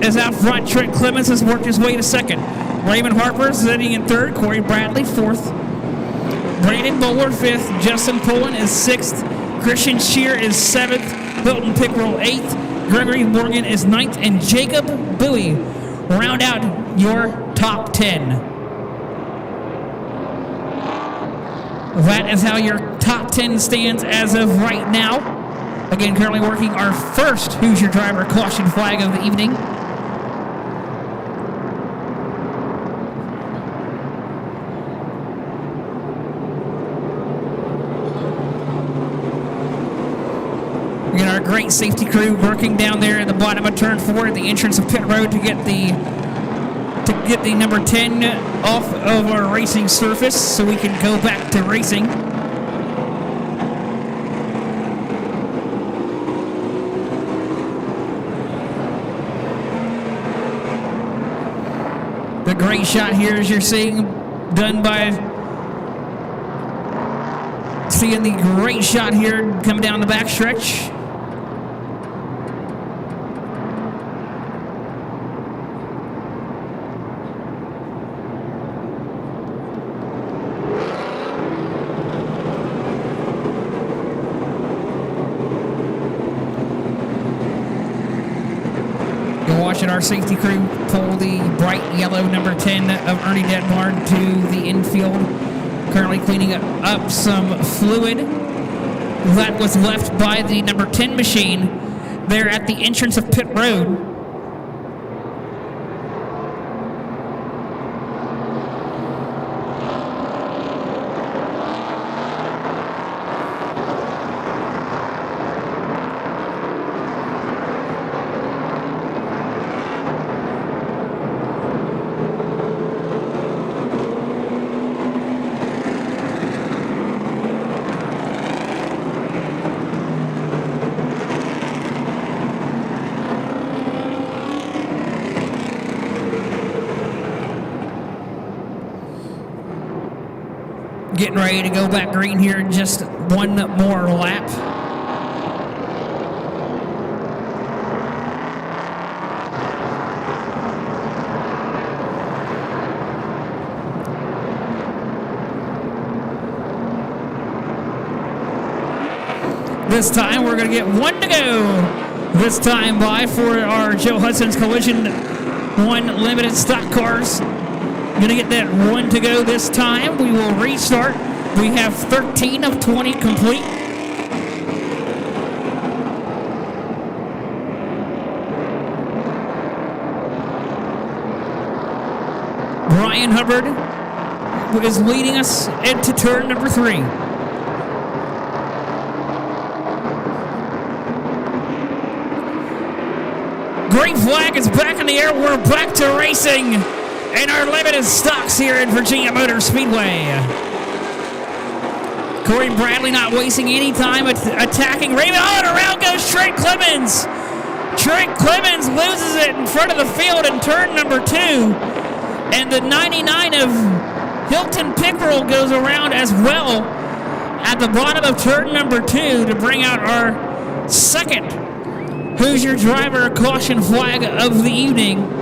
Speaker 1: is out front. Trent Clemens has worked his way to second. Raymond Harper is sitting in third. Corey Bradley fourth. Brandon Bowler fifth. Justin Pullen is sixth. Christian Shear is seventh. Hilton Pickrell eighth. Gregory Morgan is ninth. And Jacob Bowie round out your top 10. That is how your top 10 stands as of right now. Again, currently working our first Who's Your Driver caution flag of the evening. Again, our great safety crew working down there at the bottom of turn 4 at the entrance of pit road to get the number 10 off of our racing surface so we can go back to racing. The great shot here, as you're seeing, done by seeing the great shot here coming down the back stretch. Watching our safety crew pull the bright yellow number 10 of Ernie Detmar to the infield. Currently cleaning up some fluid that was left by the number 10 machine there at the entrance of pit road. Getting ready to go back green here in just one more lap. This time we're going to get one to go. This time by for our Joe Hudson's Collision 1 limited stock cars. Gonna get that one to go this time. We will restart. We have 13 of 20 complete. Brian Hubbard is leading us into turn number 3. Green flag is back in the air. We're back to racing in our limited stocks here at Virginia Motor Speedway. Corey Bradley not wasting any time attacking Raymond. Oh, and around goes Trent Clemens. Trent Clemens loses it in front of the field in turn number 2. And the 99 of Hilton Pickrell goes around as well at the bottom of turn number 2 to bring out our second Who's Your Driver caution flag of the evening.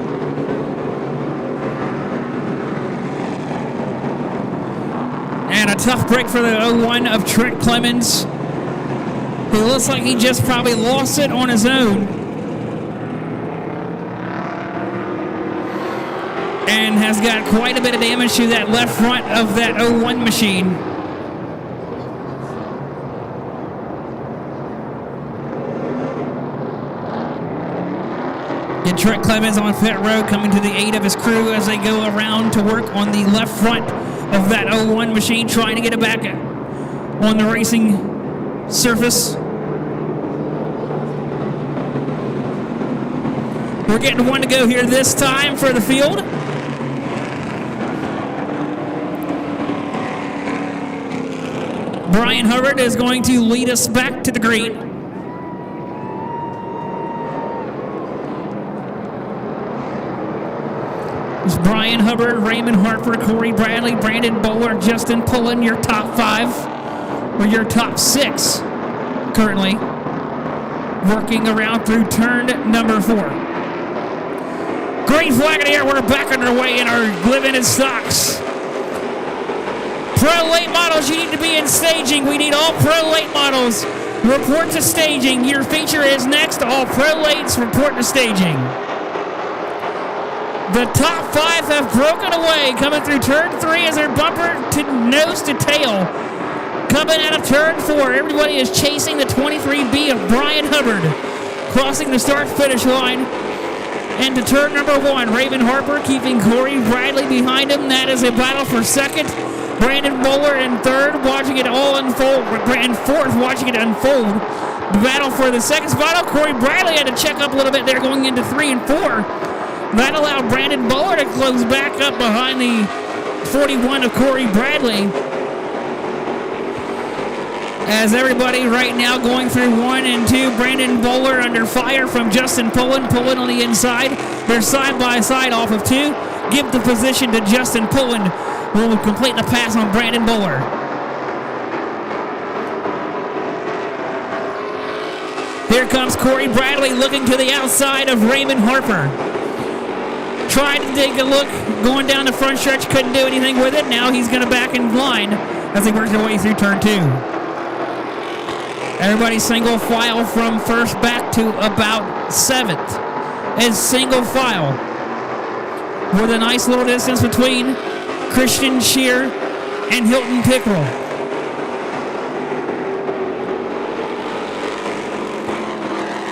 Speaker 1: And a tough break for the 01 of Trent Clemens, who looks like he just probably lost it on his own. And has got quite a bit of damage to that left front of that 01 machine. Get Trent Clemens on pit road, coming to the aid of his crew as they go around to work on the left front of that 01 machine, trying to get it back on the racing surface. We're getting one to go here this time for the field. Brian Hubbard is going to lead us back to the green. Brian Hubbard, Raymond Harper, Corey Bradley, Brandon Bowler, Justin Pullen, your top 5, or your top 6 currently. Working around through turn number 4. Green flag in the air, we're back underway in our limited stocks. Pro late models, you need to be in staging. We need all pro late models. Report to staging. Your feature is next. All pro lates report to staging. The top 5 have broken away, coming through turn 3 as their bumper to nose to tail. Coming out of turn 4, everybody is chasing the 23B of Brian Hubbard, crossing the start-finish line. And to turn number 1, Raven Harper keeping Corey Bradley behind him. That is a battle for second. Brandon Bowler in third, watching it all unfold. And fourth, watching it unfold. The battle for the second spot. Corey Bradley had to check up a little bit there going into 3 and 4. That allowed Brandon Bowler to close back up behind the 41 of Corey Bradley. As everybody right now going through 1 and 2, Brandon Bowler under fire from Justin Pullen on the inside. They're side by side off of 2. Give the position to Justin Pullen, who will complete the pass on Brandon Bowler. Here comes Corey Bradley looking to the outside of Raymond Harper. Tried to take a look, going down the front stretch, couldn't do anything with it. Now he's going to back in line as he works their way through turn 2. Everybody single file from first back to about 7th. Is single file. With a nice little distance between Christian Shear and Hilton Pickerel.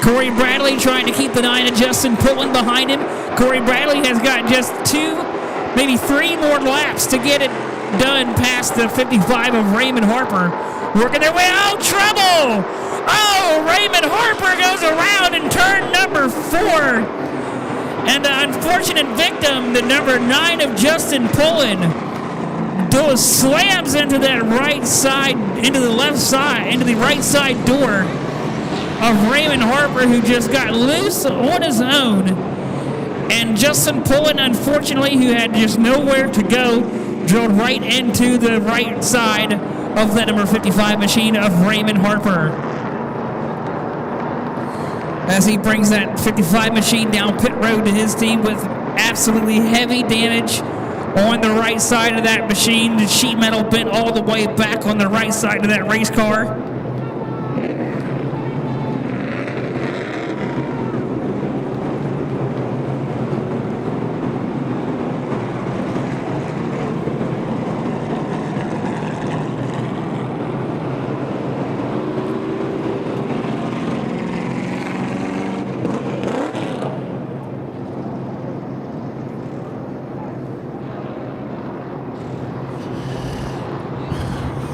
Speaker 1: Corey Bradley trying to keep the 9 of Justin Pullen behind him. Corey Bradley has got just 2, maybe 3 more laps to get it done past the 55 of Raymond Harper. Working their way. Oh, trouble! Oh, Raymond Harper goes around in turn number 4. And the unfortunate victim, the number 9 of Justin Pullen, slams into that right side, into the left side, into the right side door of Raymond Harper, who just got loose on his own. And Justin Pullen, unfortunately, who had just nowhere to go, drilled right into the right side of that number 55 machine of Raymond Harper. As he brings that 55 machine down pit road to his team with absolutely heavy damage on the right side of that machine. The sheet metal bent all the way back on the right side of that race car.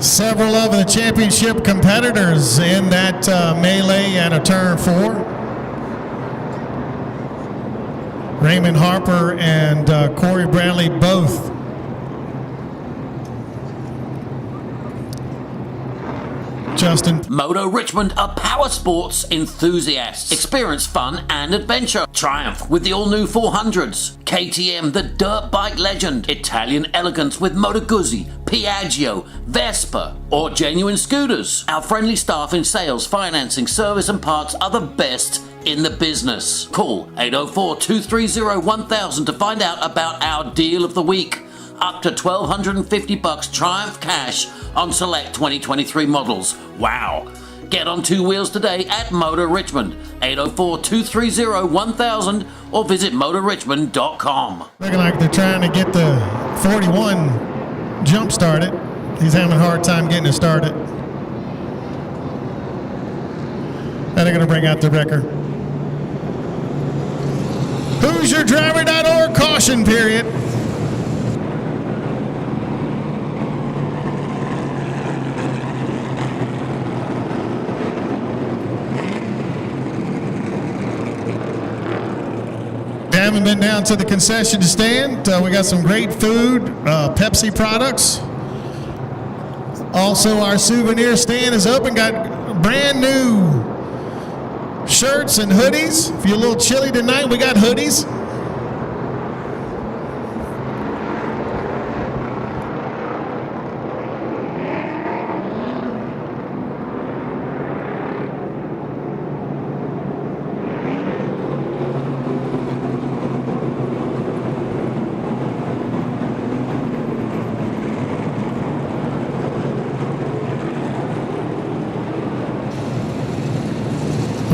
Speaker 5: Several of the championship competitors in that melee at a turn 4. Raymond Harper and Corey Bradley both. Justin.
Speaker 3: Moto Richmond are power sports enthusiasts. Experience fun and adventure. Triumph with the all-new 400s. KTM, the dirt bike legend. Italian elegance with Moto Guzzi, Piaggio, Vespa, or genuine scooters. Our friendly staff in sales, financing, service and parts are the best in the business. Call 804-230-1000 to find out about our deal of the week. Up to $1,250 Triumph cash on select 2023 models. Wow. Get on 2 wheels today at Motor Richmond. 804-230-1000 or visit motorrichmond.com.
Speaker 5: Looking like they're trying to get the 41 jump started. He's having a hard time getting it started. And they're going to bring out the wrecker. HoosierDriver.org caution period. Haven't been down to the concession stand. We got some great food, Pepsi products. Also, our souvenir stand is open. Got brand new shirts and hoodies. If you're a little chilly tonight, we got hoodies.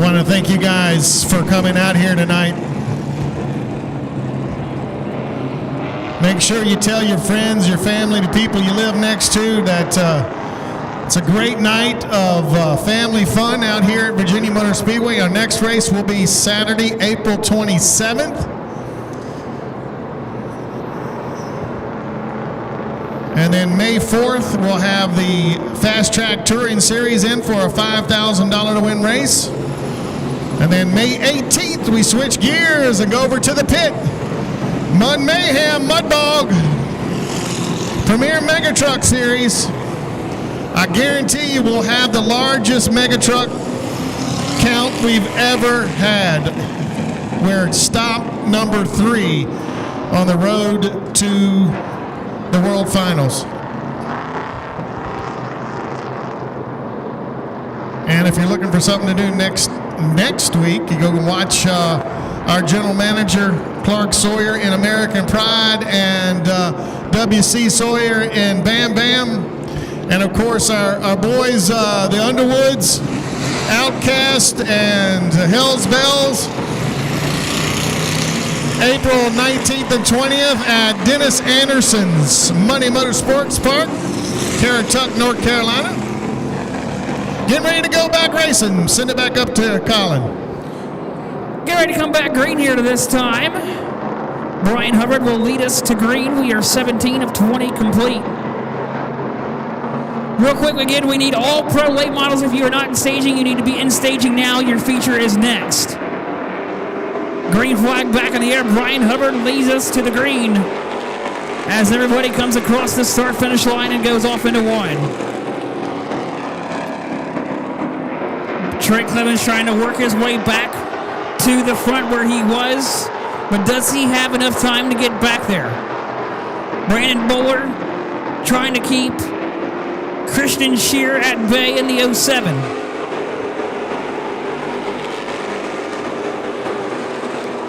Speaker 5: Want to thank you guys for coming out here tonight. Make sure you tell your friends, your family, the people you live next to that it's a great night of family fun out here at Virginia Motor Speedway. Our next race will be Saturday, April 27th. And then May 4th, we'll have the Fast Track Touring Series in for a $5,000 to win race. And then May 18th, we switch gears and go over to the pit. Mud Mayhem, Mud Bog, Premier Mega Truck Series. I guarantee you we'll have the largest mega truck count we've ever had. We're at stop number 3 on the road to the World Finals. And if you're looking for something to do next week, you go and watch our general manager, Clark Sawyer, in American Pride, and W.C. Sawyer in Bam Bam. And of course, our boys, the Underwoods, Outcast, and Hell's Bells. April 19th and 20th at Dennis Anderson's Money Motorsports Park, Caratuck, North Carolina. Getting ready to go back racing. Send it back up to Colin.
Speaker 1: Get ready to come back green here to this time. Brian Hubbard will lead us to green. We are 17 of 20 complete. Real quick, again, we need all pro late models. If you are not in staging, you need to be in staging now. Your feature is next. Green flag back in the air. Brian Hubbard leads us to the green as everybody comes across the start-finish line and goes off into one. Trey Clemens trying to work his way back to the front where he was, but does he have enough time to get back there? Brandon Bowler trying to keep Christian Shear at bay in the 07.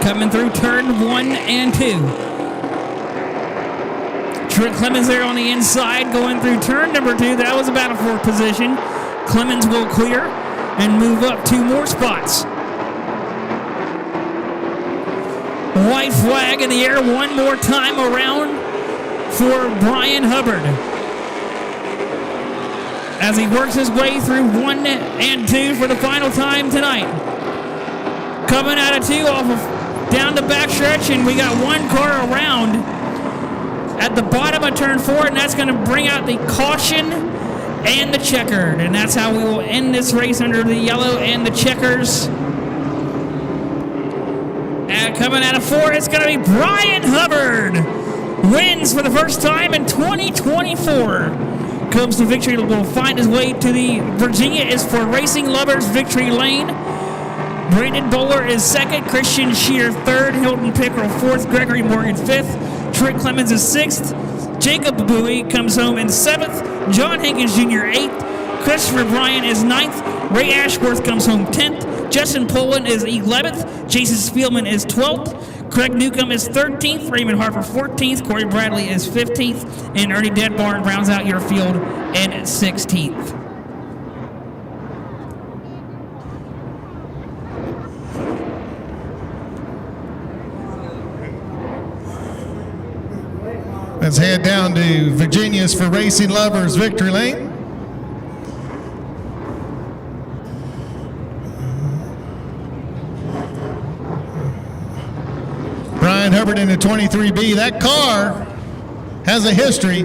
Speaker 1: Coming through turn 1 and 2. Trent Clemens there on the inside going through turn number 2. That was about a 4th position. Clemens will clear and move up 2 more spots. White flag in the air one more time around for Brian Hubbard as he works his way through 1 and 2 for the final time tonight. Coming out of 2 off of down the backstretch, and we got 1 car around at the bottom of turn 4, and that's going to bring out the caution and the checkered, and that's how we will end this race under the yellow and the checkers. And coming out of 4, it's going to be Brian Hubbard. Wins for the first time in 2024. Comes to victory, will find his way to the Virginia is for Racing Lovers Victory Lane. Brandon Bowler is 2nd, Christian Shear 3rd, Hilton Pickrell 4th, Gregory Morgan 5th, Trent Clemens is 6th, Jacob Bowie comes home in 7th, John Hankins Jr. 8th, Christopher Bryan is 9th, Ray Ashworth comes home 10th, Justin Poland is 11th, Jason Spielman is 12th, Craig Newcomb is 13th, Raymond Harper 14th, Corey Bradley is 15th, and Ernie Deadbarn rounds out your field in 16th.
Speaker 5: Let's head down to Virginia's for Racing Lovers Victory Lane. Brian Hubbard in the 23B. That car has a history.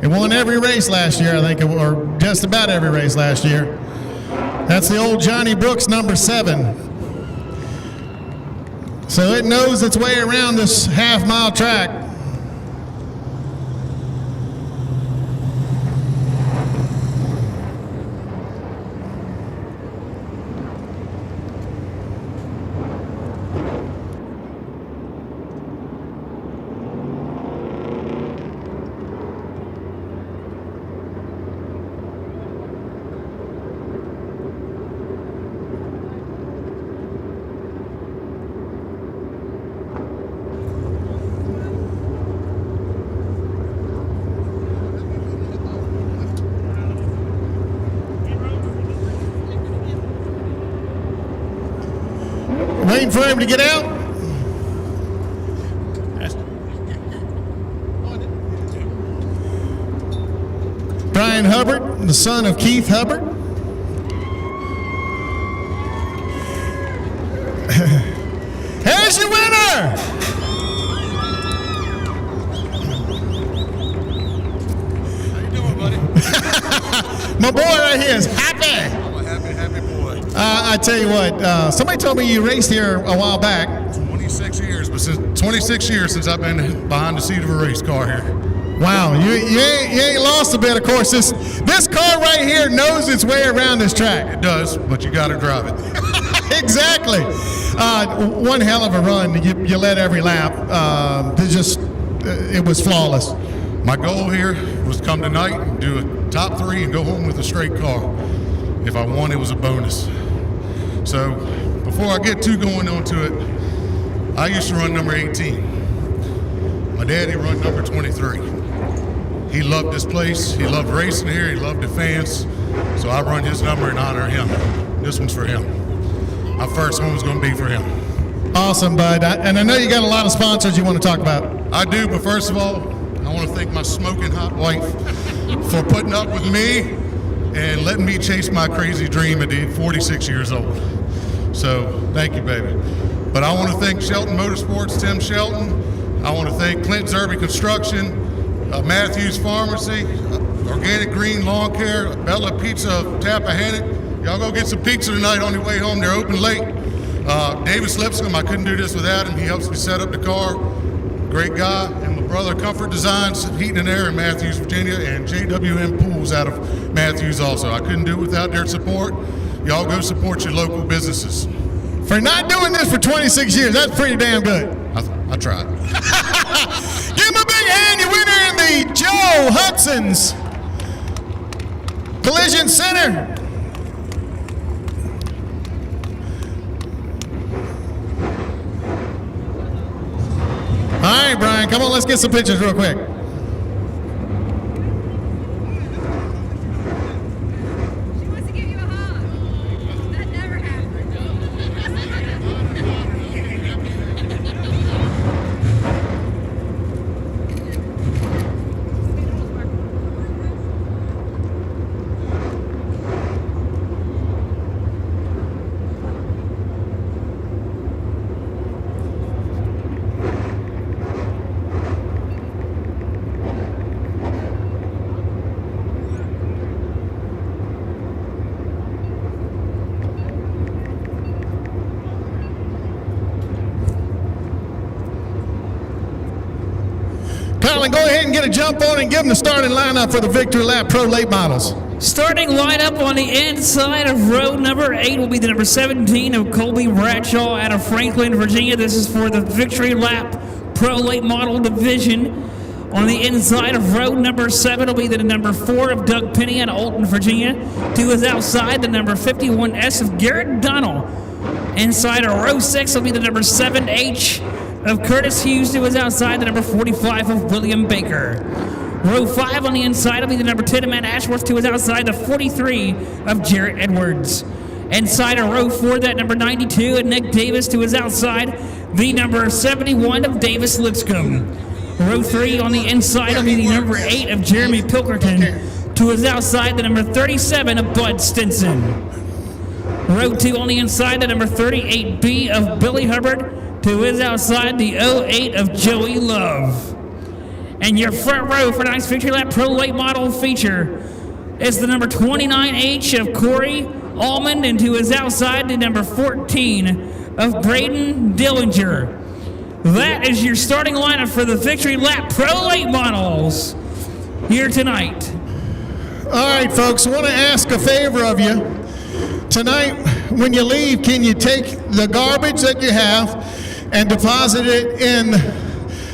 Speaker 5: It won every race last year, I think, or just about every race last year. That's the old Johnny Brooks number 7. So it knows its way around this half-mile track. waiting for him to get out. Brian Hubbard, the son of Keith Hubbard. Here's your winner!
Speaker 10: How you doing, buddy?
Speaker 5: My boy right here is happy.
Speaker 10: I'm a happy boy.
Speaker 5: I tell you what, somebody told me you raced here a while back.
Speaker 10: 26 years, but since 26 years since I've been behind the seat of a race car here.
Speaker 5: Wow, you ain't lost a bit. Of course, this car right here knows its way around this track.
Speaker 10: It does, but you got to drive it.
Speaker 5: Exactly. One hell of a run. You led every lap. It was flawless.
Speaker 10: My goal here was to come tonight and do a top 3 and go home with a straight car. If I won, it was a bonus. So before I get too going on to it, I used to run number 18. My daddy run number 23. He loved this place. He loved racing here. He loved the fans. So I run his number in honor of him. This one's for him. My first one was going to be for him.
Speaker 5: Awesome, bud. And I know you got a lot of sponsors you want to talk about.
Speaker 10: I do, but first of all, I want to thank my smoking hot wife for putting up with me and letting me chase my crazy dream at 46 years old. So thank you, baby. But I want to thank Shelton Motorsports, Tim Shelton. I want to thank Clint Zerby Construction, Matthews Pharmacy, Organic Green Lawn Care, Bella Pizza of Tappahannock. Y'all go get some pizza tonight on your way home. They're open late. Davis Lipscomb, I couldn't do this without him. He helps me set up the car. Great guy. And my brother, Comfort Designs, Heating and Air in Matthews, Virginia, and JWM Pools out of Matthews also. I couldn't do it without their support. Y'all go support your local businesses.
Speaker 5: For not doing this for 26 years, that's pretty damn good.
Speaker 10: I tried.
Speaker 5: Give him a big hand. You winner in the Joe Hudson's Collision Center. All right, Brian, come on, let's get some pictures real quick.
Speaker 2: She wants to give you a hug. That never happens.
Speaker 5: Colin, go ahead and get a jump on and give them the starting lineup for the Victory Lap Pro Late Models.
Speaker 1: Starting lineup on the inside of row number 8 will be the number 17 of Colby Bradshaw out of Franklin, Virginia. This is for the Victory Lap Pro Late Model Division. On the inside of row number 7 will be the number 4 of Doug Penny out of Alton, Virginia. To his outside, the number 51S of Garrett Donnell. Inside of row 6 will be the number 7H of Curtis Hughes. To his outside, the number 45 of William Baker. Row 5 on the inside will be the number 10 of Matt Ashworth. To his outside, the 43 of Jarrett Edwards. Inside of row 4, that number 92 of Nick Davis. To his outside, the number 71 of Davis Lipscomb. Row 3 on the inside will be the number 8 of Jeremy Pilkerton. To his outside, the number 37 of Bud Stinson. Row 2 on the inside, the number 38B of Billy Hubbard. To his outside, the 08 of Joey Love. And your front row for tonight's Victory Lap Pro Late Model feature is the number 29H of Corey Almond. And to his outside, the number 14 of Braden Dillinger. That is your starting lineup for the Victory Lap Pro Late Models here tonight.
Speaker 5: All right, folks, I want to ask a favor of you. Tonight, when you leave, can you take the garbage that you have and deposit it in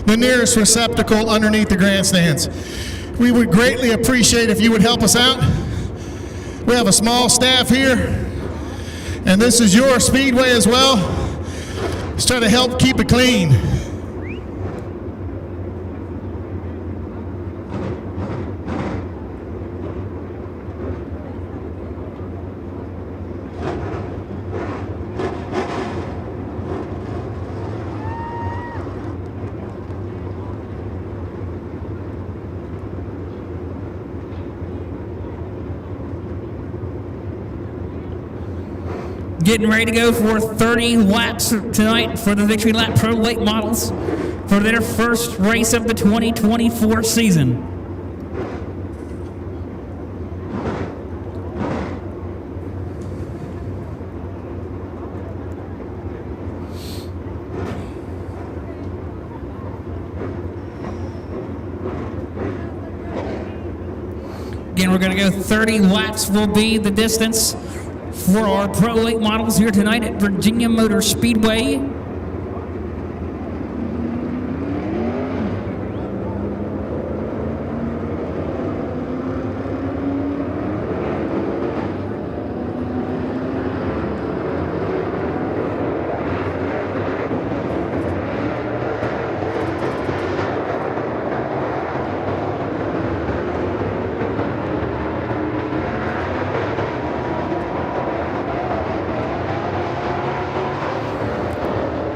Speaker 5: the nearest receptacle underneath the grandstands? We would greatly appreciate if you would help us out. We have a small staff here, and this is your Speedway as well. Let's try to help keep it clean.
Speaker 1: Getting ready to go for 30 laps tonight for the Victory Lap Pro Late Models for their first race of the 2024 season. Again, we're going to go 30 laps will be the distance for our Pro Late Models here tonight at Virginia Motor Speedway.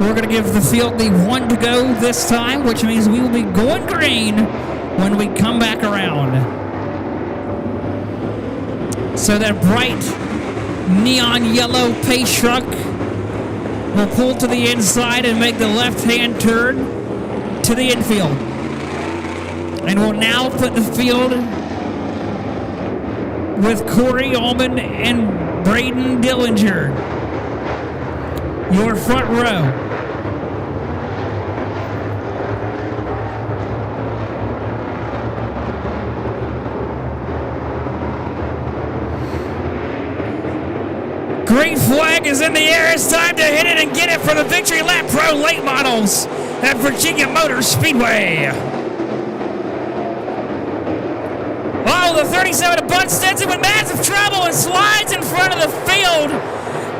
Speaker 1: We're going to give the field the 1 to go this time, which means we will be going green when we come back around. So that bright neon yellow pace truck will pull to the inside and make the left-hand turn to the infield. And we'll now put the field with Corey Allman and Braden Dillinger. Your front row. Green flag is in the air. It's time to hit it and get it for the Victory Lap Pro Late Models at Virginia Motor Speedway. Oh, the 37 of Bud Stinson with massive trouble and slides in front of the field.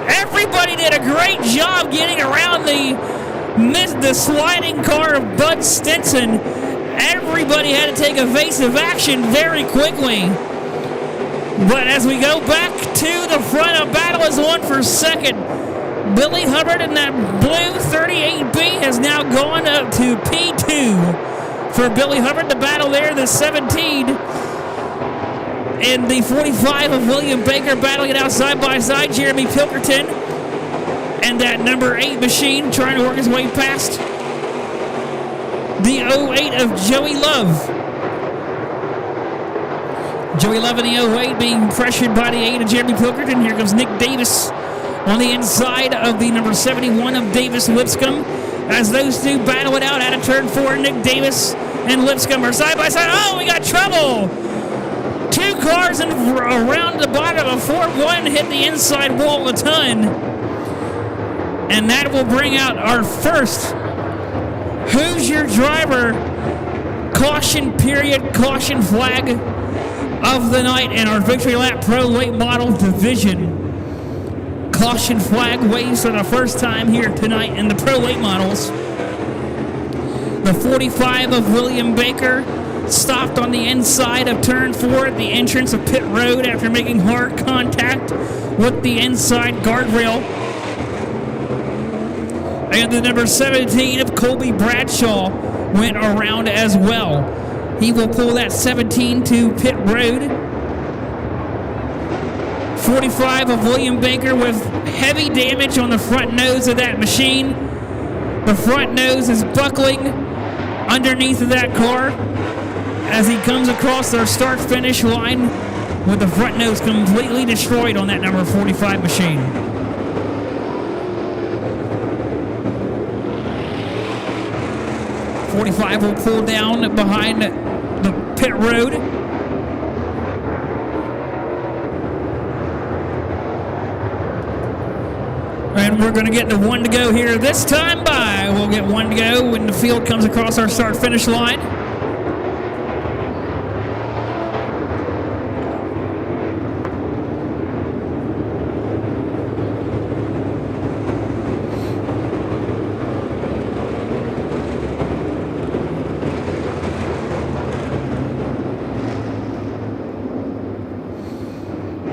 Speaker 1: Everybody did a great job getting around the sliding car of Bud Stinson. Everybody had to take evasive action very quickly. But as we go back to the front, a battle is on for second. Billy Hubbard in that blue 38B has now gone up to P2 for Billy Hubbard. The battle there, the 17 and the 45 of William Baker battling it out side by side. Jeremy Pilkerton and that number 8 machine trying to work his way past the 08 of Joey Love. Joey Love in the 08 being pressured by the 8 of Jeremy Pilkerton. Here comes Nick Davis on the inside of the number 71 of Davis Lipscomb. As those two battle it out out of turn 4, Nick Davis and Lipscomb are side by side. Oh, we got trouble! Two cars around the bottom of 4-1 hit the inside wall a ton. And that will bring out our first Who's Your Driver caution period, caution flag of the night in our Victory Lap Pro Late Model Division. Caution flag waves for the first time here tonight in the Pro Late Models. The 45 of William Baker stopped on the inside of turn 4 at the entrance of pit road after making hard contact with the inside guardrail. And the number 17 of Colby Bradshaw went around as well. He will pull that 17 to pit road. 45 of William Baker with heavy damage on the front nose of that machine. The front nose is buckling underneath of that car as he comes across our start-finish line with the front nose completely destroyed on that number 45 machine. .45 will pull down behind the pit road. And we're going to get the 1 to go here this time by. We'll get 1 to go when the field comes across our start-finish line.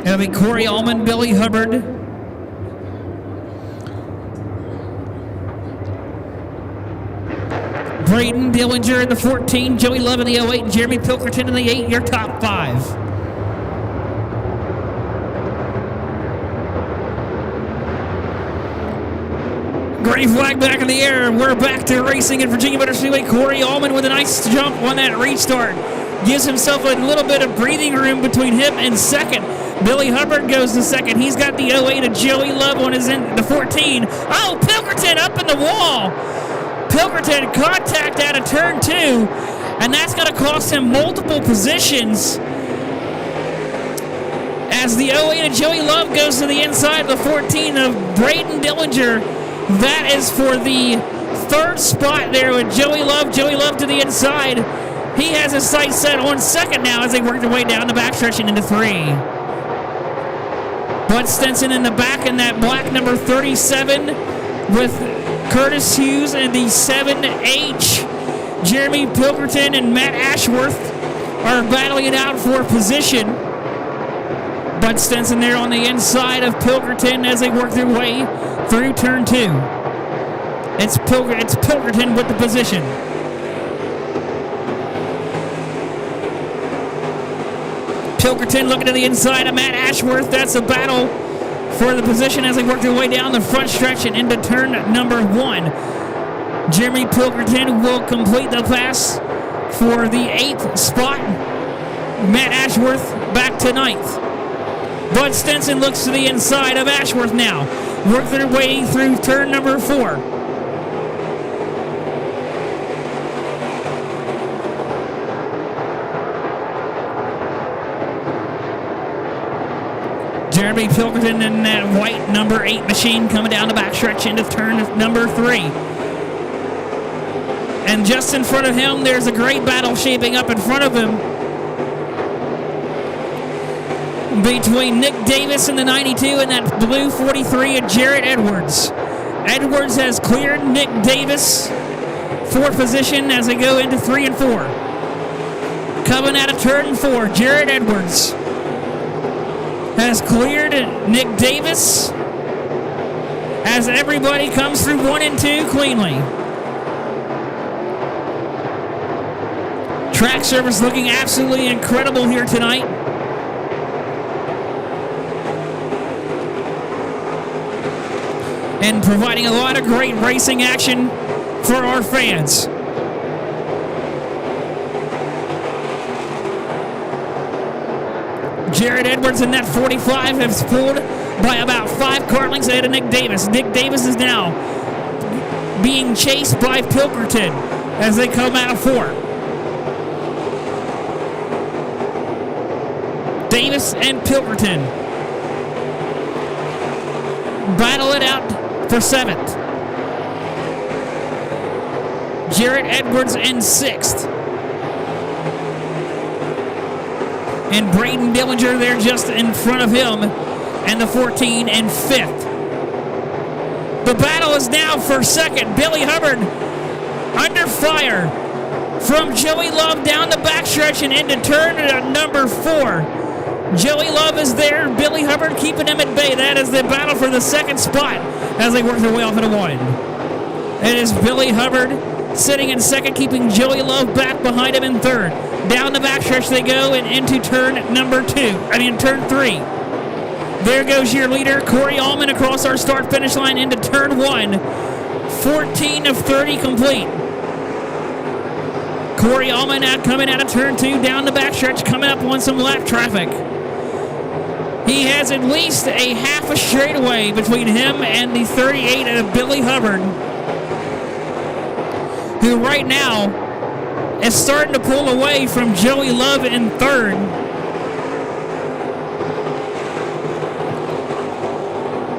Speaker 1: It'll be Corey Allman, Billy Hubbard, Braden Dillinger in the 14, Joey Love in the 08, and Jeremy Pilkerton in the 8, your top 5. Gray flag back in the air. We're back to racing at Virginia Motor Speedway. Corey Allman with a nice jump on that restart. Gives himself a little bit of breathing room between him and second. Billy Hubbard goes to second. He's got the 08 of Joey Love on his end, the 14. Oh, Pilkerton up in the wall. Pilkerton contact out of turn 2, and that's going to cost him multiple positions as the 08 of Joey Love goes to the inside of the 14 of Braden Dillinger. That is for the third spot there with Joey Love. Joey Love to the inside. He has his sights set on second now as they work their way down the backstretch and into 3. Bud Stenson in the back in that black number 37 with Curtis Hughes in the 7H. Jeremy Pilkerton and Matt Ashworth are battling it out for position. Bud Stenson there on the inside of Pilkerton as they work their way through turn 2. It's Pilkerton with the position. Pilkerton looking to the inside of Matt Ashworth. That's a battle for the position as they work their way down the front stretch and into turn number 1. Jeremy Pilkerton will complete the pass for the 8th spot. Matt Ashworth back to 9th. Bud Stenson looks to the inside of Ashworth now. Work their way through turn number 4. Jeremy Pilkerton in that white number 8 machine coming down the backstretch into turn number 3. And just in front of him, there's a great battle shaping up in front of him between Nick Davis in the 92 and that blue 43 of Jarrett Edwards. Edwards has cleared Nick Davis for position as they go into 3 and 4. Coming out of turn 4, Jarrett Edwards has cleared Nick Davis as everybody comes through 1 and 2 cleanly. Track service looking absolutely incredible here tonight. And providing a lot of great racing action for our fans. Jared Edwards in that 45 has pulled by about 5 car lengths ahead of Nick Davis. Nick Davis is now being chased by Pilkerton as they come out of 4. Davis and Pilkerton battle it out for 7th. Jarrett Edwards in 6th. And Braden Dillinger there just in front of him, and the 14 in 5th. The battle is now for 2nd. Billy Hubbard under fire from Joey Love down the backstretch and into turn number 4. Joey Love is there. Billy Hubbard keeping him at bay. That is the battle for the 2nd spot as they work their way off into 1. It is Billy Hubbard sitting in 2nd, keeping Joey Love back behind him in 3rd. Down the backstretch they go and into turn number turn 3. There goes your leader, Corey Allman, across our start-finish line into turn 1. 14 of 30 complete. Corey Allman out coming out of turn 2, down the backstretch, coming up on some lap traffic. He has at least a half a straightaway between him and the 38 of Billy Hubbard, who right now is starting to pull away from Joey Love in 3rd.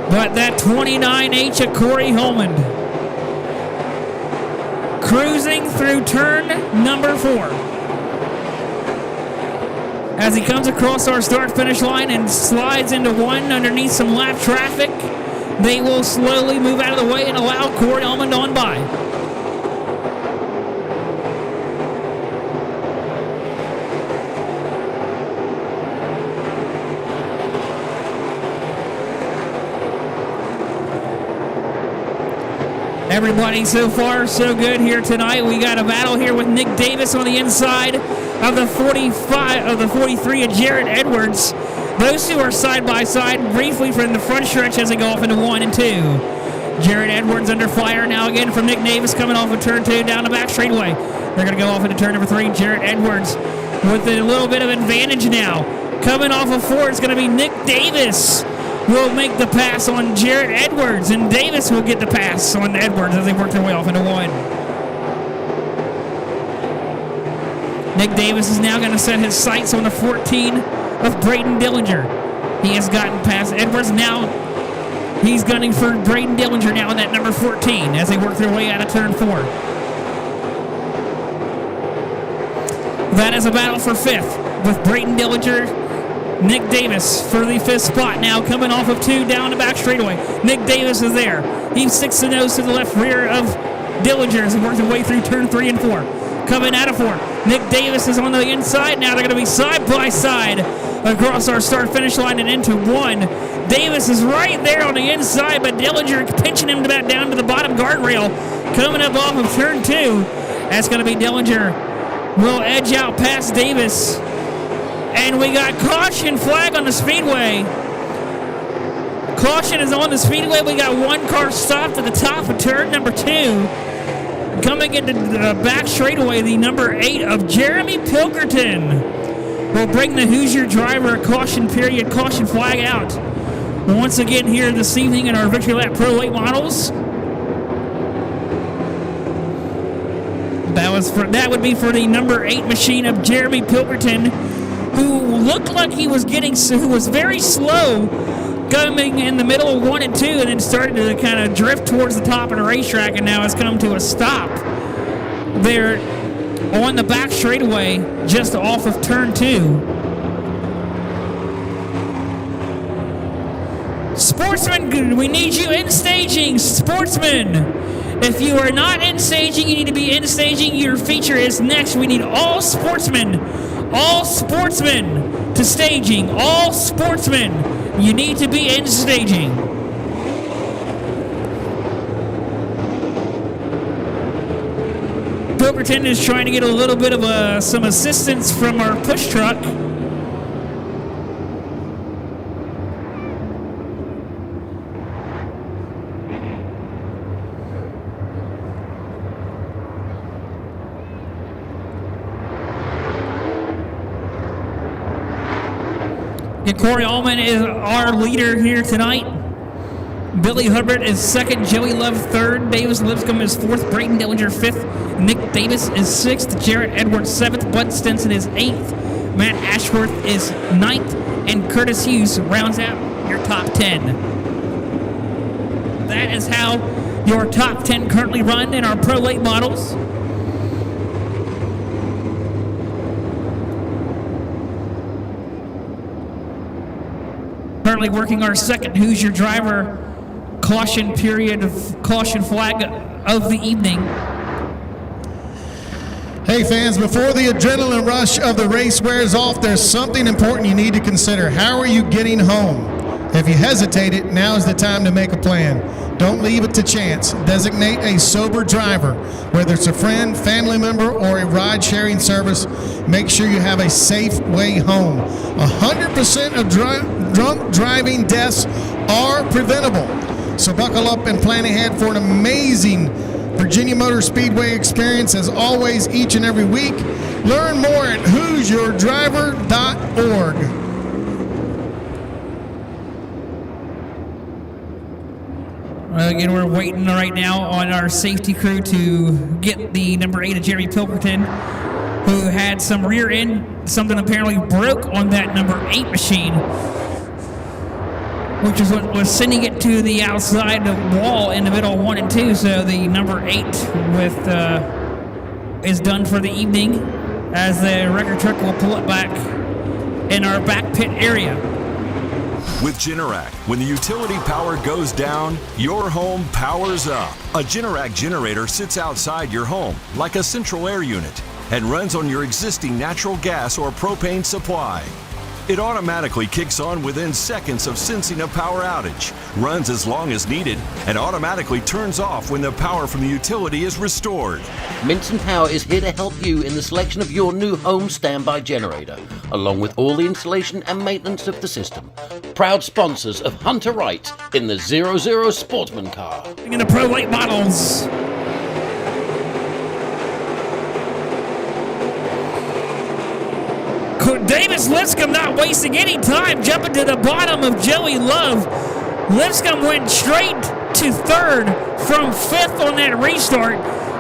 Speaker 1: But that 29H of Corey Holman cruising through turn number 4. As he comes across our start-finish line and slides into 1 underneath some lap traffic, they will slowly move out of the way and allow Corey Holman on by. Everybody so far so good here tonight. We got a battle here with Nick Davis on the inside of the 43 of Jarrett Edwards. Those two are side by side briefly from the front stretch as they go off into 1 and 2. Jared Edwards under fire now again from Nick Davis coming off of turn 2 down the back straightaway. They're going to go off into turn number 3. Jared Edwards with a little bit of advantage now. Coming off of 4 is going to be Nick Davis. Will make the pass on Jared Edwards, and Davis will get the pass on Edwards as they work their way off into 1. Nick Davis is now going to set his sights on the 14 of Braden Dillinger. He has gotten past Edwards. Now he's gunning for Braden Dillinger now in that number 14 as they work their way out of turn 4. That is a battle for 5th with Braden Dillinger. Nick Davis for the 5th spot now coming off of 2 down the back straightaway. Nick Davis is there. He sticks the nose to the left rear of Dillinger as he works his way through turn 3 and 4. Coming out of 4. Nick Davis is on the inside. Now they're going to be side by side across our start-finish line and into 1. Davis is right there on the inside, but Dillinger pinching him back down to the bottom guardrail. Coming up off of turn 2. That's going to be Dillinger. Will edge out past Davis. And we got caution flag on the Speedway. Caution is on the Speedway. We got 1 car stopped at the top of turn number 2. Coming into the back straightaway, the number 8 of Jeremy Pilkerton will bring the Hoosier driver a caution period, caution flag out. Once again here this evening in our Victory Lap Pro Late Models. That would be for the number 8 machine of Jeremy Pilkerton, who looked like who was very slow coming in the middle of 1 and 2 and then started to kind of drift towards the top of the racetrack and now has come to a stop there on the back straightaway just off of turn 2. Sportsman, we need you in staging. Sportsman, if you are not in staging, you need to be in staging. Your feature is next. We need all sportsmen to staging. All sportsmen, you need to be in staging. Pilkerton is trying to get a little bit of some assistance from our push truck. And Corey Allman is our leader here tonight. Billy Hubbard is 2nd. Joey Love 3rd. Davis Lipscomb is 4th. Braden Dillinger 5th. Nick Davis is 6th. Jarrett Edwards 7th. Bud Stinson is 8th. Matt Ashworth is 9th. And Curtis Hughes rounds out your top 10. That is how your top 10 currently run in our Pro Late Models. Currently working our 2nd Hoosier driver caution period of caution flag of the evening.
Speaker 5: Hey fans, before the adrenaline rush of the race wears off, there's something important you need to consider. How are you getting home? If you hesitated, now is the time to make a plan. Don't leave it to chance. Designate a sober driver, whether it's a friend, family member, or a ride-sharing service. Make sure you have a safe way home. 100% of drunk driving deaths are preventable. So buckle up and plan ahead for an amazing Virginia Motor Speedway experience as always each and every week. Learn more at who'syourdriver.org.
Speaker 1: Again, we're waiting right now on our safety crew to get the number 8 of Jeremy Pilkerton, who had some rear end, something apparently broke on that number 8 machine, which is what was sending it to the outside wall in the middle of 1 and 2. So the number 8 is done for the evening as the record truck will pull it back in our back pit area.
Speaker 4: With Generac, when the utility power goes down, your home powers up. A Generac generator sits outside your home like a central air unit and runs on your existing natural gas or propane supply. It automatically kicks on within seconds of sensing a power outage, runs as long as needed, and automatically turns off when the power from the utility is restored.
Speaker 3: Minton Power is here to help you in the selection of your new home standby generator, along with all the installation and maintenance of the system. Proud sponsors of Hunter Wright in the 00 Sportsman car.
Speaker 1: In the Pro Late models. Davis Lipscomb not wasting any time, jumping to the bottom of Joey Love. Lipscomb went straight to third from fifth on that restart.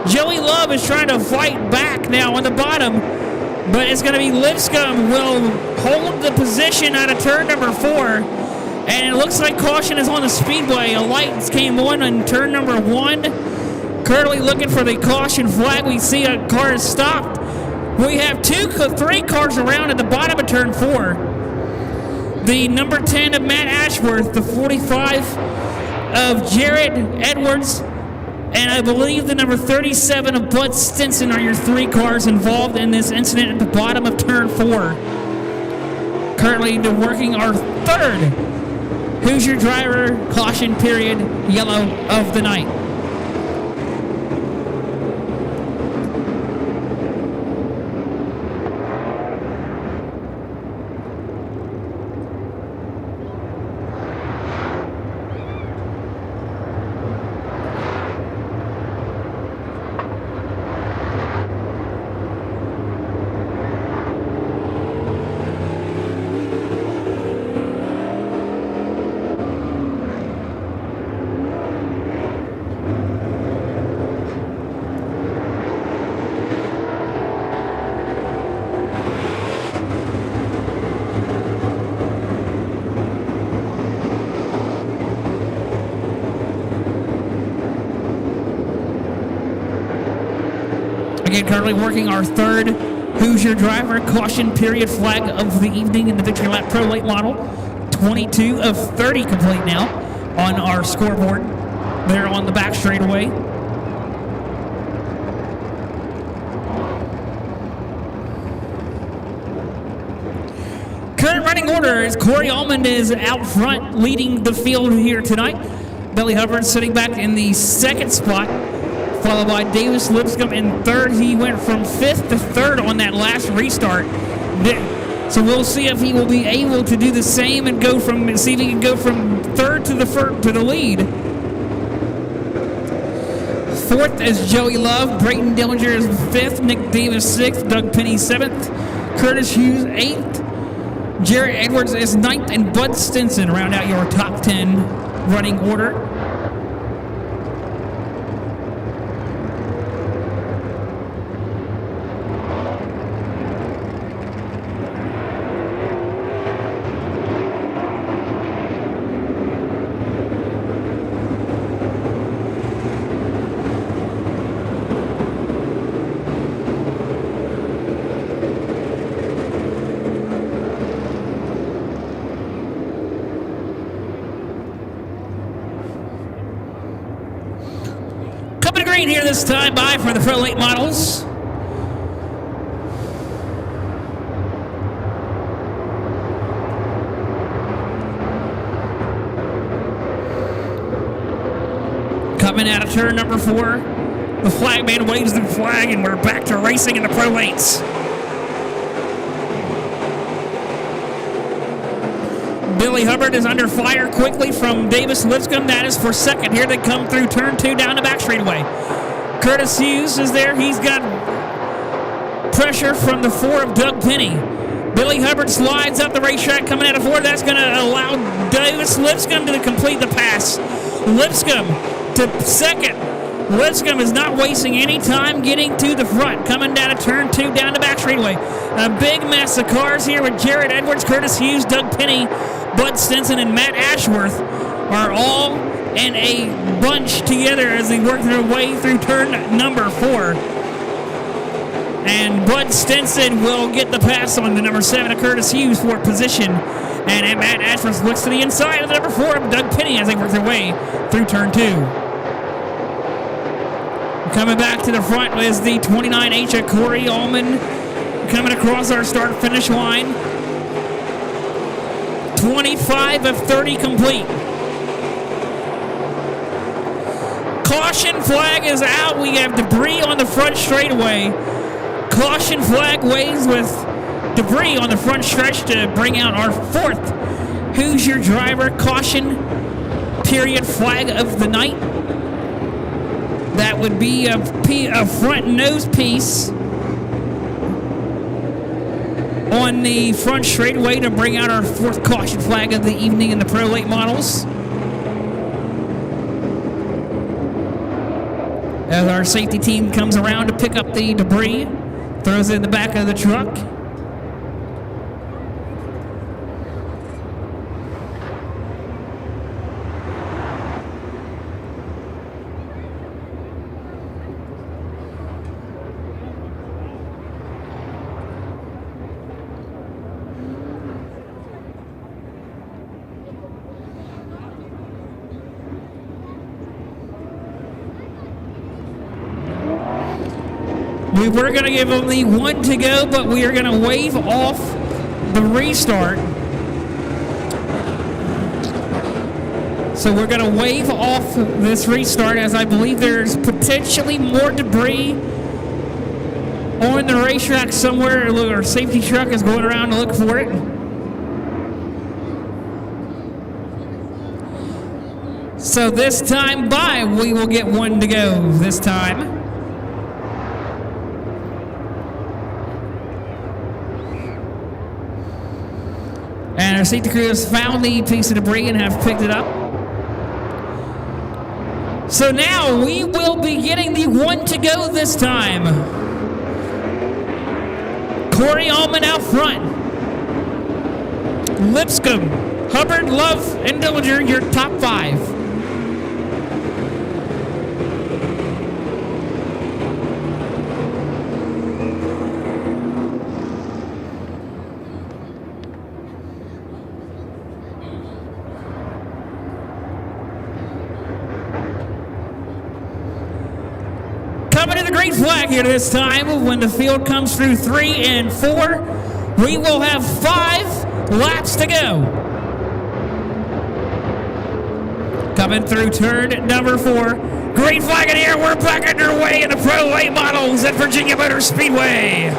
Speaker 1: Joey Love is trying to fight back now on the bottom, but it's going to be Lipscomb will hold the position out of turn number 4. And it looks like caution is on the Speedway. A light came on turn number 1. Currently looking for the caution flag. We see a car is stopped. We have 3 cars around at the bottom of turn 4. The number 10 of Matt Ashworth, the 45 of Jared Edwards, and I believe the number 37 of Bud Stinson are your 3 cars involved in this incident at the bottom of turn 4. Currently working our 3rd Who's Your Driver caution period yellow of the night. Again, currently working our 3rd Who's Your Driver caution period flag of the evening in the Victory Lap Pro Late model. 22 of 30 complete now on our scoreboard. There on the back straightaway. Current running order is Corey Allman is out front leading the field here tonight. Billy Hubbard sitting back in the 2nd spot, followed by Davis Lipscomb in 3rd. He went from 5th to 3rd on that last restart. So we'll see if he will be able to do the same and see if he can go from 3rd to the lead. 4th is Joey Love. Brayton Dillinger is 5th. Nick Davis 6th. Doug Penny 7th. Curtis Hughes 8th. Jared Edwards is 9th. And Bud Stinson round out your top 10 running order. Here this time by for the Pro Late models. Coming out of turn number 4, the flagman waves the flag, and we're back to racing in the Pro Lates. Billy Hubbard is under fire quickly from Davis Lipscomb. That is for 2nd. Here they come through turn 2 down the back straightaway. Curtis Hughes is there. He's got pressure from the 4 of Doug Penny. Billy Hubbard slides up the racetrack coming out of 4. That's going to allow Davis Lipscomb to complete the pass. Lipscomb to 2nd. Lipscomb is not wasting any time getting to the front. Coming down to turn 2 down the back straightaway. A big mess of cars here with Jared Edwards, Curtis Hughes, Doug Penny, Bud Stinson, and Matt Ashworth are all in a bunch together as they work their way through turn number 4. And Bud Stinson will get the pass on the number 7 of Curtis Hughes for position. And Matt Ashworth looks to the inside of the number 4 of Doug Penny as they work their way through turn 2. Coming back to the front is the 29H of Corey Allman coming across our start-finish line. 25 of 30 complete. Caution flag is out. We have debris on the front straightaway. Caution flag waves with debris on the front stretch to bring out our fourth Who's Your Driver caution period flag of the night. That would be a front nose piece on the front straightaway to bring out our fourth caution flag of the evening in the Pro Late Models. As our safety team comes around to pick up the debris, throws it in the back of the truck. We were going to give only one to go, but we are going to waive off the restart. So we're going to waive off this restart as I believe there's potentially more debris on the racetrack somewhere. Our safety truck is going around to look for it. So this time by, we will get one to go this time. And our safety crew has found the piece of debris and have picked it up. So now we will be getting the one to go this time. Corey Allman out front. Lipscomb, Hubbard, Love, and Dillinger, your top five. Coming to the green flag here this time. When the field comes through 3 and 4, we will have 5 laps to go. Coming through turn number 4. Green flag in the air. We're back underway in the Pro Late Models at Virginia Motor Speedway.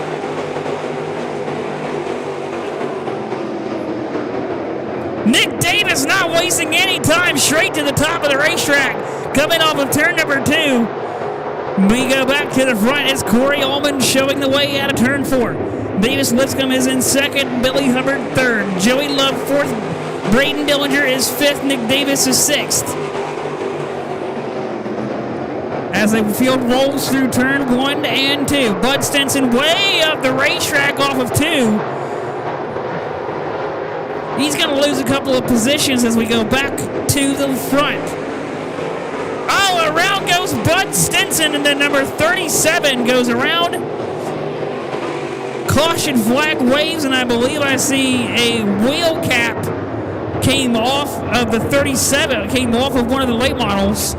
Speaker 1: Nick Davis not wasting any time, straight to the top of the racetrack. Coming off of turn number 2. We go back to the front. It's Corey Allman showing the way out of turn 4. Davis Lipscomb is in second. Billy Hubbard third. Joey Love fourth. Braden Dillinger is fifth. Nick Davis is sixth. As the field rolls through turn 1 and 2. Bud Stenson way up the racetrack off of 2. He's going to lose a couple of positions as we go back to the front. Oh, around goes Bud Stinson, and then number 37 goes around. Caution flag waves, and I believe I see a wheel cap came off of the 37, came off of one of the late models.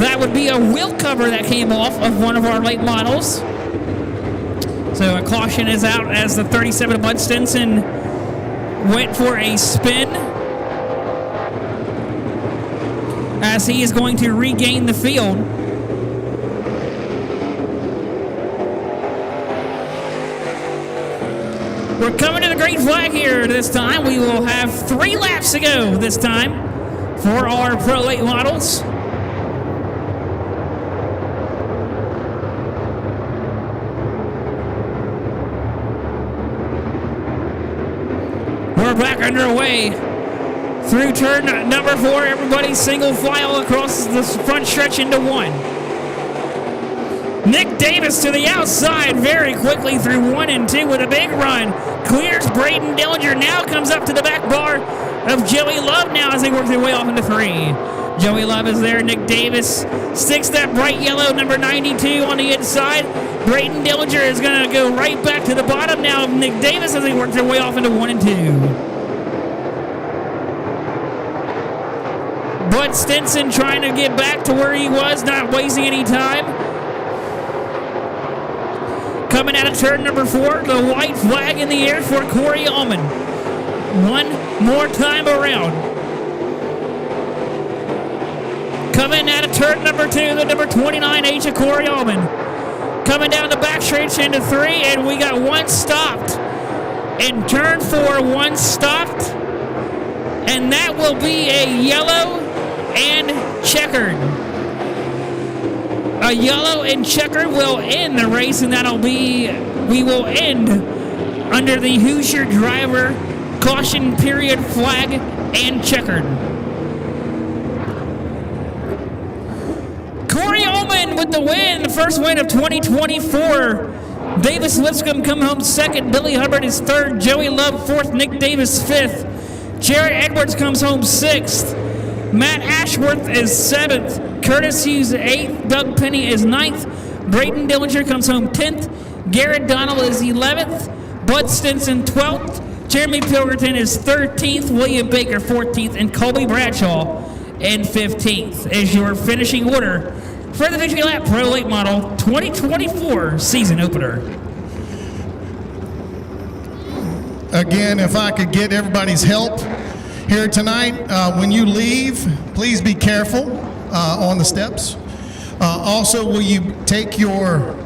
Speaker 1: That would be a wheel cover that came off of one of our late models. So a caution is out as the 37 Bud Stinson went for a spin, as he is going to regain the field. We're coming to the green flag here this time. We will have 3 laps to go this time for our Pro Late Models. We're back underway through turn number 4. Everybody single file across the front stretch into 1. Nick Davis to the outside very quickly through 1 and 2 with a big run. Clears Braden Dillinger. Now comes up to the back bar of Joey Love now as they work their way off into 3. Joey Love is there. Nick Davis sticks that bright yellow number 92 on the inside. Braden Dillinger is going to go right back to the bottom now of Nick Davis as they work their way off into 1 and 2. Bud Stinson trying to get back to where he was, not wasting any time. Coming out of turn number 4, the white flag in the air for Corey Allman. One more time around. Coming out of turn number 2, the number 29 H of Corey Allman. Coming down the back stretch into 3, and we got one stopped. In turn 4, one stopped. And that will be a yellow and checkered. A yellow and checkered will end the race, and we will end under the Hoosier driver caution period flag and checkered. Corey Allman with the win, the first win of 2024. Davis Lipscomb come home second. Billy Hubbard is third. Joey Love fourth. Nick Davis fifth. Jared Edwards comes home sixth. Matt Ashworth is seventh. Curtis Hughes eighth. Doug Penny is ninth. Braden Dillinger comes home 10th. Garrett Donnell is 11th. Bud Stinson 12th. Jeremy Pilgerton is 13th. William Baker 14th. And Colby Bradshaw in 15th is your finishing order for the Victory Lap Pro Late Model 2024 season opener.
Speaker 5: Again, if I could get everybody's help here tonight, when you leave, please be careful on the steps. Also, will you take your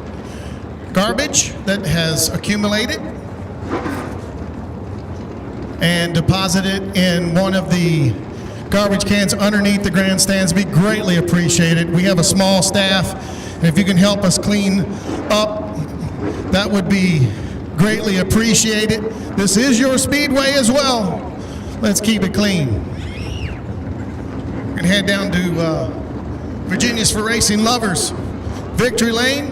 Speaker 5: garbage that has accumulated and deposit it in one of the garbage cans underneath the grandstands? Be greatly appreciated. We have a small staff, and if you can help us clean up, that would be greatly appreciated. This is your speedway as well. Let's keep it clean. We're gonna head down to Virginia's for Racing Lovers, Victory Lane.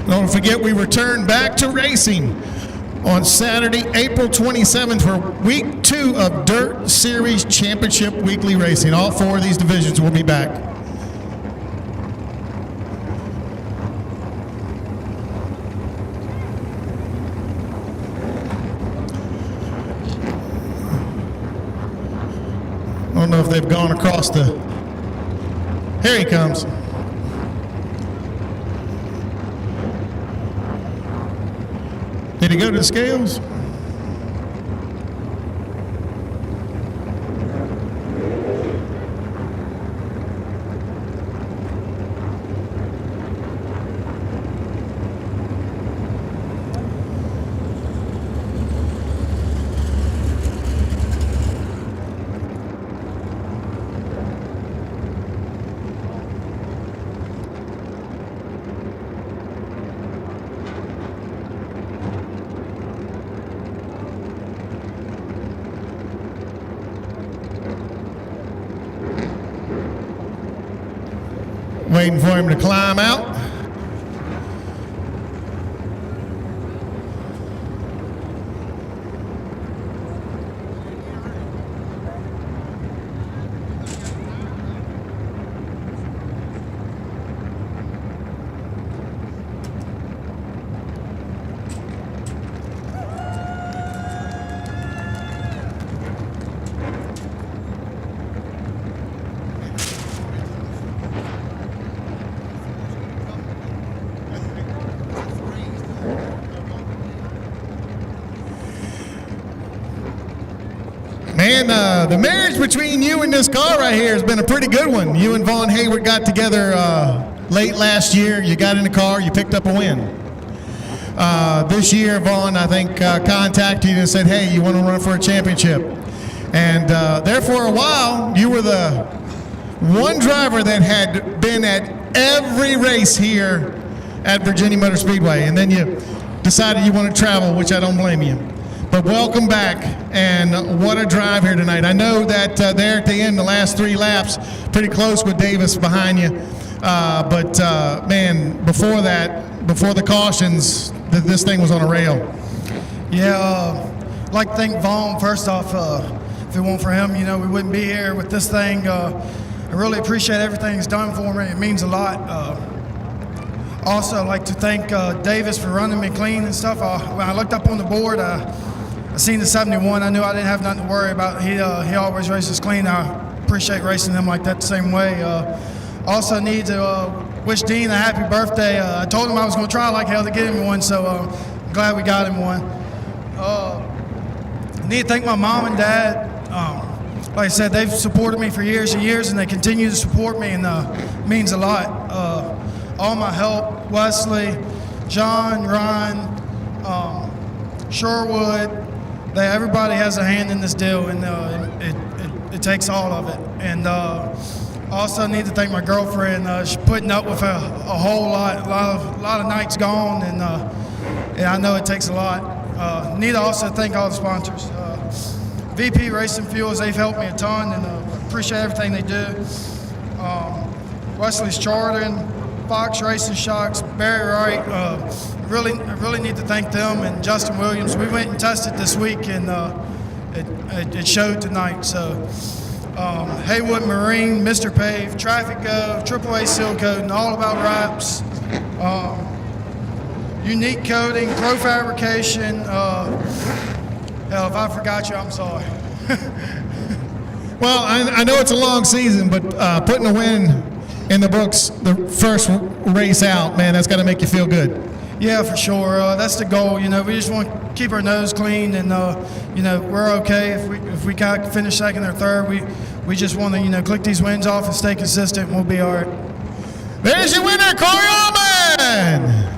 Speaker 5: Don't forget, we return back to racing on Saturday, April 27th for week 2 of Dirt Series Championship Weekly Racing. All 4 of these divisions will be back. I don't know if they've gone across the... Here he comes. Did he go to the scales? Waiting for him to climb out. Man, the marriage between you and this car right here has been a pretty good one. You and Vaughn Hayward got together late last year. You got in the car, you picked up a win. This year, Vaughn, I think, contacted you and said, hey, you want to run for a championship? And there for a while, you were the one driver that had been at every race here at Virginia Motor Speedway. And then you decided you want to travel, which I don't blame you. But welcome back, and what a drive here tonight. I know that there at the end, the last 3 laps, pretty close with Davis behind you. But man, before that, before the cautions, this thing was on a rail.
Speaker 11: Yeah, I'd like to thank Vaughn first off. If it weren't for him, you know, we wouldn't be here with this thing. I really appreciate everything he's done for me. It means a lot. Also, I'd like to thank Davis for running me clean and stuff. When I looked up on the board, I seen the 71. I knew I didn't have nothing to worry about. He always races clean. I appreciate racing him like that the same way. Also need to wish Dean a happy birthday. I told him I was going to try like hell to get him one, so I'm glad we got him one. I need to thank my mom and dad. Like I said, they've supported me for years and years, and they continue to support me, and it means a lot. All my help, Wesley, John, Ryan, Sherwood, everybody has a hand in this deal, and it takes all of it. And also need to thank my girlfriend. She's putting up with a whole lot of nights gone, and I know it takes a lot. Need to also thank all the sponsors. VP Racing Fuels, they've helped me a ton, and appreciate everything they do. Wesley's Chartering, Fox Racing Shocks, Barry Wright. Really need to thank them, and Justin Williams. We went and tested this week, and it showed tonight. So Haywood Marine, Mr. Pave, Traffic Go, AAA Seal Coating, All About Wraps, Unique Coating, Pro Fabrication. Hell, if I forgot you, I'm sorry.
Speaker 5: Well, I know it's a long season, but putting a win in the books, the first race out, man, that's got to make you feel good.
Speaker 11: Yeah, for sure. That's the goal. You know, we just want to keep our nose clean, and you know, we're okay if we got to finish second or third. We just want to click these wins off and stay consistent, and we'll be all right.
Speaker 5: There's your winner, Corey Allman.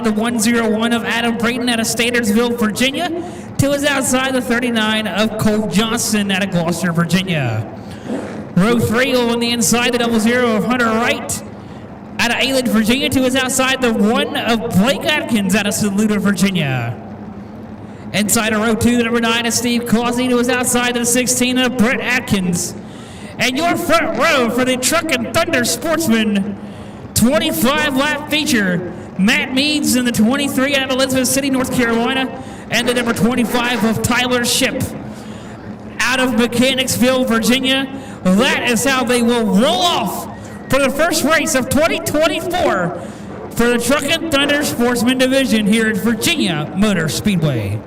Speaker 1: The 101 of Adam Brayton out of Standardsville, Virginia, to his outside the 39 of Cole Johnson out of Gloucester, Virginia. Row 3 on the inside, the 00 of Hunter Wright out of Ayland, Virginia, to his outside the 1 of Blake Atkins out of Saluda, Virginia. Inside of row 2, the number 9 of Steve Causey, to his outside the 16 of Brett Atkins. And your front row for the Truckin Thunder Sportsman 25-lap feature, Matt Meads in the 23 out of Elizabeth City, North Carolina, and the number 25 of Tyler Ship out of Mechanicsville, Virginia. That is how they will roll off for the first race of 2024 for the Truckin Thunder Sportsman Division here at Virginia Motor Speedway.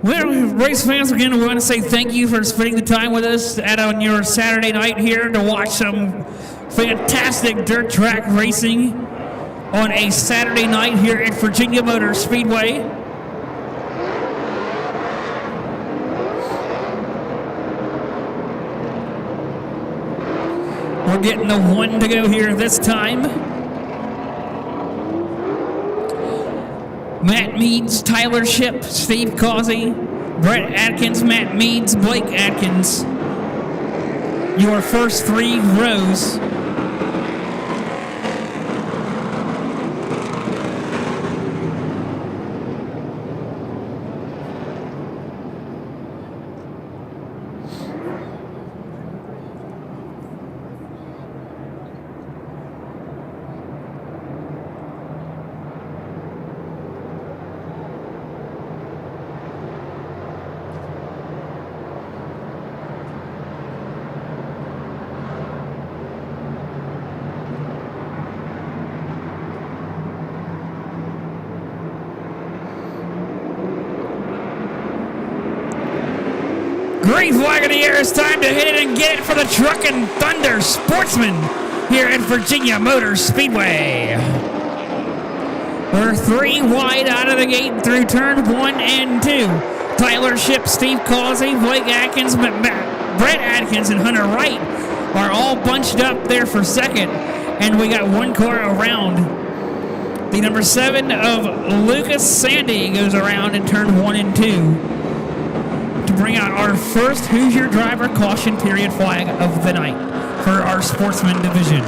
Speaker 1: Well, race fans, again, we want to say thank you for spending the time with us on your Saturday night here to watch some fantastic dirt track racing on a Saturday night here at Virginia Motor Speedway. We're getting the one to go here this time. Matt Meads, Tyler Shipp, Steve Causey, Brett Atkins, Matt Meads, Blake Atkins. Your first 3 rows. Green flag in the air. It's time to hit it and get it for the Truckin Thunder Sportsman here at Virginia Motor Speedway. We're 3 wide out of the gate through turn 1 and 2. Tyler Shipp, Steve Causey, Blake Atkins, Brett Atkins, and Hunter Wright are all bunched up there for second, and we got one car around. The number 7 of Lucas Sandy goes around in turn 1 and 2. To bring out our first Who's Your Driver caution period flag of the night for our sportsman division.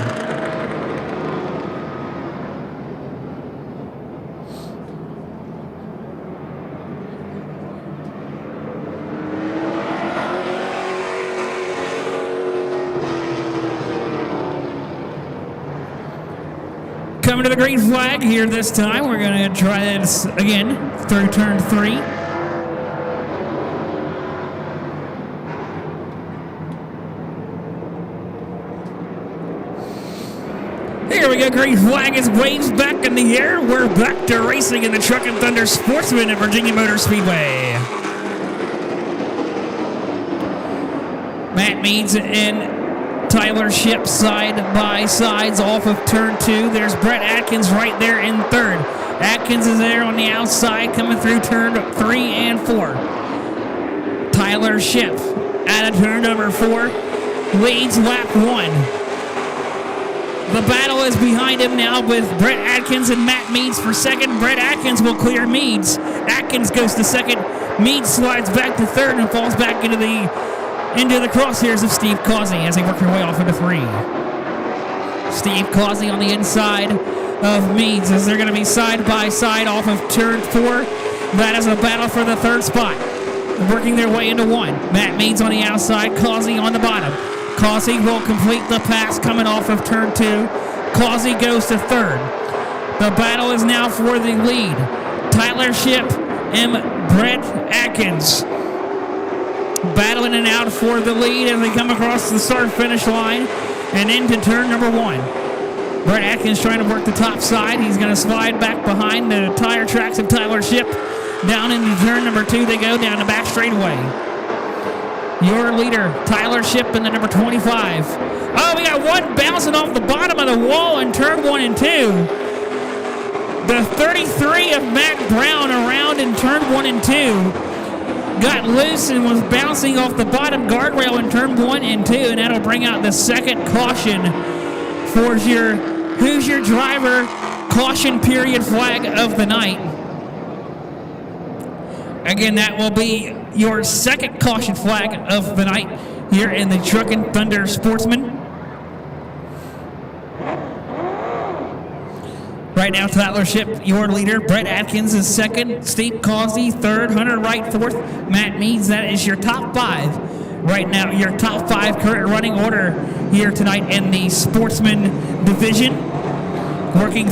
Speaker 1: Coming to the green flag here this time. We're going to try this again through turn 3. Here we go, green flag is waves back in the air. We're back to racing in the Truckin Thunder Sportsman at Virginia Motor Speedway. Matt Meads and Tyler Shipp side by sides off of turn 2. There's Brett Atkins right there in third. Atkins is there on the outside coming through turn 3 and 4. Tyler Shipp out of turn number 4 leads lap 1. The battle is behind him now with Brett Atkins and Matt Meads for second. Brett Atkins will clear Meads. Atkins goes to second. Meads slides back to third and falls back into the crosshairs of Steve Causey as they work their way off into 3. Steve Causey on the inside of Meads as they're going to be side by side off of turn 4. That is a battle for the third spot. Working their way into 1. Matt Meads on the outside, Causey on the bottom. Causey will complete the pass coming off of turn 2. Causey goes to third. The battle is now for the lead. Tyler Shipp and Brett Atkins battling it out for the lead as they come across the start-finish line and into turn number 1. Brett Atkins trying to work the top side. He's going to slide back behind the tire tracks of Tyler Shipp. Down into turn number 2 they go, down the back straightaway. Your leader, Tyler Shipp, in the number 25. Oh, we got one bouncing off the bottom of the wall in turn 1 and 2. The 33 of Matt Brown around in turn 1 and 2 got loose and was bouncing off the bottom guardrail in turn 1 and 2, and that'll bring out the second caution for your Who's Your Driver caution period flag of the night. Again, that will be your second caution flag of the night here in the Truckin Thunder Sportsman. Right now, Tyler Shipp, your leader. Brett Atkins is second. Steve Causey, third. Hunter Wright, fourth. Matt Meads, that is your top 5. Right now, your top 5 current running order here tonight in the Sportsman division. Working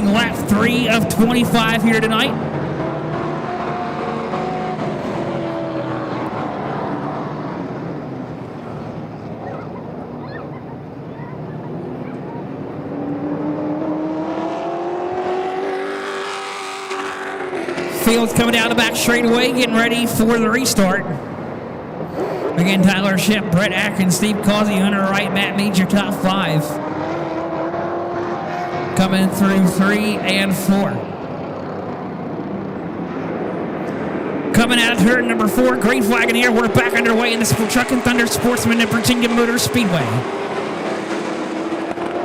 Speaker 1: lap 3 of 25 here tonight. Fields coming down the back straightaway, getting ready for the restart. Again, Tyler Shipp, Brett Atkins, Steve Causey, Hunter Wright, Matt Mead, your top 5. Coming through 3 and 4. Coming out of turn number 4, green flag in the air. We're back underway in the Truckin Thunder Sportsman and Virginia Motor Speedway.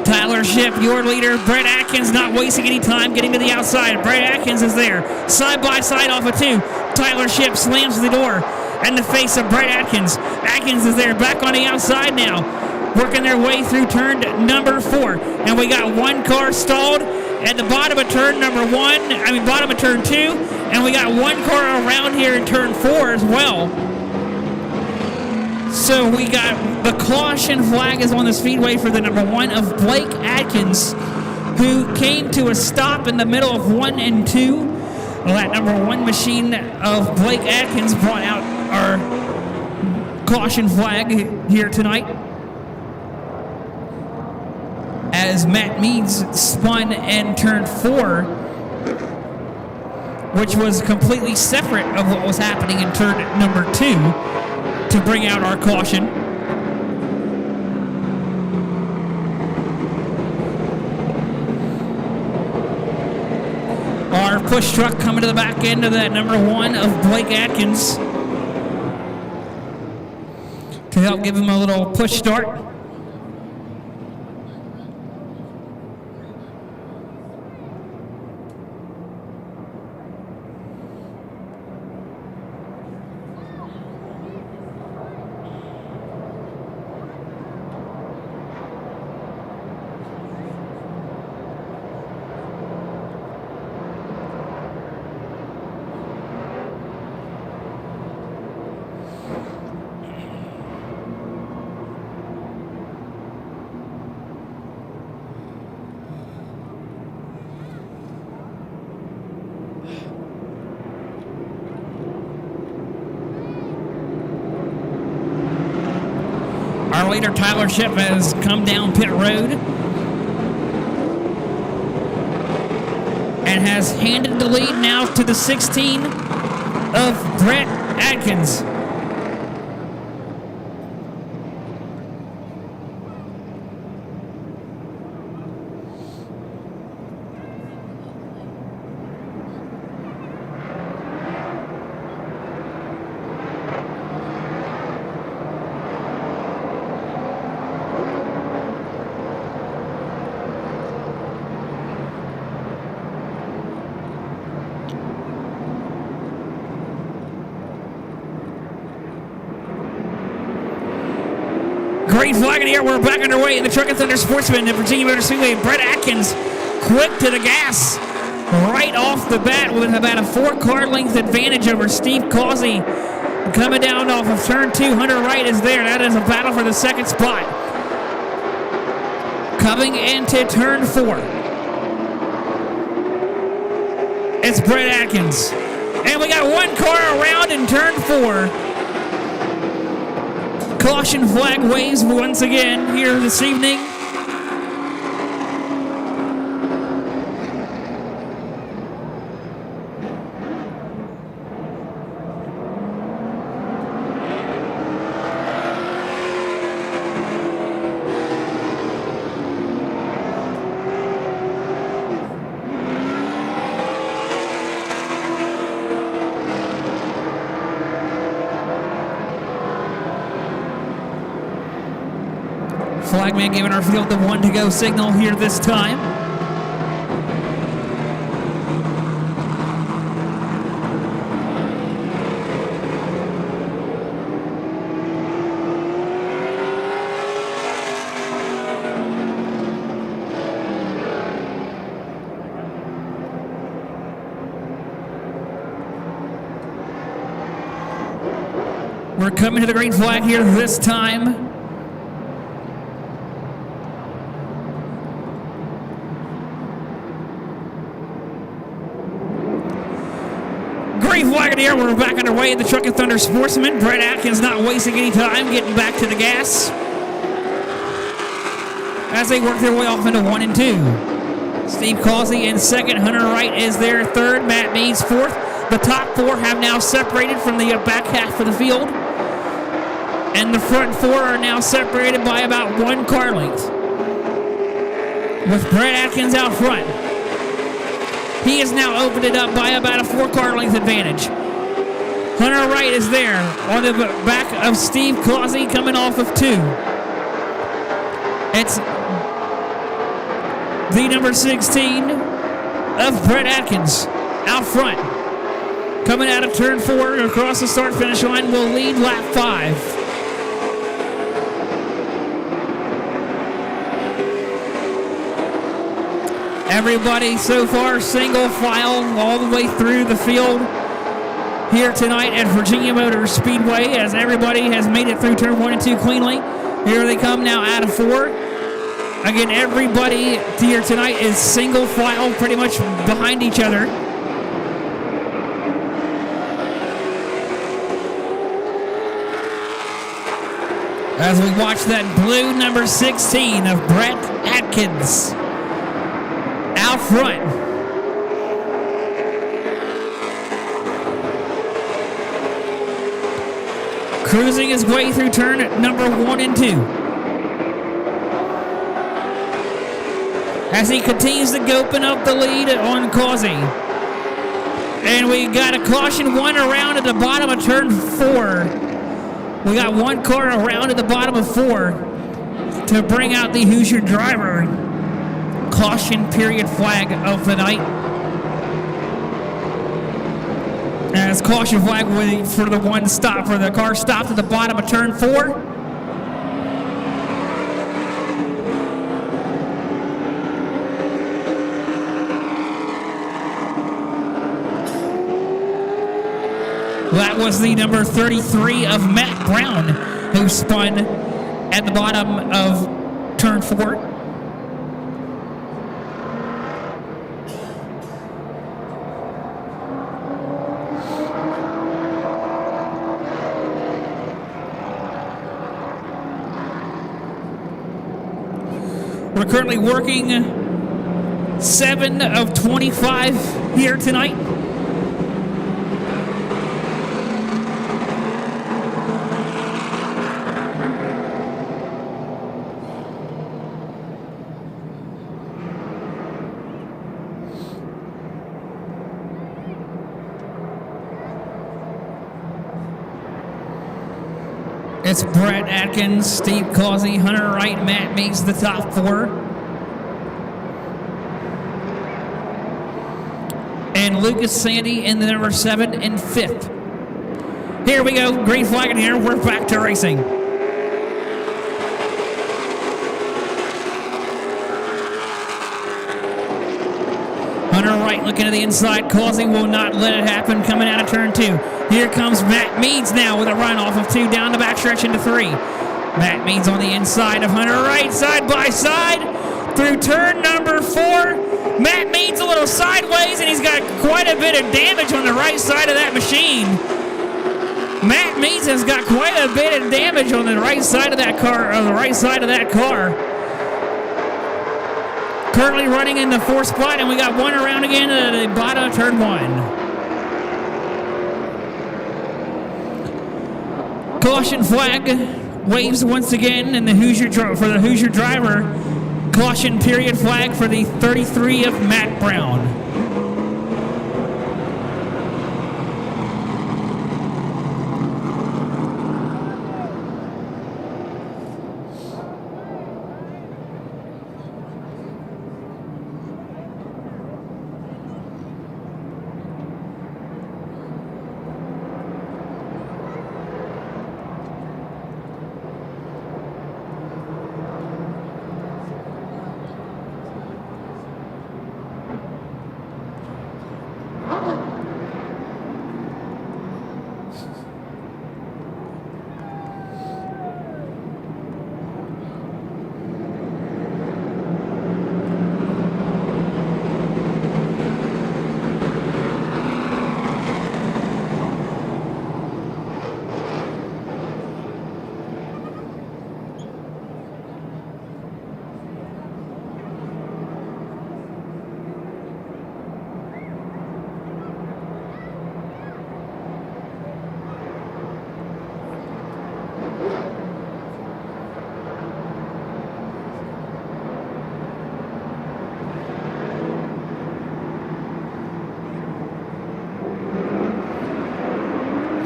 Speaker 1: Tyler Shipp, your leader. Brett Atkins not wasting any time getting to the outside. Brett Atkins is there. Side by side off of 2. Tyler Shipp slams the door in the face of Brett Atkins. Atkins is there back on the outside now, working their way through turn number 4. And we got one car stalled at the bottom of turn bottom of turn 2. And we got one car around here in turn 4 as well. So we got the caution flag is on the speedway for the number 1 of Blake Atkins, who came to a stop in the middle of 1 and 2. Well, that number 1 machine of Blake Atkins brought out our caution flag here tonight, as Matt Meads spun in turn 4, which was completely separate of what was happening in turn number 2, to bring out our caution. Our push truck coming to the back end of that number 1 of Blake Atkins to help give him a little push start. Our leader, Tyler Shipp, has come down pit road and has handed the lead now to the 16 of Brett Atkins. Great flag in the air. We're back underway in the Truckin Thunder Sportsman and Virginia Motor Speedway. Brett Atkins quick to the gas right off the bat with about a 4-car length advantage over Steve Causey. Coming down off of turn 2, Hunter Wright is there. That is a battle for the second spot. Coming into turn 4, it's Brett Atkins. And we got one car around in turn 4. Caution flag waves once again here this evening. Flagman giving our field the 1 to go signal here this time. We're coming to the green flag here this time. Green flag in the air. We're back underway in the Truckin Thunder Sportsman. Brett Atkins not wasting any time getting back to the gas as they work their way off into 1 and 2. Steve Causey in second. Hunter Wright is there third. Matt Meads fourth. The top four have now separated from the back half of the field. And the front four are now separated by about 1 car length. With Brett Atkins out front. He has now opened it up by about a 4 car length advantage. Hunter Wright is there on the back of Steve Causey coming off of 2. It's the number 16 of Brett Atkins out front. Coming out of turn 4 across the start-finish line will lead lap 5. Everybody so far single file all the way through the field here tonight at Virginia Motor Speedway as everybody has made it through turn 1 and 2 cleanly. Here they come now out of 4. Again, everybody here tonight is single file pretty much behind each other. As we watch that blue number 16 of Brett Atkins out front. Cruising his way through turn number 1 and 2. As he continues to open up the lead on Causey. And we got a caution 1 around at the bottom of turn 4. We got 1 car around at the bottom of 4 to bring out the Hoosier driver. Caution period flag of the night. As caution flag for the one stop, for the car stopped at the bottom of turn 4. That was the number 33 of Matt Brown, who spun at the bottom of turn 4. We're currently working 7 of 25 here tonight. It's Brett Atkins, Steve Causey, Hunter Wright, Matt Meeks, the top 4. And Lucas Sandy in the number 7 and 5th. Here we go, green flag in here, we're back to racing. Hunter Wright looking to the inside. Causey will not let it happen coming out of turn 2. Here comes Matt Meads now with a run off of 2 down the backstretch into 3. Matt Meads on the inside of Hunter Wright, side by side through turn number 4. Matt Meads a little sideways, and he's got quite a bit of damage on the right side of that machine. Matt Meads has got quite a bit of damage on the right side of that car, Currently running in the 4th spot, and we got 1 around again at the bottom of turn 1. Caution flag waves once again in the for the Hoosier driver. Caution period flag for the 33 of Matt Brown.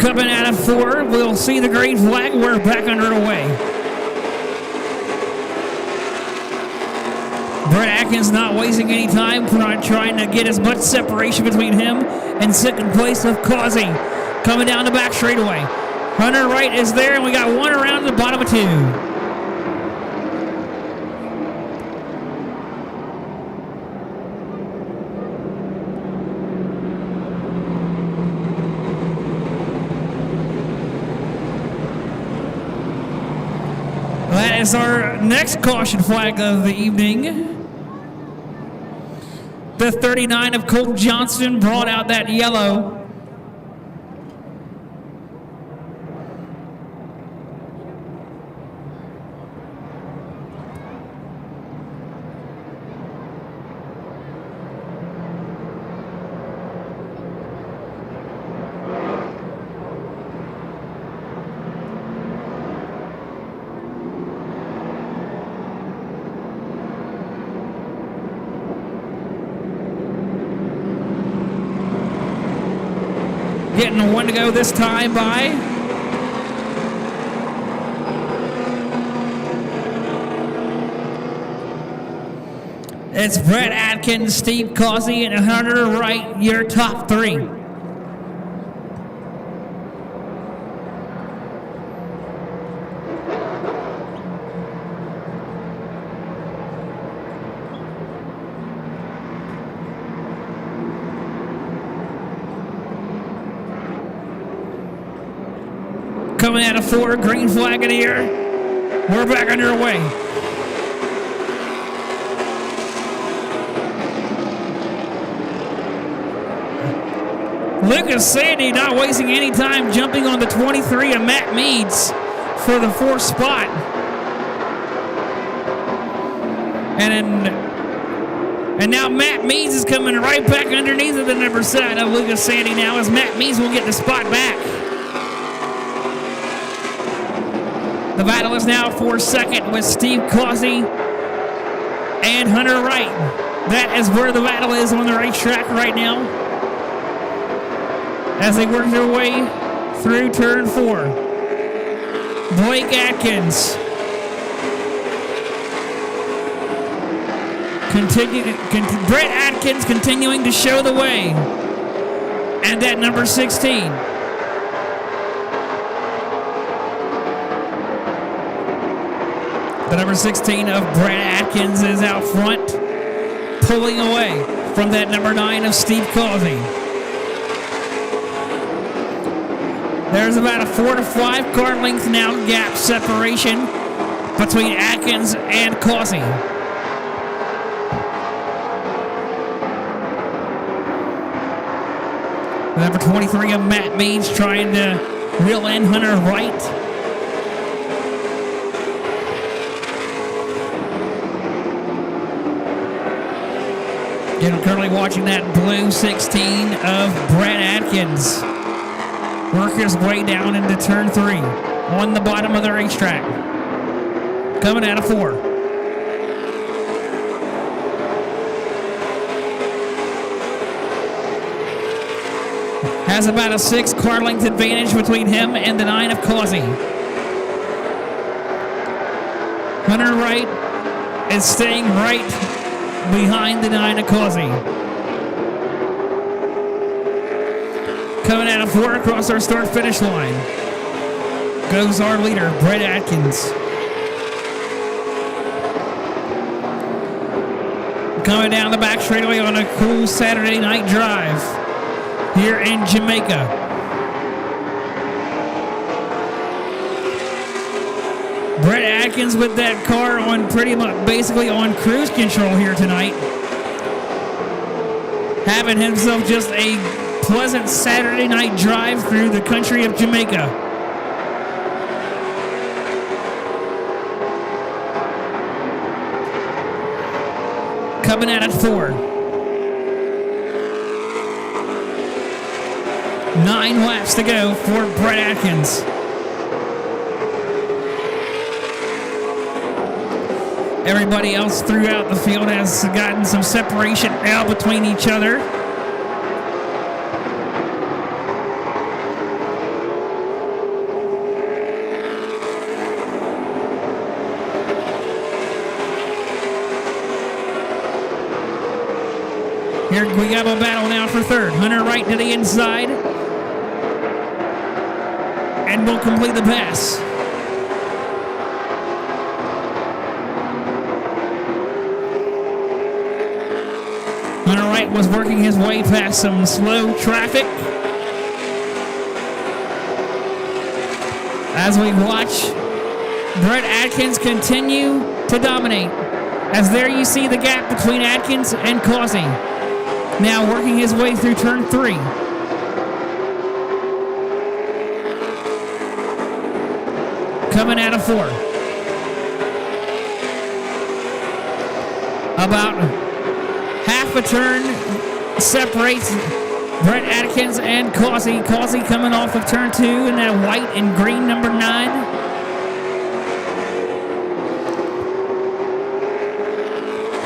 Speaker 1: Coming out of 4, we'll see the green flag. We're back underway. Brett Atkins not wasting any time, trying to get as much separation between him and second place of Causey. Coming down the back straightaway. Hunter Wright is there, and we got one around the bottom of 2. That is our next caution flag of the evening. The 39 of Colt Johnston brought out that yellow. Getting one to go this time by. It's Brett Atkins, Steve Causey, and Hunter Wright, your top 3. Coming out of 4, green flag in the air. We're back underway. Lucas Sandy not wasting any time, jumping on the 23 of Matt Meads for the 4th spot. And now Matt Meads is coming right back underneath of the number 7 of Lucas Sandy now, as Matt Meads will get the spot back. The battle is now for second with Steve Causey and Hunter Wright. That is where the battle is on the racetrack right now, as they work their way through turn 4. Blake Atkins Brett Atkins continuing to show the way, and that number 16. The number 16 of Brett Atkins is out front, pulling away from that number 9 of Steve Causey. There's about a 4 to 5 car length now gap separation between Atkins and Causey. Number 23 of Matt Meads trying to reel in Hunter Wright. You're currently watching that blue 16 of Brett Atkins work his way down into turn 3 on the bottom of the racetrack. Coming out of 4. Has about a 6 car length advantage between him and the 9 of Causey. Hunter Wright is staying right behind the 9 of Causey. Coming out of 4 across our start-finish line goes our leader, Brett Atkins. Coming down the back straightaway on a cool Saturday night drive here in Jamaica. Brett Atkins with that car on pretty much basically on cruise control here tonight. Having himself just a pleasant Saturday night drive through the country of Jamaica. Coming out at 4. 9 laps to go for Brett Atkins. Everybody else throughout the field has gotten some separation out between each other. Here we have a battle now for third. Hunter Wright to the inside. And will complete the pass. Hunter Wright was working his way past some slow traffic. As we watch Brett Atkins continue to dominate. As there you see the gap between Atkins and Causey. Now working his way through turn 3. Coming out of 4. About half a turn separates Brett Atkins and Causey. Causey coming off of turn 2 in that white and green number 9.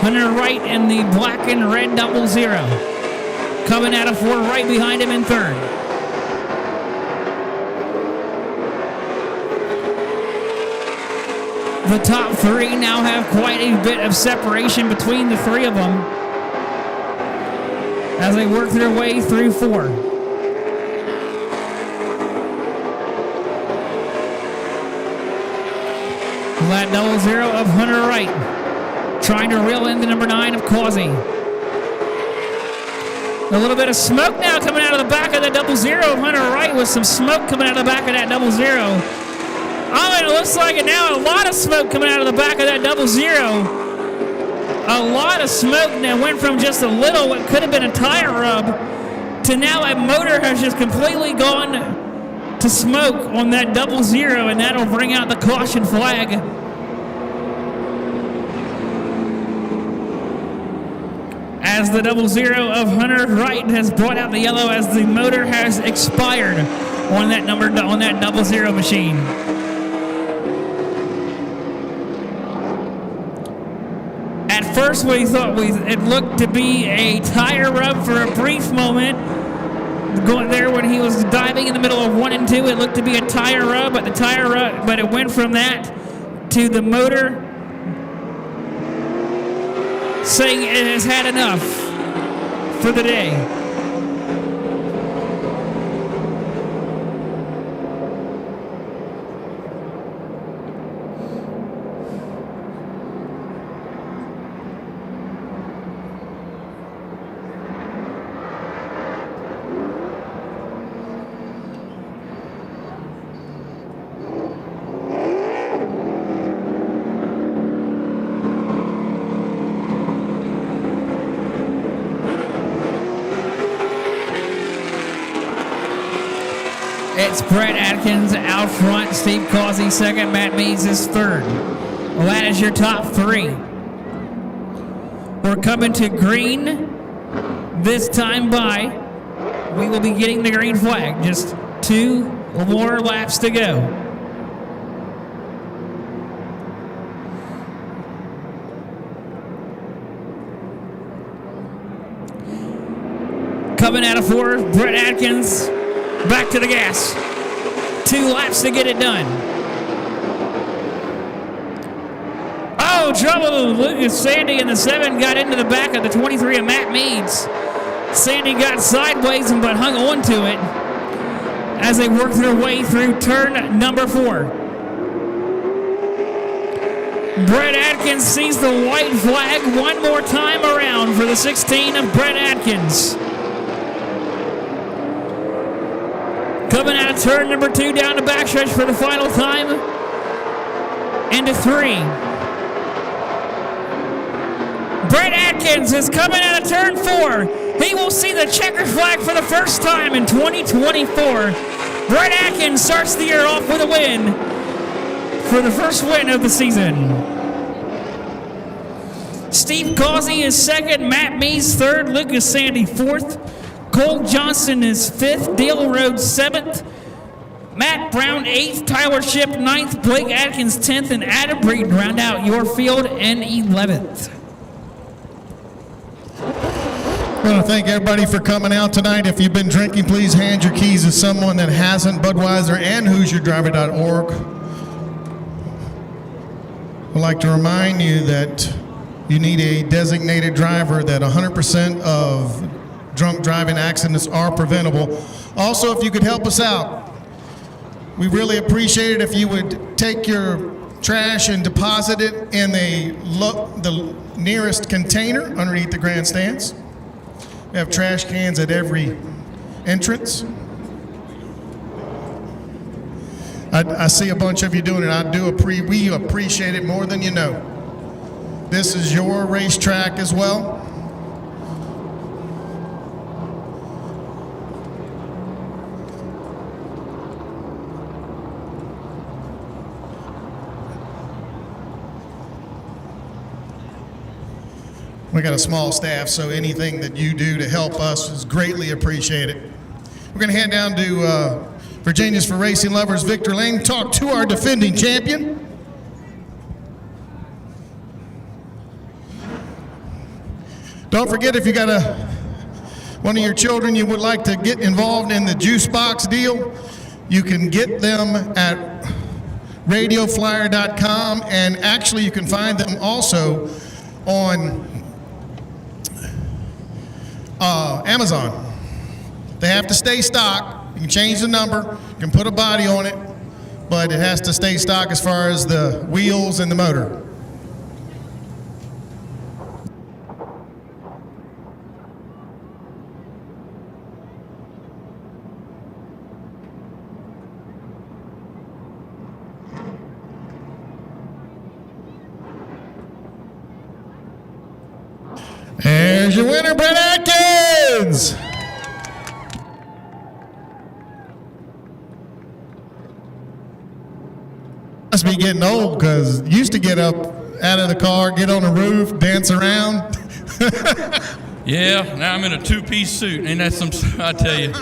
Speaker 1: Hunter Wright in the black and red 00. Coming out of 4 right behind him in third. The top 3 now have quite a bit of separation between the 3 of them as they work their way through 4. That 00 of Hunter Wright trying to reel in the number 9 of Causey. A little bit of smoke now coming out of the back of the 00 of Hunter Wright with some smoke coming out of the back of that 00. Oh, and it looks like it now. A lot of smoke coming out of the back of that 00. A lot of smoke that went from just a little, what could have been a tire rub, to now a motor has just completely gone to smoke on that 00, and that'll bring out the caution flag. As the 00 of Hunter Wright has brought out the yellow as the motor has expired on that 00 machine. At first we thought it looked to be a tire rub for a brief moment. Going there when he was diving in the middle of 1 and 2, it looked to be a tire rub, but it went from that to the motor saying it has had enough for the day. It's Brett Atkins out front, Steve Causey second, Matt Meads is third. Well, that is your top 3. We're coming to green this time by. We will be getting the green flag. Just 2 more laps to go. Coming out of 4, Brett Atkins. Back to the gas. 2 laps to get it done. Oh, trouble. Lucas Sandy in the 7 got into the back of the 23 of Matt Meads. Sandy got sideways but hung on to it as they worked their way through turn number 4. Brett Atkins sees the white flag one more time around for the 16 of Brett Atkins. Coming out of turn number 2 down the backstretch for the final time. Into 3. Brett Atkins is coming out of turn 4. He will see the checkered flag for the first time in 2024. Brett Atkins starts the year off with a win for the first win of the season. Steve Causey is second, Matt Meads third, Lucas Sandy fourth. Cole Johnson is 5th, Dale Rhodes 7th, Matt Brown 8th, Tyler Shipp 9th, Blake Atkins 10th, and Adam Breed round out your field in 11th.
Speaker 5: I want to thank everybody for coming out tonight. If you've been drinking, please hand your keys to someone that hasn't. Budweiser and HoosierDriver.org. I'd like to remind you that you need a designated driver, that 100% of drunk driving accidents are preventable. Also, if you could help us out, we really appreciate it if you would take your trash and deposit it in the nearest container underneath the grandstands. We have trash cans at every entrance. I see a bunch of you doing it. We appreciate it more than you know. This is your racetrack as well. We got a small staff, so anything that you do to help us is greatly appreciated. We're going to head down to Virginia's for Racing Lovers, Victor Lane, talk to our defending champion. Don't forget, if you got one of your children you would like to get involved in the juice box deal, you can get them at radioflyer.com, and actually you can find them also on Amazon. They have to stay stock. You can change the number, you can put a body on it, but it has to stay stock as far as the wheels and the motor. There's your winner, Brett Atkins! Must be getting old, because used to get up out of the car, get on the roof, dance around.
Speaker 12: Yeah, now I'm in a two-piece suit. Ain't that some, I tell you.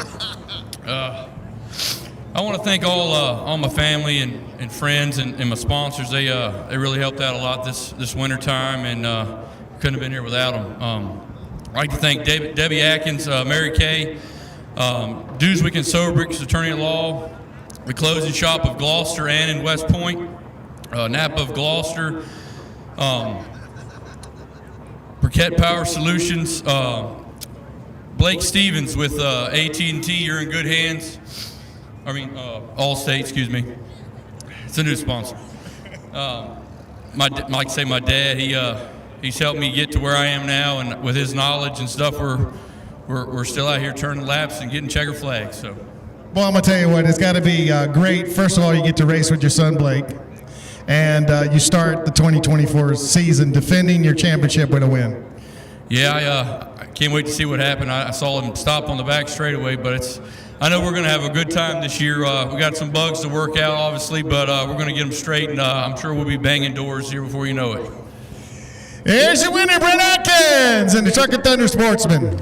Speaker 12: I want to thank all my family and friends and my sponsors. They really helped out a lot this winter time, and couldn't have been here without them. I'd like to thank Debbie Atkins, Mary Kay, Dewswick and Soberbrick's attorney at law, the clothing shop of Gloucester and in West Point, Napa of Gloucester, Briquette Power Solutions, Blake Stevens with AT&T. You're in good hands. Allstate, excuse me. It's a new sponsor. My dad, he's helped me get to where I am now, and with his knowledge and stuff, we're still out here turning laps and getting checker flags. So.
Speaker 5: Well, I'm going to tell you what, it's got to be great. First of all, you get to race with your son, Blake, and you start the 2024 season defending your championship with a win.
Speaker 12: Yeah, I can't wait to see what happened. I saw him stop on the back straightaway, but I know we're going to have a good time this year. We got some bugs to work out, obviously, but we're going to get them straight, and I'm sure we'll be banging doors here before you know it.
Speaker 5: Here's your winner, Brett Atkins, and the Truckin Thunder Sportsman.